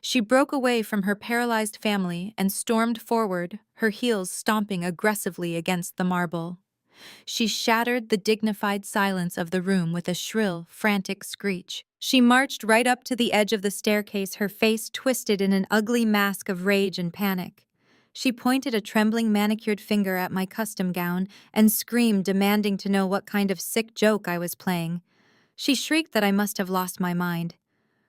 She broke away from her paralyzed family and stormed forward, her heels stomping aggressively against the marble. She shattered the dignified silence of the room with a shrill, frantic screech. She marched right up to the edge of the staircase, her face twisted in an ugly mask of rage and panic. She pointed a trembling manicured finger at my custom gown and screamed, demanding to know what kind of sick joke I was playing. She shrieked that I must have lost my mind.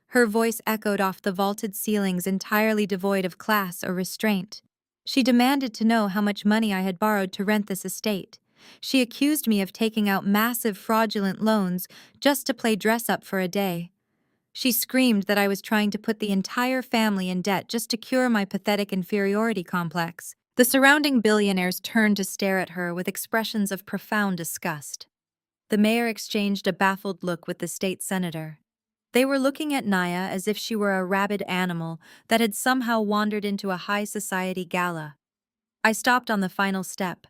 Her voice echoed off the vaulted ceilings, entirely devoid of class or restraint. She demanded to know how much money I had borrowed to rent this estate. She accused me of taking out massive fraudulent loans just to play dress-up for a day. She screamed that I was trying to put the entire family in debt just to cure my pathetic inferiority complex. The surrounding billionaires turned to stare at her with expressions of profound disgust. The mayor exchanged a baffled look with the state senator. They were looking at Naya as if she were a rabid animal that had somehow wandered into a high society gala. I stopped on the final step.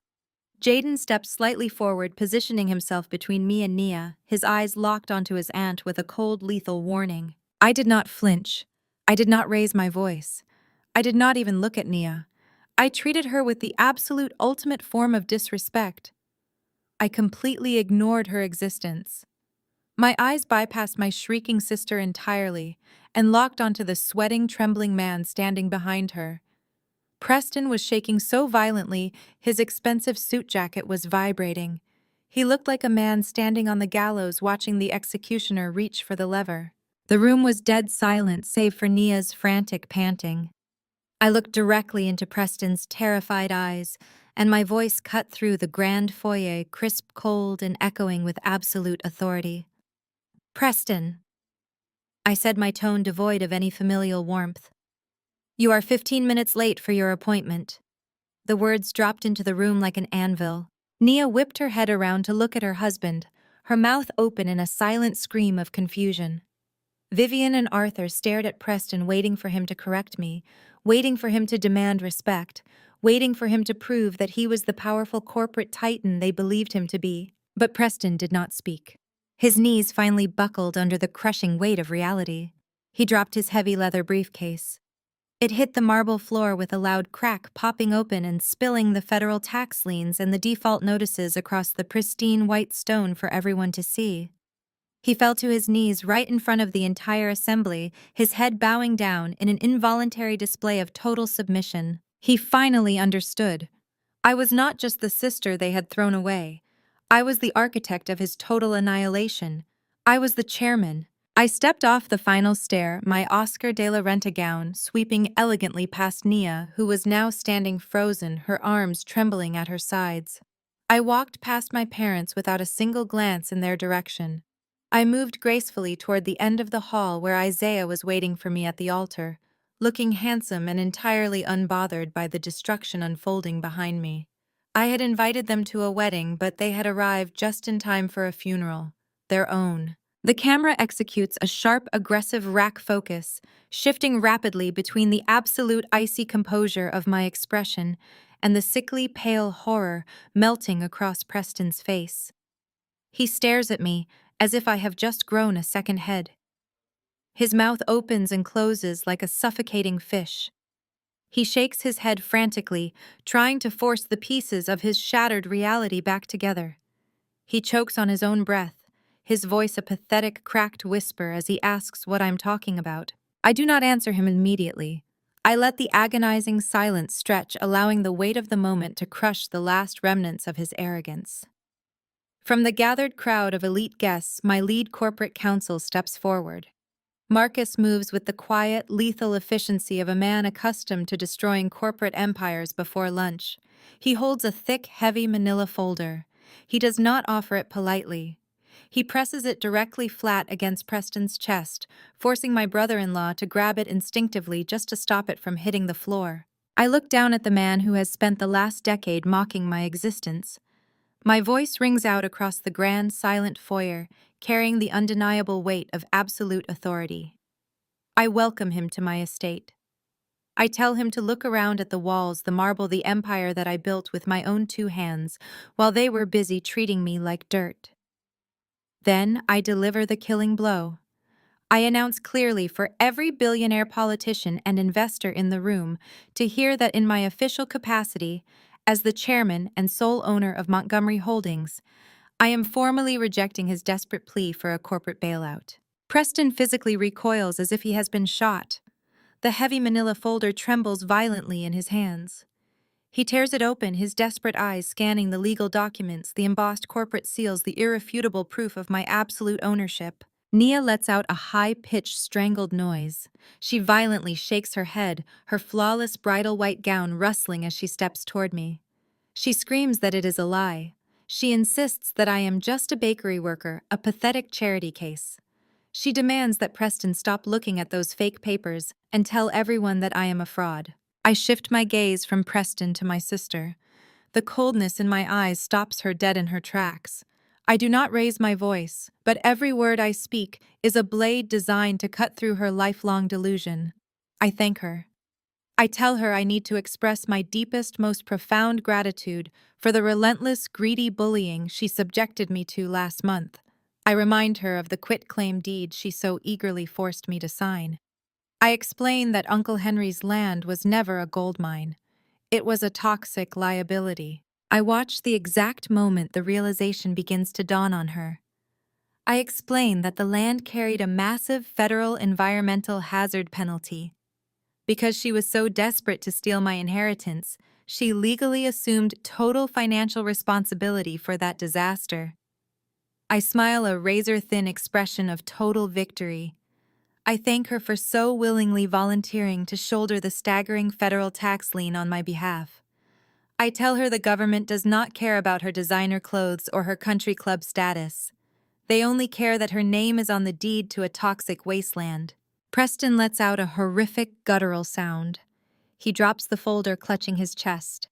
Jaden stepped slightly forward, positioning himself between me and Nia, his eyes locked onto his aunt with a cold, lethal warning. I did not flinch. I did not raise my voice. I did not even look at Nia. I treated her with the absolute ultimate form of disrespect. I completely ignored her existence. My eyes bypassed my shrieking sister entirely and locked onto the sweating, trembling man standing behind her. Preston was shaking so violently, his expensive suit jacket was vibrating. He looked like a man standing on the gallows watching the executioner reach for the lever. The room was dead silent save for Nia's frantic panting. I looked directly into Preston's terrified eyes, and my voice cut through the grand foyer, crisp, cold, and echoing with absolute authority. Preston, I said, my tone devoid of any familial warmth. You are 15 minutes late for your appointment. The words dropped into the room like an anvil. Nia whipped her head around to look at her husband, her mouth open in a silent scream of confusion. Vivian and Arthur stared at Preston, waiting for him to correct me, waiting for him to demand respect, waiting for him to prove that he was the powerful corporate titan they believed him to be. But Preston did not speak. His knees finally buckled under the crushing weight of reality. He dropped his heavy leather briefcase. It hit the marble floor with a loud crack, popping open and spilling the federal tax liens and the default notices across the pristine white stone for everyone to see. He fell to his knees right in front of the entire assembly, his head bowing down in an involuntary display of total submission. He finally understood. I was not just the sister they had thrown away. I was the architect of his total annihilation. I was the chairman. I stepped off the final stair, my Oscar de la Renta gown sweeping elegantly past Nia, who was now standing frozen, her arms trembling at her sides. I walked past my parents without a single glance in their direction. I moved gracefully toward the end of the hall where Isaiah was waiting for me at the altar, looking handsome and entirely unbothered by the destruction unfolding behind me. I had invited them to a wedding, but they had arrived just in time for a funeral, their own. The camera executes a sharp, aggressive rack focus, shifting rapidly between the absolute icy composure of my expression and the sickly, pale horror melting across Preston's face. He stares at me as if I have just grown a second head. His mouth opens and closes like a suffocating fish. He shakes his head frantically, trying to force the pieces of his shattered reality back together. He chokes on his own breath, his voice a pathetic, cracked whisper as he asks what I'm talking about. I do not answer him immediately. I let the agonizing silence stretch, allowing the weight of the moment to crush the last remnants of his arrogance. From the gathered crowd of elite guests, my lead corporate counsel steps forward. Marcus moves with the quiet, lethal efficiency of a man accustomed to destroying corporate empires before lunch. He holds a thick, heavy manila folder. He does not offer it politely. He presses it directly flat against Preston's chest, forcing my brother-in-law to grab it instinctively just to stop it from hitting the floor. I look down at the man who has spent the last decade mocking my existence. My voice rings out across the grand, silent foyer, carrying the undeniable weight of absolute authority. I welcome him to my estate. I tell him to look around at the walls, the marble, the empire that I built with my own 2 hands, while they were busy treating me like dirt. Then I deliver the killing blow. I announce clearly for every billionaire politician and investor in the room to hear that in my official capacity, As the chairman and sole owner of Montgomery Holdings, I am formally rejecting his desperate plea for a corporate bailout. Preston physically recoils as if he has been shot. The heavy manila folder trembles violently in his hands. He tears it open, his desperate eyes scanning the legal documents, the embossed corporate seals, the irrefutable proof of my absolute ownership. Nia lets out a high-pitched, strangled noise. She violently shakes her head, her flawless bridal white gown rustling as she steps toward me. She screams that it is a lie. She insists that I am just a bakery worker, a pathetic charity case. She demands that Preston stop looking at those fake papers and tell everyone that I am a fraud. I shift my gaze from Preston to my sister. The coldness in my eyes stops her dead in her tracks. I do not raise my voice, but every word I speak is a blade designed to cut through her lifelong delusion. I thank her. I tell her I need to express my deepest, most profound gratitude for the relentless, greedy bullying she subjected me to last month. I remind her of the quitclaim deed she so eagerly forced me to sign. I explain that Uncle Henry's land was never a gold mine. It was a toxic liability. I watch the exact moment the realization begins to dawn on her. I explain that the land carried a massive federal environmental hazard penalty. Because she was so desperate to steal my inheritance, she legally assumed total financial responsibility for that disaster. I smile a razor-thin expression of total victory. I thank her for so willingly volunteering to shoulder the staggering federal tax lien on my behalf. I tell her the government does not care about her designer clothes or her country club status. They only care that her name is on the deed to a toxic wasteland. Preston lets out a horrific guttural sound. He drops the folder, clutching his chest.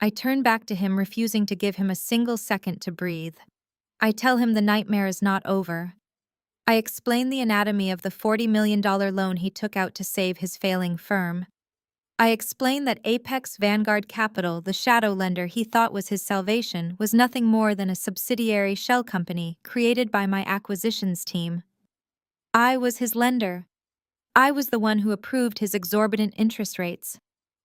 I turn back to him, refusing to give him a single second to breathe. I tell him the nightmare is not over. I explain the anatomy of the $40 million loan he took out to save his failing firm. I explain that Apex Vanguard Capital, the shadow lender he thought was his salvation, was nothing more than a subsidiary shell company created by my acquisitions team. I was his lender. I was the one who approved his exorbitant interest rates.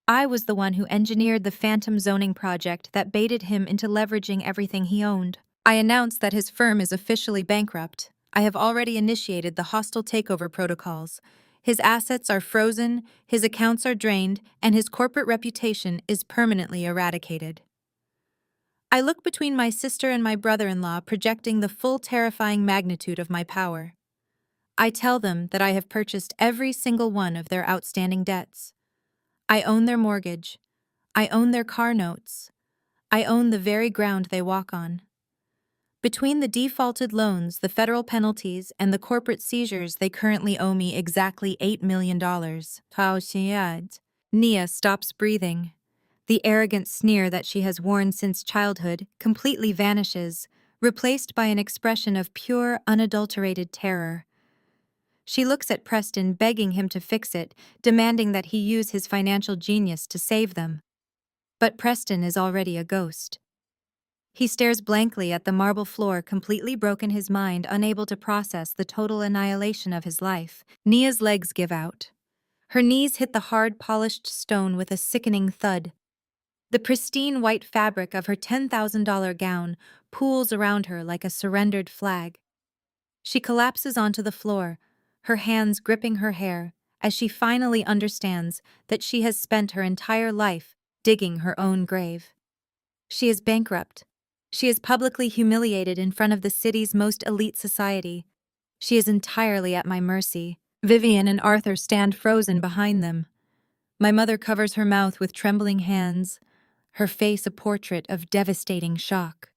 I was the one who engineered the phantom zoning project that baited him into leveraging everything he owned. I announced that his firm is officially bankrupt. I have already initiated the hostile takeover protocols. His assets are frozen, his accounts are drained, and his corporate reputation is permanently eradicated. I look between my sister and my brother-in-law, projecting the full terrifying magnitude of my power. I tell them that I have purchased every single one of their outstanding debts. I own their mortgage. I own their car notes. I own the very ground they walk on. Between the defaulted loans, the federal penalties, and the corporate seizures, they currently owe me exactly $8 million. Nia stops breathing. The arrogant sneer that she has worn since childhood completely vanishes, replaced by an expression of pure, unadulterated terror. She looks at Preston, begging him to fix it, demanding that he use his financial genius to save them. But Preston is already a ghost. He stares blankly at the marble floor, completely broken his mind, unable to process the total annihilation of his life. Nia's legs give out. Her knees hit the hard, polished stone with a sickening thud. The pristine white fabric of her $10,000 gown pools around her like a surrendered flag. She collapses onto the floor, her hands gripping her hair, as she finally understands that she has spent her entire life digging her own grave. She is bankrupt. She is publicly humiliated in front of the city's most elite society. She is entirely at my mercy. Vivian and Arthur stand frozen behind them. My mother covers her mouth with trembling hands, her face a portrait of devastating shock.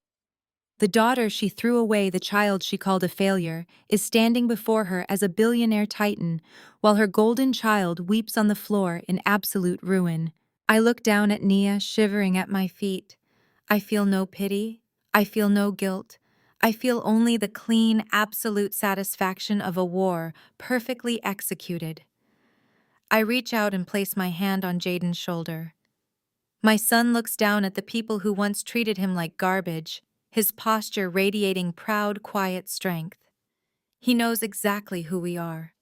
The daughter she threw away, the child she called a failure, is standing before her as a billionaire titan, while her golden child weeps on the floor in absolute ruin. I look down at Nia, shivering at my feet. I feel no pity. I feel no guilt. I feel only the clean, absolute satisfaction of a war perfectly executed. I reach out and place my hand on Jaden's shoulder. My son looks down at the people who once treated him like garbage, his posture radiating proud, quiet strength. He knows exactly who we are.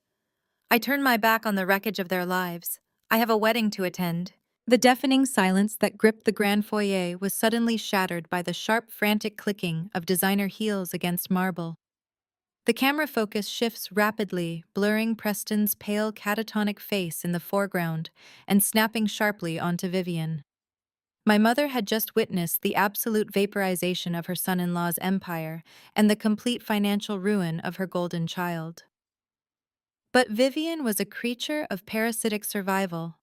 I turn my back on the wreckage of their lives. I have a wedding to attend. The deafening silence that gripped the grand foyer was suddenly shattered by the sharp, frantic clicking of designer heels against marble. The camera focus shifts rapidly, blurring Preston's pale, catatonic face in the foreground and snapping sharply onto Vivian. My mother had just witnessed the absolute vaporization of her son-in-law's empire and the complete financial ruin of her golden child. But Vivian was a creature of parasitic survival.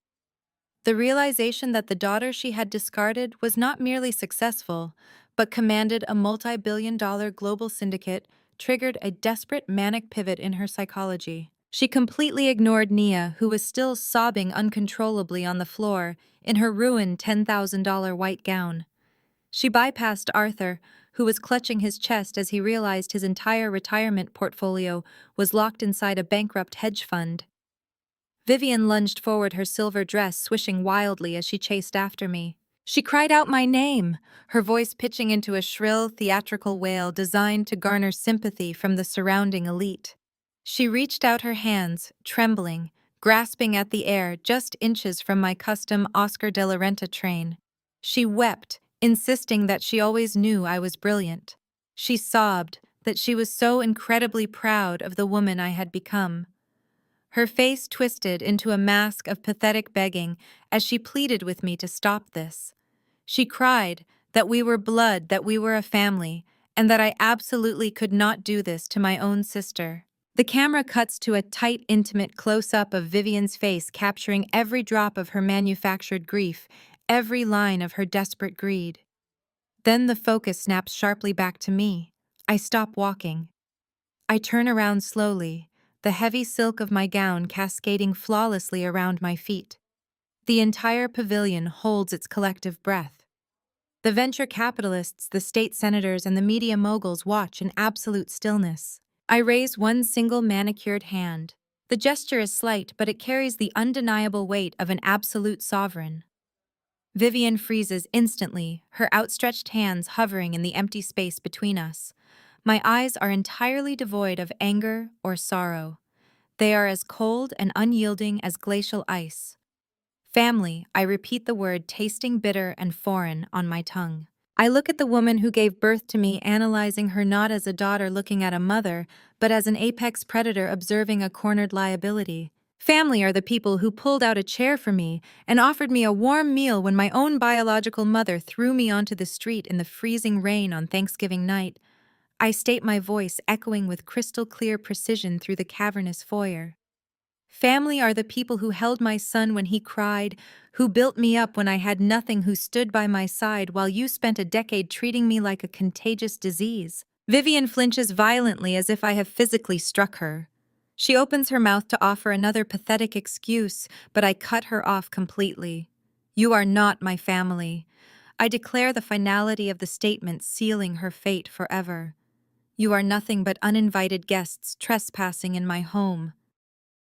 The realization that the daughter she had discarded was not merely successful, but commanded a multi-billion-dollar global syndicate triggered a desperate manic pivot in her psychology. She completely ignored Nia, who was still sobbing uncontrollably on the floor in her ruined $10,000 white gown. She bypassed Arthur, who was clutching his chest as he realized his entire retirement portfolio was locked inside a bankrupt hedge fund. Vivian lunged forward, her silver dress swishing wildly as she chased after me. She cried out my name, her voice pitching into a shrill, theatrical wail designed to garner sympathy from the surrounding elite. She reached out her hands, trembling, grasping at the air just inches from my custom Oscar de la Renta train. She wept, insisting that she always knew I was brilliant. She sobbed that she was so incredibly proud of the woman I had become. Her face twisted into a mask of pathetic begging as she pleaded with me to stop this. She cried that we were blood, that we were a family, and that I absolutely could not do this to my own sister. The camera cuts to a tight, intimate close-up of Vivian's face, capturing every drop of her manufactured grief, every line of her desperate greed. Then the focus snaps sharply back to me. I stop walking. I turn around slowly, the heavy silk of my gown cascading flawlessly around my feet. The entire pavilion holds its collective breath. The venture capitalists, the state senators, and the media moguls watch in absolute stillness. I raise one single manicured hand. The gesture is slight, but it carries the undeniable weight of an absolute sovereign. Vivian freezes instantly, her outstretched hands hovering in the empty space between us. My eyes are entirely devoid of anger or sorrow. They are as cold and unyielding as glacial ice. Family, I repeat the word, tasting bitter and foreign on my tongue. I look at the woman who gave birth to me, analyzing her not as a daughter looking at a mother, but as an apex predator observing a cornered liability. Family are the people who pulled out a chair for me and offered me a warm meal when my own biological mother threw me onto the street in the freezing rain on Thanksgiving night. I state my voice echoing with crystal-clear precision through the cavernous foyer. Family are the people who held my son when he cried, who built me up when I had nothing, who stood by my side while you spent a decade treating me like a contagious disease. Vivian flinches violently as if I have physically struck her. She opens her mouth to offer another pathetic excuse, but I cut her off completely. You are not my family. I declare, the finality of the statement sealing her fate forever. You are nothing but uninvited guests trespassing in my home.